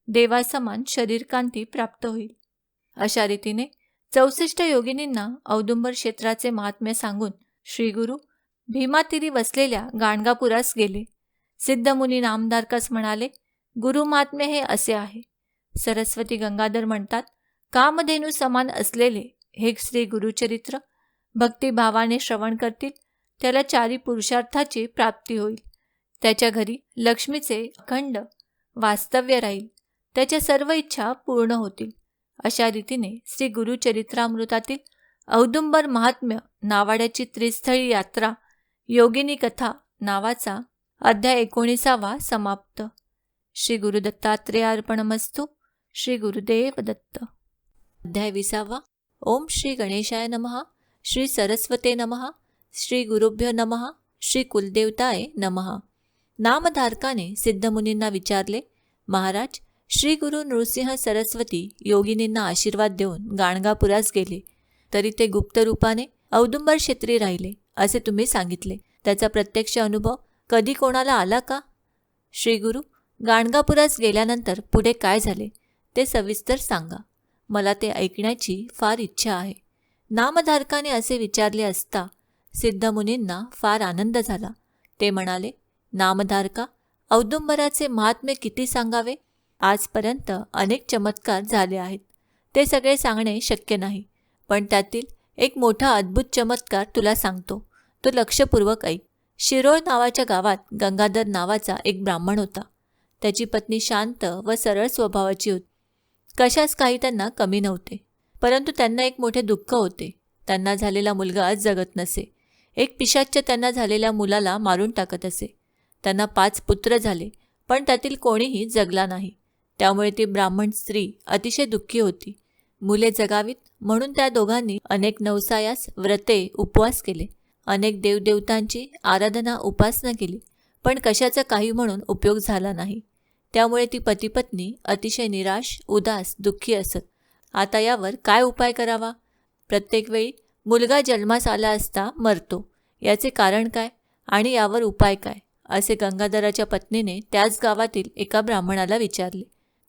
देवासमान शरीरकांती प्राप्त होईल. अशा रीतीने 64 योगिनींना औदुंबर क्षेत्राचे महात्म्य सांगून श्रीगुरु भीमातीरी वसलेल्या गाणगापुरास गेले. सिद्धमुनी नामधारकास म्हणाले, गुरुमात्म्य हे असे आहे. सरस्वती गंगाधर म्हणतात, कामधेनू समान असलेले हे श्री गुरुचरित्र भक्तिभावाने श्रवण करतील त्याला 4 पुरुषार्थाची प्राप्ती होईल. त्याच्या घरी लक्ष्मीचे अखंड वास्तव्य राहील. त्याच्या सर्व इच्छा पूर्ण होतील. अशा रीतीने श्री गुरुचरित्रामृतातील औदुंबर महात्म्य नावाड्याची त्रिस्थळी यात्रा योगिनी कथा नावाचा अध्याय 19 समाप्त. श्री गुरुदत्तात्रेय अर्पणमस्तु. श्री गुरुदेव दत्त. अध्याय 20. ओम श्री गणेशाय नमः. श्री सरस्वते नमः. श्री गुरुभ्यो नमः. श्री कुलदेवताय नमः. नामधारकाने सिद्धमुनींना विचारले, महाराज, श्री गुरु नृसिंह सरस्वती योगिनींना आशीर्वाद देऊन गाणगापुरास गेले, तरी ते गुप्त रूपाने औदुंबर क्षेत्री राहिले असे तुम्ही सांगितले. त्याचा प्रत्यक्ष अनुभव कधी कोणाला आला का? श्री गुरु, गाणगापुरास गेल्यानंतर पुढे काय झाले ते सविस्तर सांगा. मला ते ऐकण्याची फार इच्छा आहे. नामधारकाने असे विचारले असता सिद्धमुनींना फार आनंद झाला. ते म्हणाले, नामधारका, औदुंबराचे महात्म्य किती सांगावे? आजपर्यंत अनेक चमत्कार झाले आहेत. ते सगळे सांगणे शक्य नाही, पण त्यातील एक मोठा अद्भुत चमत्कार तुला सांगतो. तो लक्षपूर्वक ऐक. शिरोळ नावाच्या गावात गंगाधर नावाचा एक ब्राह्मण होता. त्याची पत्नी शांत व सरळ स्वभावाची होती. कशाच काही त्यांना कमी नव्हते. परंतु त्यांना एक मोठे दुःख होते. त्यांना झालेला मुलगा आज जगत नसे. एक पिशाच्च त्यांना झालेल्या मुलाला मारून टाकत असे. त्यांना 5 पुत्र झाले, पण त्यातील कोणीही जगला नाही. त्यामुळे ती ब्राह्मण स्त्री अतिशय दुःखी होती. मुले जगावीत म्हणून त्या दोघांनी अनेक नवसायास व्रते उपवास केले. अनेक देवदेवतांची आराधना उपासना केली, पण कशाचा काही म्हणून उपयोग झाला नाही. त्यामुळे ती पतिपत्नी अतिशय निराश, उदास, दुःखी असत. आता यावर काय उपाय करावा? प्रत्येक वेळी मुलगा जन्मास आला असता मरतो. याचे कारण काय आणि यावर उपाय काय, असे गंगाधराच्या पत्नीने त्याच गावातील एका ब्राह्मणाला विचारले.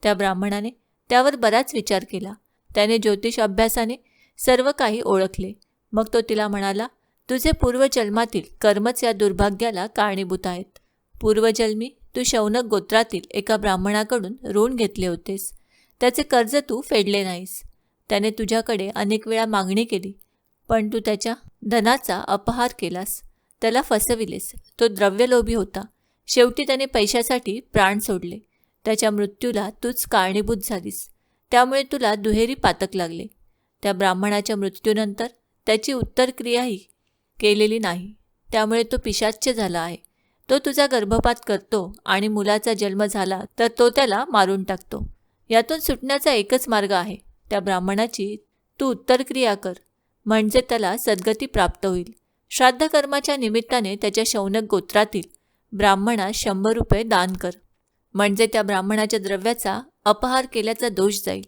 त्या ब्राह्मणाने त्यावर बराच विचार केला. त्याने ज्योतिष अभ्यासाने सर्व काही ओळखले. मग तो तिला म्हणाला, तुझे पूर्वजन्मातील कर्मच या दुर्भाग्याला कारणीभूत आहेत. पूर्वजन्मी तू शौनक गोत्रातील एका ब्राह्मणाकडून ऋण घेतले होतेस. त्याचे कर्ज तू फेडले नाहीस. त्याने तुझ्याकडे अनेक वेळा मागणी केली, पण तू त्याच्या धनाचा अपहार केलास. त्याला फसविलेस. तो द्रव्यलोभी होता. शेवटी त्याने पैशासाठी प्राण सोडले. त्याच्या मृत्यूला तूच कारणीभूत झालीस. त्यामुळे तुला दुहेरी पातक लागले. त्या ब्राह्मणाच्या मृत्यूनंतर त्याची उत्तरक्रियाही केलेली नाही. त्यामुळे तो पिशाच्च झाला आहे. तो तुझा गर्भपात करतो आणि मुलाचा जन्म झाला तर तो त्याला मारून टाकतो. यातून सुटण्याचा एकच मार्ग आहे. त्या ब्राह्मणाची तू उत्तरक्रिया कर, म्हणजे त्याला सद्गती प्राप्त होईल. श्राद्धकर्माच्या निमित्ताने त्याच्या शौनक गोत्रातील ब्राह्मणास 100 रुपये दान कर, म्हणजे त्या ब्राह्मणाच्या द्रव्याचा अपहार केल्याचा दोष जाईल.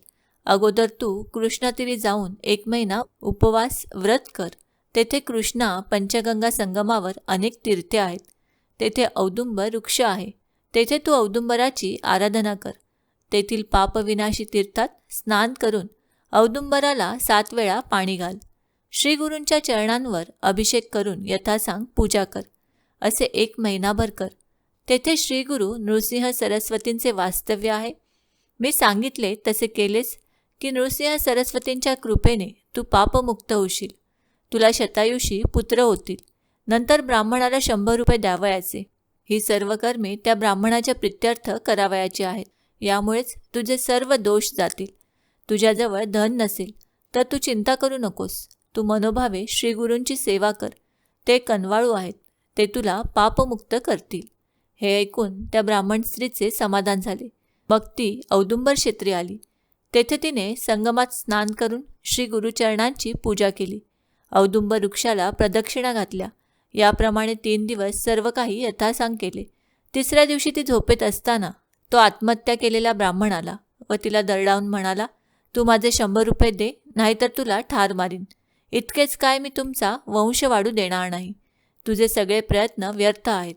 अगोदर तू कृष्णातीरी जाऊन 1 महिना उपवास व्रत कर. तेथे कृष्णा पंचगंगा संगमावर अनेक तीर्थे आहेत. तेथे औदुंबर वृक्ष आहे. तेथे तू औदुंबराची आराधना कर. तेथील पापविनाशी तीर्थात स्नान करून औदुंबराला 7 वेळा पाणी घाल. श्रीगुरूंच्या चरणांवर अभिषेक करून यथासांग पूजा कर. असे 1 महिनाभर कर. तेथे श्रीगुरू नृसिंह सरस्वतींचे वास्तव्य आहे. मी सांगितले तसे केलेस की नृसिंह सरस्वतींच्या कृपेने तू पापमुक्त होशील. तुला शतायुषी पुत्र होतील. नंतर ब्राह्मणाला 100 रुपये द्यावयाचे. ही सर्व कर्मे त्या ब्राह्मणाच्या प्रित्यर्थ करावयाची आहेत. यामुळेच तुझे सर्व दोष जातील. तुझ्याजवळ धन नसेल तर तू चिंता करू नकोस. तू मनोभावे श्रीगुरूंची सेवा कर. ते कनवाळू आहेत. ते तुला पापमुक्त करतील. हे ऐकून त्या ब्राह्मण स्त्रीचे समाधान झाले. मग ती औदुंबर क्षेत्री आली. तेथे तिने संगमात स्नान करून श्री गुरुचरणांची पूजा केली. औदुंबर वृक्षाला प्रदक्षिणा घातल्या. याप्रमाणे 3 दिवस सर्व काही यथासांग केले. 3ऱ्या दिवशी ती झोपेत असताना तो आत्महत्या केलेला ब्राह्मण आला व तिला दरडावून म्हणाला, तू माझे 100 रुपये दे, नाहीतर तुला ठार मारीन. इतकेच काय, मी तुमचा वंश वाढू देणार नाही. तुझे सगळे प्रयत्न व्यर्थ आहेत.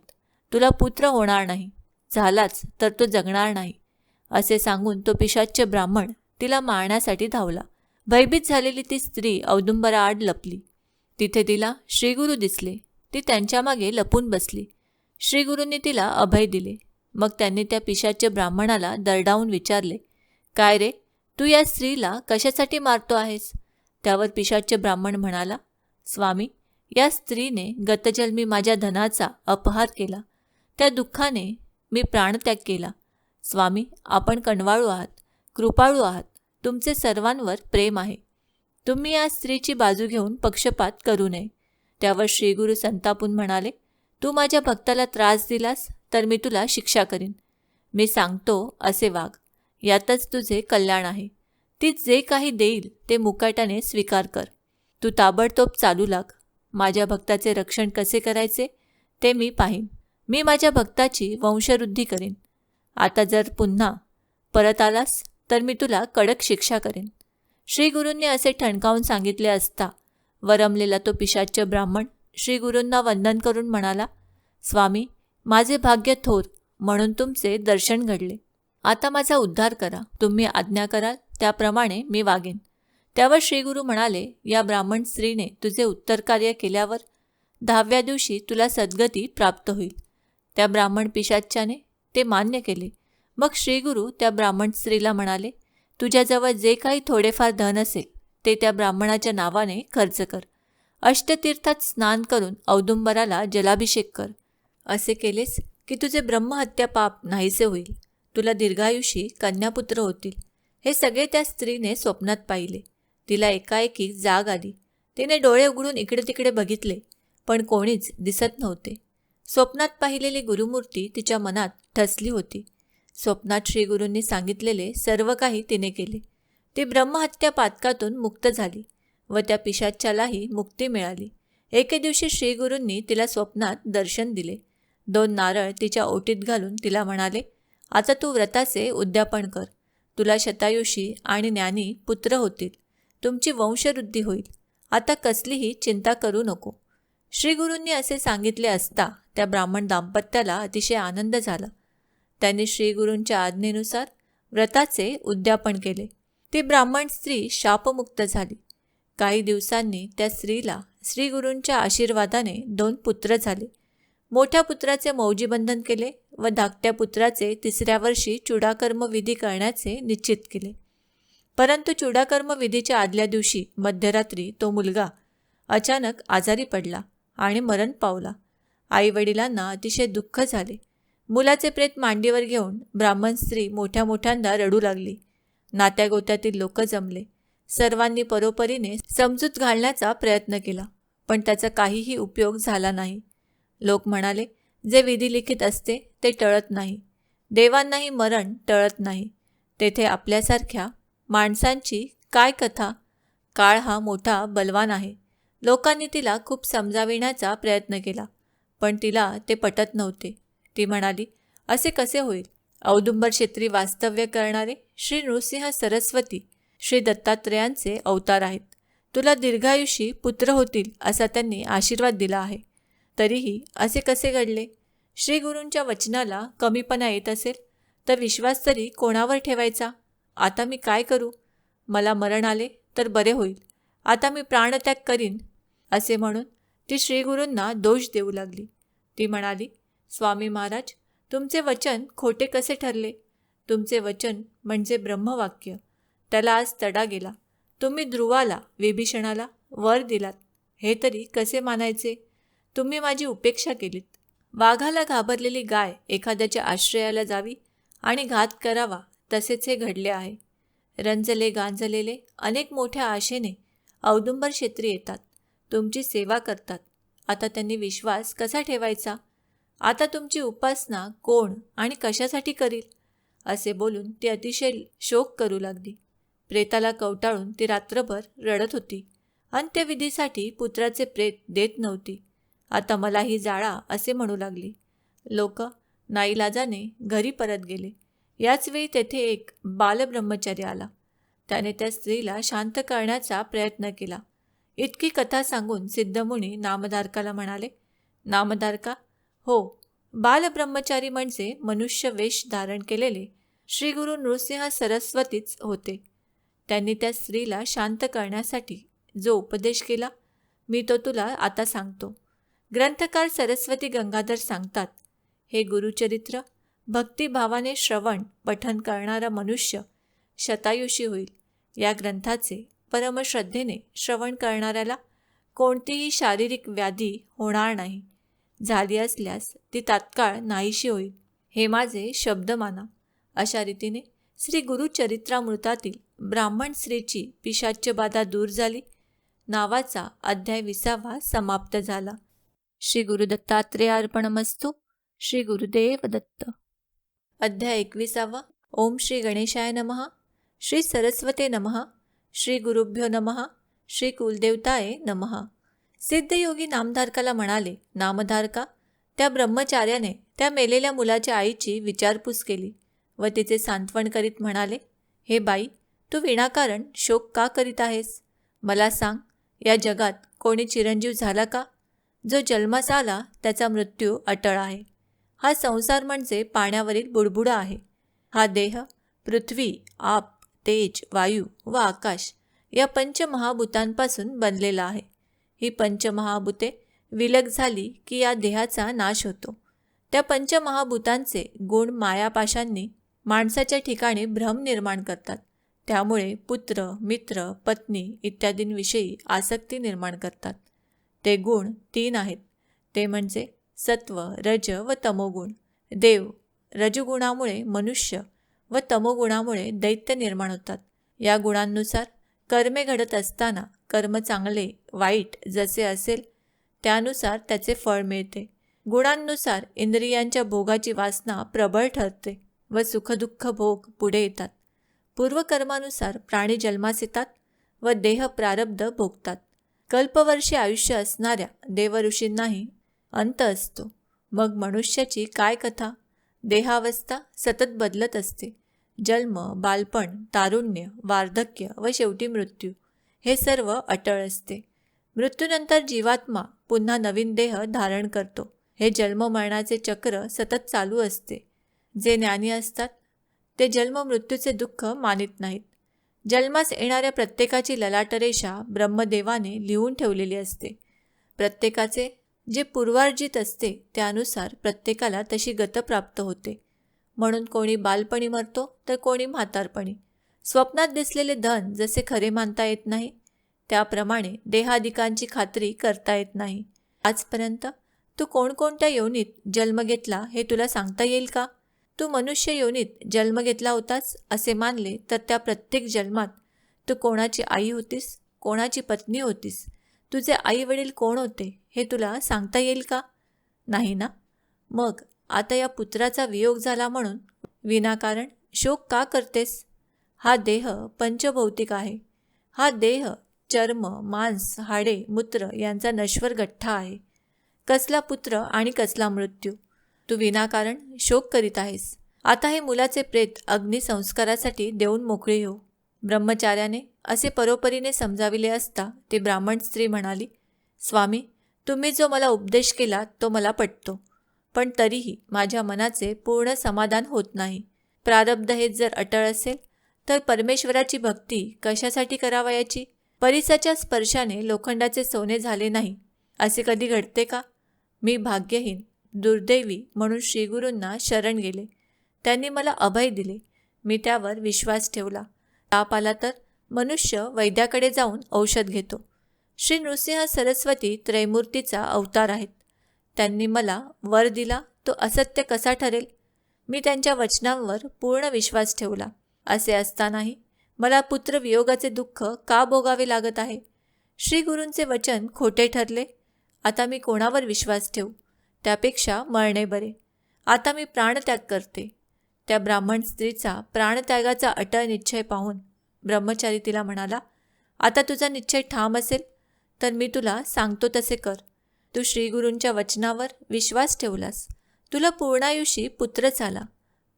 तुला पुत्र होणार नाही. झालाच तर तो जगणार नाही. असे सांगून तो पिशाच्च ब्राह्मण तिला मारण्यासाठी धावला. भयभीत झालेली ती स्त्री औदुंबराआड लपली. तिथे तिला श्रीगुरू दिसले. ती त्यांच्या मागे लपून बसली. श्रीगुरूंनी तिला अभय दिले. मग त्यांनी त्या पिशाच्य ब्राह्मणाला दरडावून विचारले, काय रे, तू या स्त्रीला कशासाठी मारतो आहेस? त्यावर पिशाच्य ब्राह्मण म्हणाला, स्वामी, या स्त्रीने गतजन्मी माझ्या धनाचा अपहार केला. त्या दुःखाने मी प्राणत्याग केला. स्वामी, आपण कणवाळू आहात, कृपाळू आहात. तुमचे सर्वांवर प्रेम आहे. तुम्ही या स्त्रीची बाजू घेऊन पक्षपात करू नये. त्यावर श्रीगुरू संतापून म्हणाले, तू माझ्या भक्ताला त्रास दिलास तर मी तुला शिक्षा करीन. मी सांगतो असे वाग. यातच तुझे कल्याण आहे. ती जे काही देईल ते मुकाट्याने स्वीकार कर. तू ताबडतोब चालू लाग. माझ्या भक्ताचे रक्षण कसे करायचे ते मी पाहीन. मी माझ्या भक्ताची वंशवृद्धी करीन. आता जर पुन्हा परत आलास तर मी तुला कडक शिक्षा करेन. श्रीगुरूंनी असे ठणकावून सांगितले असता वरमलेला तो पिशाच्य ब्राह्मण श्रीगुरूंना वंदन करून म्हणाला, स्वामी, माझे भाग्य थोर म्हणून तुमचे दर्शन घडले. आता माझा उद्धार करा. तुम्ही आज्ञा कराल त्याप्रमाणे मी वागेन. त्यावर श्रीगुरू म्हणाले, या ब्राह्मण स्त्रीने तुझे उत्तर कार्य केल्यावर 10व्या दिवशी तुला सद्गती प्राप्त होईल. त्या ब्राह्मण पिशाच्याने ते मान्य केले. मग श्रीगुरू त्या ब्राह्मण स्त्रीला म्हणाले, तुझ्याजवळ जे काही थोडेफार धन असेल ते त्या ब्राह्मणाच्या नावाने खर्च कर. अष्टतीर्थात स्नान करून औदुंबराला जलाभिषेक कर. असे केलेस की तुझे ब्रह्महत्या पाप नाहीसे होईल. तुला दीर्घायुषी कन्यापुत्र होतील. हे सगळे त्या स्त्रीने स्वप्नात पाहिले. तिला एकाएकी जाग आली. तिने डोळे उघडून इकडे तिकडे बघितले, पण कोणीच दिसत नव्हते. स्वप्नात पाहिलेली गुरुमूर्ती तिच्या मनात ठसली होती. स्वप्नात श्रीगुरूंनी सांगितलेले सर्व काही तिने केले. ती ब्रह्महत्या पातकातून मुक्त झाली व त्या पिशाच्यालाही मुक्ती मिळाली. एके दिवशी श्रीगुरूंनी तिला स्वप्नात दर्शन दिले. 2 नारळ तिच्या ओटीत घालून तिला म्हणाले, आता तू व्रताचे उद्यापन कर. तुला शतायुषी आणि ज्ञानी पुत्र होतील. तुमची वंशवृद्धी होईल. आता कसलीही चिंता करू नको. श्रीगुरूंनी असे सांगितले असता त्या ब्राह्मण दाम्पत्याला अतिशय आनंद झाला. त्यांनी श्रीगुरूंच्या आज्ञेनुसार व्रताचे उद्यापन केले. ती ब्राह्मण स्त्री शापमुक्त झाली. काही दिवसांनी त्या स्त्रीला श्रीगुरूंच्या आशीर्वादाने 2 पुत्र झाले. मोठ्या पुत्राचे मौजीबंधन केले व धाकट्या पुत्राचे 3ऱ्या वर्षी चूडाकर्म विधी करण्याचे निश्चित केले. परंतु चूडाकर्म विधीच्या आदल्या दिवशी मध्यरात्री तो मुलगा अचानक आजारी पडला आणि मरण पावला. आईवडिलांना अतिशय दुःख झाले. मुलाचे प्रेत मांडीवर घेऊन ब्राह्मण स्त्री मोठ्या मोठ्यांदा रडू लागली. नात्यागोत्यातील लोक जमले. सर्वांनी परोपरीने समजूत घालण्याचा प्रयत्न केला, पण त्याचा काहीही उपयोग झाला नाही. लोक म्हणाले, जे विधिलिखित असते ते टळत नाही. देवांनाही मरण टळत नाही. तेथे आपल्यासारख्या माणसांची काय कथा? काळ हा मोठा बलवान आहे. लोकांनी तिला खूप समजाविण्याचा प्रयत्न केला, पण तिला ते पटत नव्हते. ती म्हणाली, असे कसे होईल? औदुंबर क्षेत्री वास्तव्य करणारे श्री नृसिंह सरस्वती श्री दत्तात्रेयांचे अवतार आहेत. तुला दीर्घायुषी पुत्र होतील असा त्यांनी आशीर्वाद दिला आहे. तरीही असे कसे घडले? श्रीगुरूंच्या वचनाला कमीपणा येत असेल तर विश्वास तरी कोणावर ठेवायचा? आता मी काय करू? मला मरण आले तर बरे होईल. आता मी प्राणत्याग करीन. असे म्हणून ती श्रीगुरूंना दोष देऊ लागली. ती म्हणाली, स्वामी महाराज, तुमचे वचन खोटे कसे ठरले? तुमचे वचन म्हणजे ब्रह्मवाक्य. त्याला आज तडा गेला. तुम्ही ध्रुवाला, विभीषणाला वर दिलात. हे तरी कसे मानायचे? तुम्ही माझी उपेक्षा केलीत. वाघाला घाबरलेली गाय एखाद्याच्या आश्रयाला जावी आणि घात करावा, तसेच हे घडले आहे. रंजले गांजलेले अनेक मोठ्या आशेने औदुंबर क्षेत्री येतात, तुमची सेवा करतात. आता त्यांनी विश्वास कसा ठेवायचा? आता तुमची उपासना कोण आणि कशासाठी करील? असे बोलून ती अतिशय शोक करू लागली. प्रेताला कवटाळून ती रात्रभर रडत होती. अंत्यविधीसाठी पुत्राचे प्रेत देत नव्हती. आता मलाही जाळा असे म्हणू लागली. लोक नाईलाजाने घरी परत गेले. याच वेळी तेथे एक बालब्रह्मचारी आला. त्याने त्या स्त्रीला शांत करण्याचा प्रयत्न केला. इतकी कथा सांगून सिद्धमुनी नामधारकाला म्हणाले, नामधारका, हो, बालब्रह्मचारी म्हणजे मनुष्य वेश धारण केलेले श्रीगुरू नृसिंह सरस्वतीच होते. त्यांनी त्या स्त्रीला शांत करण्यासाठी जो उपदेश केला मी तो तुला आता सांगतो. ग्रंथकार सरस्वती गंगाधर सांगतात, हे गुरुचरित्र भक्तिभावाने श्रवण पठन करणारा मनुष्य शतायुषी होईल. या ग्रंथाचे परमश्रद्धेने श्रवण करणाऱ्याला कोणतीही शारीरिक व्याधी होणार नाही. झाली असल्यास ती तात्काळ नाहीशी होईल. हे माझे शब्द माना. अशा रीतीने श्री गुरुचरित्रामृतातील ब्राह्मण स्त्रीची पिशाच्य बाधा दूर झाली नावाचा अध्याय 20 समाप्त झाला. श्री गुरुदत्तात्रेय अर्पणमस्तु. श्री गुरुदेव दत्त. अध्याय 21. ओम श्री गणेशाय नमः. श्री सरस्वते नमः. श्री गुरुभ्यो नमः. श्री कुलदेवताय नमः. सिद्धयोगी नामधारकाला म्हणाले, नामधारका, त्या ब्रह्मचार्याने त्या मेलेल्या मुलाच्या आईची विचारपूस केली व तिचे सांत्वन करीत म्हणाले, हे बाई, तू विनाकारण शोक का करीत आहेस? मला सांग, या जगात कोणी चिरंजीव झाला का? जो जन्मास आला त्याचा मृत्यू अटळ आहे. हा संसार म्हणजे पाण्यावरील बुडबुडा आहे. हा देह पृथ्वी, आप, तेज, वायू व आकाश या पंचमहाभूतांपासून बनलेला आहे. ही पंचमहाभूते विलग झाली की या देहाचा नाश होतो. त्या पंचमहाभूतांचे गुण मायापाशांनी माणसाच्या ठिकाणी भ्रम निर्माण करतात. त्यामुळे पुत्र, मित्र, पत्नी इत्यादींविषयी आसक्ती निर्माण करतात. ते गुण 3 आहेत. ते म्हणजे सत्व, रज व तमोगुण. देव रजगुणामुळे मनुष्य व तमोगुणामुळे दैत्य निर्माण होतात. या गुणांनुसार कर्मे घडत असताना कर्म चांगले वाईट जसे असेल त्यानुसार त्याचे फळ मिळते. गुणांनुसार इंद्रियांच्या भोगाची वासना प्रबळ ठरते व सुखदुःख भोग पुढे येतात. पूर्वकर्मानुसार प्राणी जन्मास येतात व देह प्रारब्ध भोगतात. कल्पवर्षी आयुष्य असणाऱ्या देवऋषींनाही अंत असतो. मग मनुष्याची काय कथा? देहावस्था सतत बदलत असते. जन्म, बालपण, तारुण्य, वार्धक्य व शेवटी मृत्यू हे सर्व अटळ असते. मृत्यूनंतर जीवात्मा पुन्हा नवीन देह धारण करतो. हे जन्ममरणाचे चक्र सतत चालू असते. जे ज्ञानी असतात ते जन्ममृत्यूचे दुःख मानित नाहीत. जन्मास येणाऱ्या प्रत्येकाची ललाटरेषा ब्रह्मदेवाने लिहून ठेवलेली असते. प्रत्येकाचे जे पूर्वार्जित असते त्यानुसार प्रत्येकाला तशी गत प्राप्त होते. म्हणून कोणी बालपणी मरतो तर कोणी म्हातारपणी. स्वप्नात दिसलेले धन जसे खरे मानता येत नाही त्याप्रमाणे देहादिकांची खात्री करता येत नाही. आजपर्यंत तू कोणकोणत्या योनीत जन्म घेतला हे तुला सांगता येईल का? तू मनुष्य योनीत जन्म घेतला होतास असे मानले तर त्या प्रत्येक जन्मात तू कोणाची आई होतीस, कोणाची पत्नी होतीस, तुझे आई वडील कोण होते हे तुला सांगता येईल का? नाही ना? मग आता या पुत्राचा वियोग झाला म्हणून विनाकारण शोक का करतेस? हा देह पंचभौतिक आहे. हा देह चर्म, मांस, हाडे, मूत्र यांचा नश्वर गठ्ठा आहे. कसला पुत्र आणि कसला मृत्यू? तू विनाकारण शोक करीत आहेस. आता हे मुलाचे प्रेत अग्निसंस्कारासाठी देऊन मोकळी हो. ब्रह्मचार्याने असे परोपरीने समजाविले असता ती ब्राह्मण स्त्री म्हणाली, स्वामी, तुम्ही जो मला उपदेश केला तो मला पटतो, पण तरीही माझ्या मनाचे पूर्ण समाधान होत नाही. प्रारब्ध हे जर अटळ असेल तर परमेश्वराची भक्ती कशासाठी करावयाची? परिसाच्या स्पर्शाने लोखंडाचे सोने झाले नाही असे कधी घडते का? मी भाग्यहीन, दुर्दैवी म्हणून श्रीगुरूंना शरण गेले. त्यांनी मला अभय दिले. मी त्यावर विश्वास ठेवला. ताप आला तर मनुष्य वैद्याकडे जाऊन औषध घेतो. श्री नृसिंह सरस्वती त्रैमूर्तीचा अवतार आहेत. त्यांनी मला वर दिला तो असत्य कसा ठरेल? मी त्यांच्या वचनांवर पूर्ण विश्वास ठेवला. असे असतानाही मला पुत्रवियोगाचे दुःख का भोगावे लागत आहे? श्री गुरूंचे वचन खोटे ठरले. आता मी कोणावर विश्वास ठेवू? त्यापेक्षा मरणे बरे. आता मी प्राणत्याग करते. त्या ब्राह्मण स्त्रीचा प्राणत्यागाचा अटळ निश्चय पाहून ब्रह्मचारी तिला म्हणाला, आता तुझा निश्चय ठाम असेल तर मी तुला सांगतो तसे कर. तू श्रीगुरूंच्या वचनावर विश्वास ठेवलास. तुला पूर्णायुषी पुत्रच आला,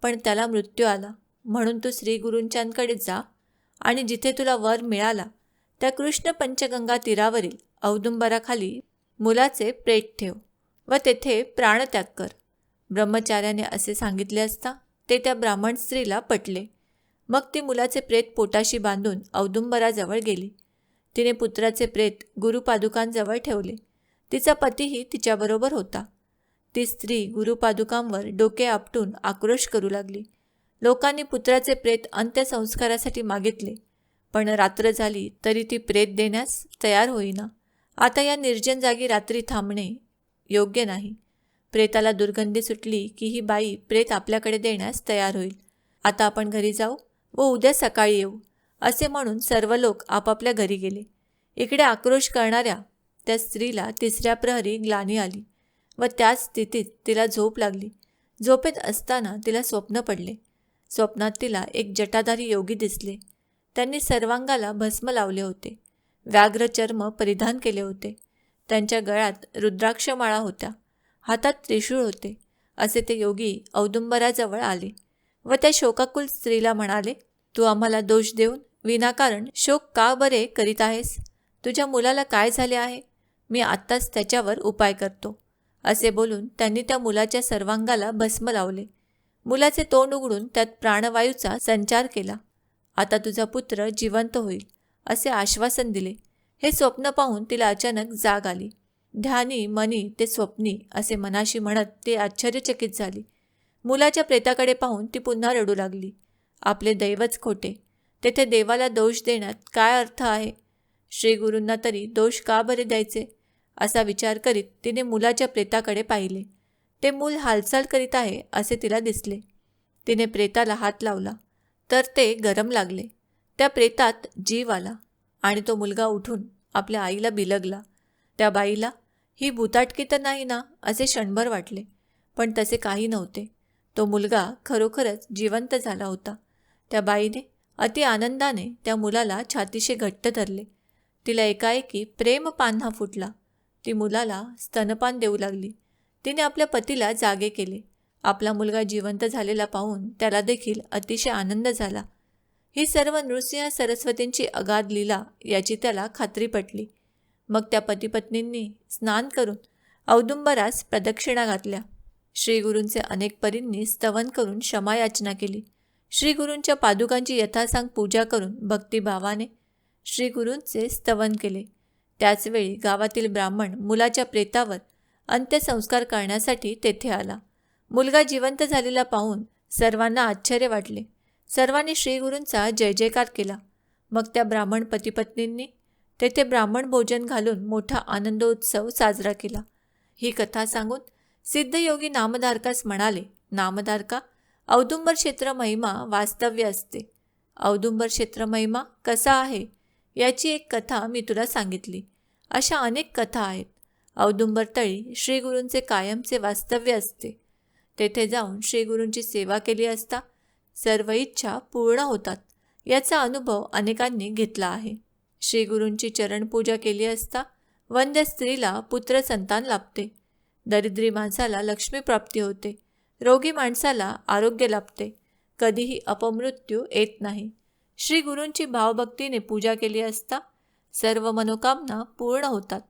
पण त्याला मृत्यू आला. म्हणून तू श्रीगुरूंच्यांकडे जा आणि जिथे तुला वर मिळाला त्या कृष्ण पंचगंगा तीरावरील औदुंबराखाली मुलाचे प्रेत ठेव व तेथे प्राणत्याग कर. ब्रह्मचार्याने असे सांगितले असता ते त्या ब्राह्मण स्त्रीला पटले. मग ती मुलाचे प्रेत पोटाशी बांधून औदुंबराजवळ गेली. तिने पुत्राचे प्रेत गुरुपादुकांजवळ ठेवले. तिचा पतीही तिच्याबरोबर होता. ती स्त्री गुरुपादुकांवर डोके आपटून आक्रोश करू लागली. लोकांनी पुत्राचे प्रेत अंत्यसंस्कारासाठी मागितले, पण रात्र झाली तरी ती प्रेत देण्यास तयार होईना. आता या निर्जन जागी रात्री थांबणे योग्य नाही. प्रेताला दुर्गंधी सुटली की ही बाई प्रेत आपल्याकडे देण्यास तयार होईल. आता आपण घरी जाऊ व उद्या सकाळी येऊ, असे म्हणून सर्व लोक आपापल्या घरी गेले. इकडे आक्रोश करणाऱ्या त्या स्त्रीला तिसऱ्या प्रहरी ग्लानी आली व त्याच स्थितीत तिला झोप लागली. झोपेत असताना तिला स्वप्न पडले. स्वप्नात तिला एक जटाधारी योगी दिसले. त्यांनी सर्वांगाला भस्म लावले होते. व्याघ्र चर्म परिधान केले होते. त्यांच्या गळ्यात रुद्राक्षमाळा होत्या. हातात त्रिशूळ होते. असे ते योगी औदुंबराजवळ आले व त्या शोकाकुल स्त्रीला म्हणाले, तू आम्हाला दोष देऊन विनाकारण शोक का बरे करीत आहेस? तुझ्या मुलाला काय झाले आहे? मी आत्ताच त्याच्यावर उपाय करतो. असे बोलून त्यांनी त्या मुलाच्या सर्वांगाला भस्म लावले. मुलाचे तोंड उघडून त्यात प्राणवायूचा संचार केला. आता तुझा पुत्र जिवंत होईल, असे आश्वासन दिले. हे स्वप्न पाहून तिला अचानक जाग आली. ध्यानी मनी ते स्वप्नी असे मनाशी म्हणत ती आश्चर्यचकित झाली. मुलाच्या प्रेताकडे पाहून ती पुन्हा रडू लागली. आपले दैवच खोटे. तेथे देवाला दोष देण्यात काय अर्थ आहे? श्रीगुरूंना तरी दोष का बरे द्यायचे? असा विचार करीत तिने मुलाच्या प्रेताकडे पाहिले. ते मूल हालचाल करीत आहे असे तिला दिसले. तिने प्रेताला हात लावला तर ते गरम लागले. त्या प्रेतात जीव आला आणि तो मुलगा उठून आपल्या आईला बिलगला. त्या बाईला ही भूताटकी तर नाही ना असे क्षणभर वाटले, पण तसे काही नव्हते. तो मुलगा खरोखरच जिवंत झाला होता. त्या बाईने अति आनंदाने त्या मुलाला छातीशी घट्ट धरले. तिला एकाएकी प्रेम पान्हा फुटला. ती मुलाला स्तनपान देऊ लागली. तिने आपल्या पतीला जागे केले. आपला मुलगा जिवंत झालेला पाहून त्याला देखील अतिशय आनंद झाला. ही सर्व नृसिंह सरस्वतींची अगाध लीला याची त्याला खात्री पटली. मग त्या पतीपत्नींनी स्नान करून औदुंबरास प्रदक्षिणा घातल्या. श्रीगुरूंचे अनेक परींनी स्तवन करून क्षमायाचना केली. श्रीगुरूंच्या पादुकांची यथासांग पूजा करून भक्तिभावाने श्रीगुरूंचे स्तवन केले. त्याचवेळी गावातील ब्राह्मण मुलाच्या प्रेतावर अंत्यसंस्कार करण्यासाठी तेथे आला. मुलगा जिवंत झालेला पाहून सर्वांना आश्चर्य वाटले. सर्वांनी श्रीगुरूंचा जय जयकार केला. मग त्या ब्राह्मण पतीपत्नींनी तेथे ब्राह्मण भोजन घालून मोठा आनंदोत्सव साजरा केला. ही कथा सांगून सिद्धयोगी नामधारकास म्हणाले, नामधारका, औदुंबर क्षेत्र महिमा वास्तव्य असते. औदुंबर क्षेत्र महिमा कसा आहे याची एक कथा मी तुला सांगितली. अशा अनेक कथा आहेत. औदुंबर तळी श्रीगुरूंचे कायमचे वास्तव्य असते. तेथे जाऊन श्रीगुरूंची सेवा केली असता सर्व इच्छा पूर्ण होतात. याचा अनुभव अनेकांनी घेतला आहे. श्रीगुरूंची चरणपूजा केली असता वंद्य स्त्रीला पुत्र संतान लाभते. दरिद्री माणसाला लक्ष्मीप्राप्ती होते. रोगी माणसाला आरोग्य लाभते. कधीही अपमृत्यू येत नाही. श्रीगुरूंची भावभक्तीने पूजा केली असता सर्व मनोकामना पूर्ण होतात.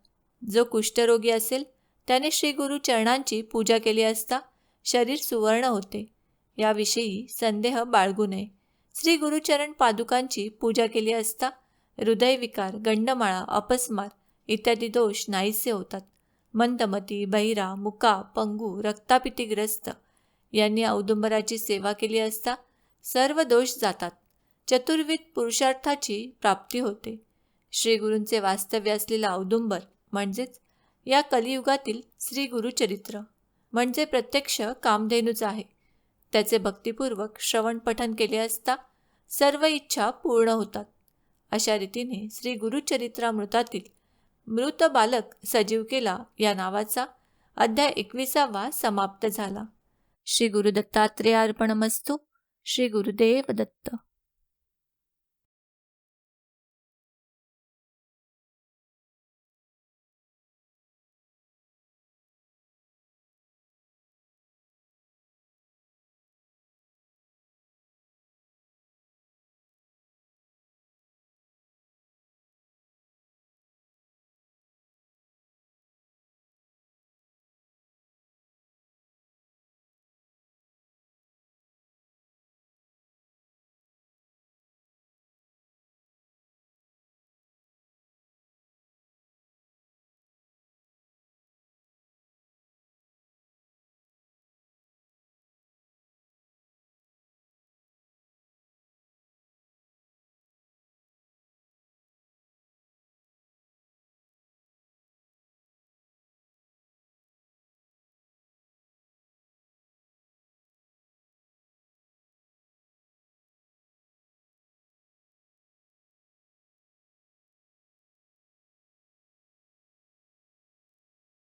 जो कुष्ठरोगी असेल त्याने श्रीगुरू चरणांची पूजा केली असता शरीर सुवर्ण होते. याविषयी संदेह बाळगू नये. श्री गुरुचरण पादुकांची पूजा केली असता हृदयविकार, गंडमाळा, अपस्मार इत्यादी दोष नाहीसे होतात. मंदमती, बहिरा, मुका, पंगू, रक्तापितीग्रस्त यांनी औदुंबराची सेवा केली असता सर्व दोष जातात. चतुर्विध पुरुषार्थाची प्राप्ती होते. श्रीगुरूंचे वास्तव्य असलेला औदुंबर म्हणजेच या कलियुगातील श्री गुरुचरित्र म्हणजे प्रत्यक्ष कामधेनूच आहे. त्याचे भक्तिपूर्वक श्रवण पठन केले असता सर्व इच्छा पूर्ण होतात. अशा रीतीने श्री गुरुचरित्रामृतातील मृत बालक सजीव केला या नावाचा अध्याय 21वा समाप्त झाला. श्री गुरुदत्तात्रेयार्पणमस्तु. श्री गुरुदेव दत्त.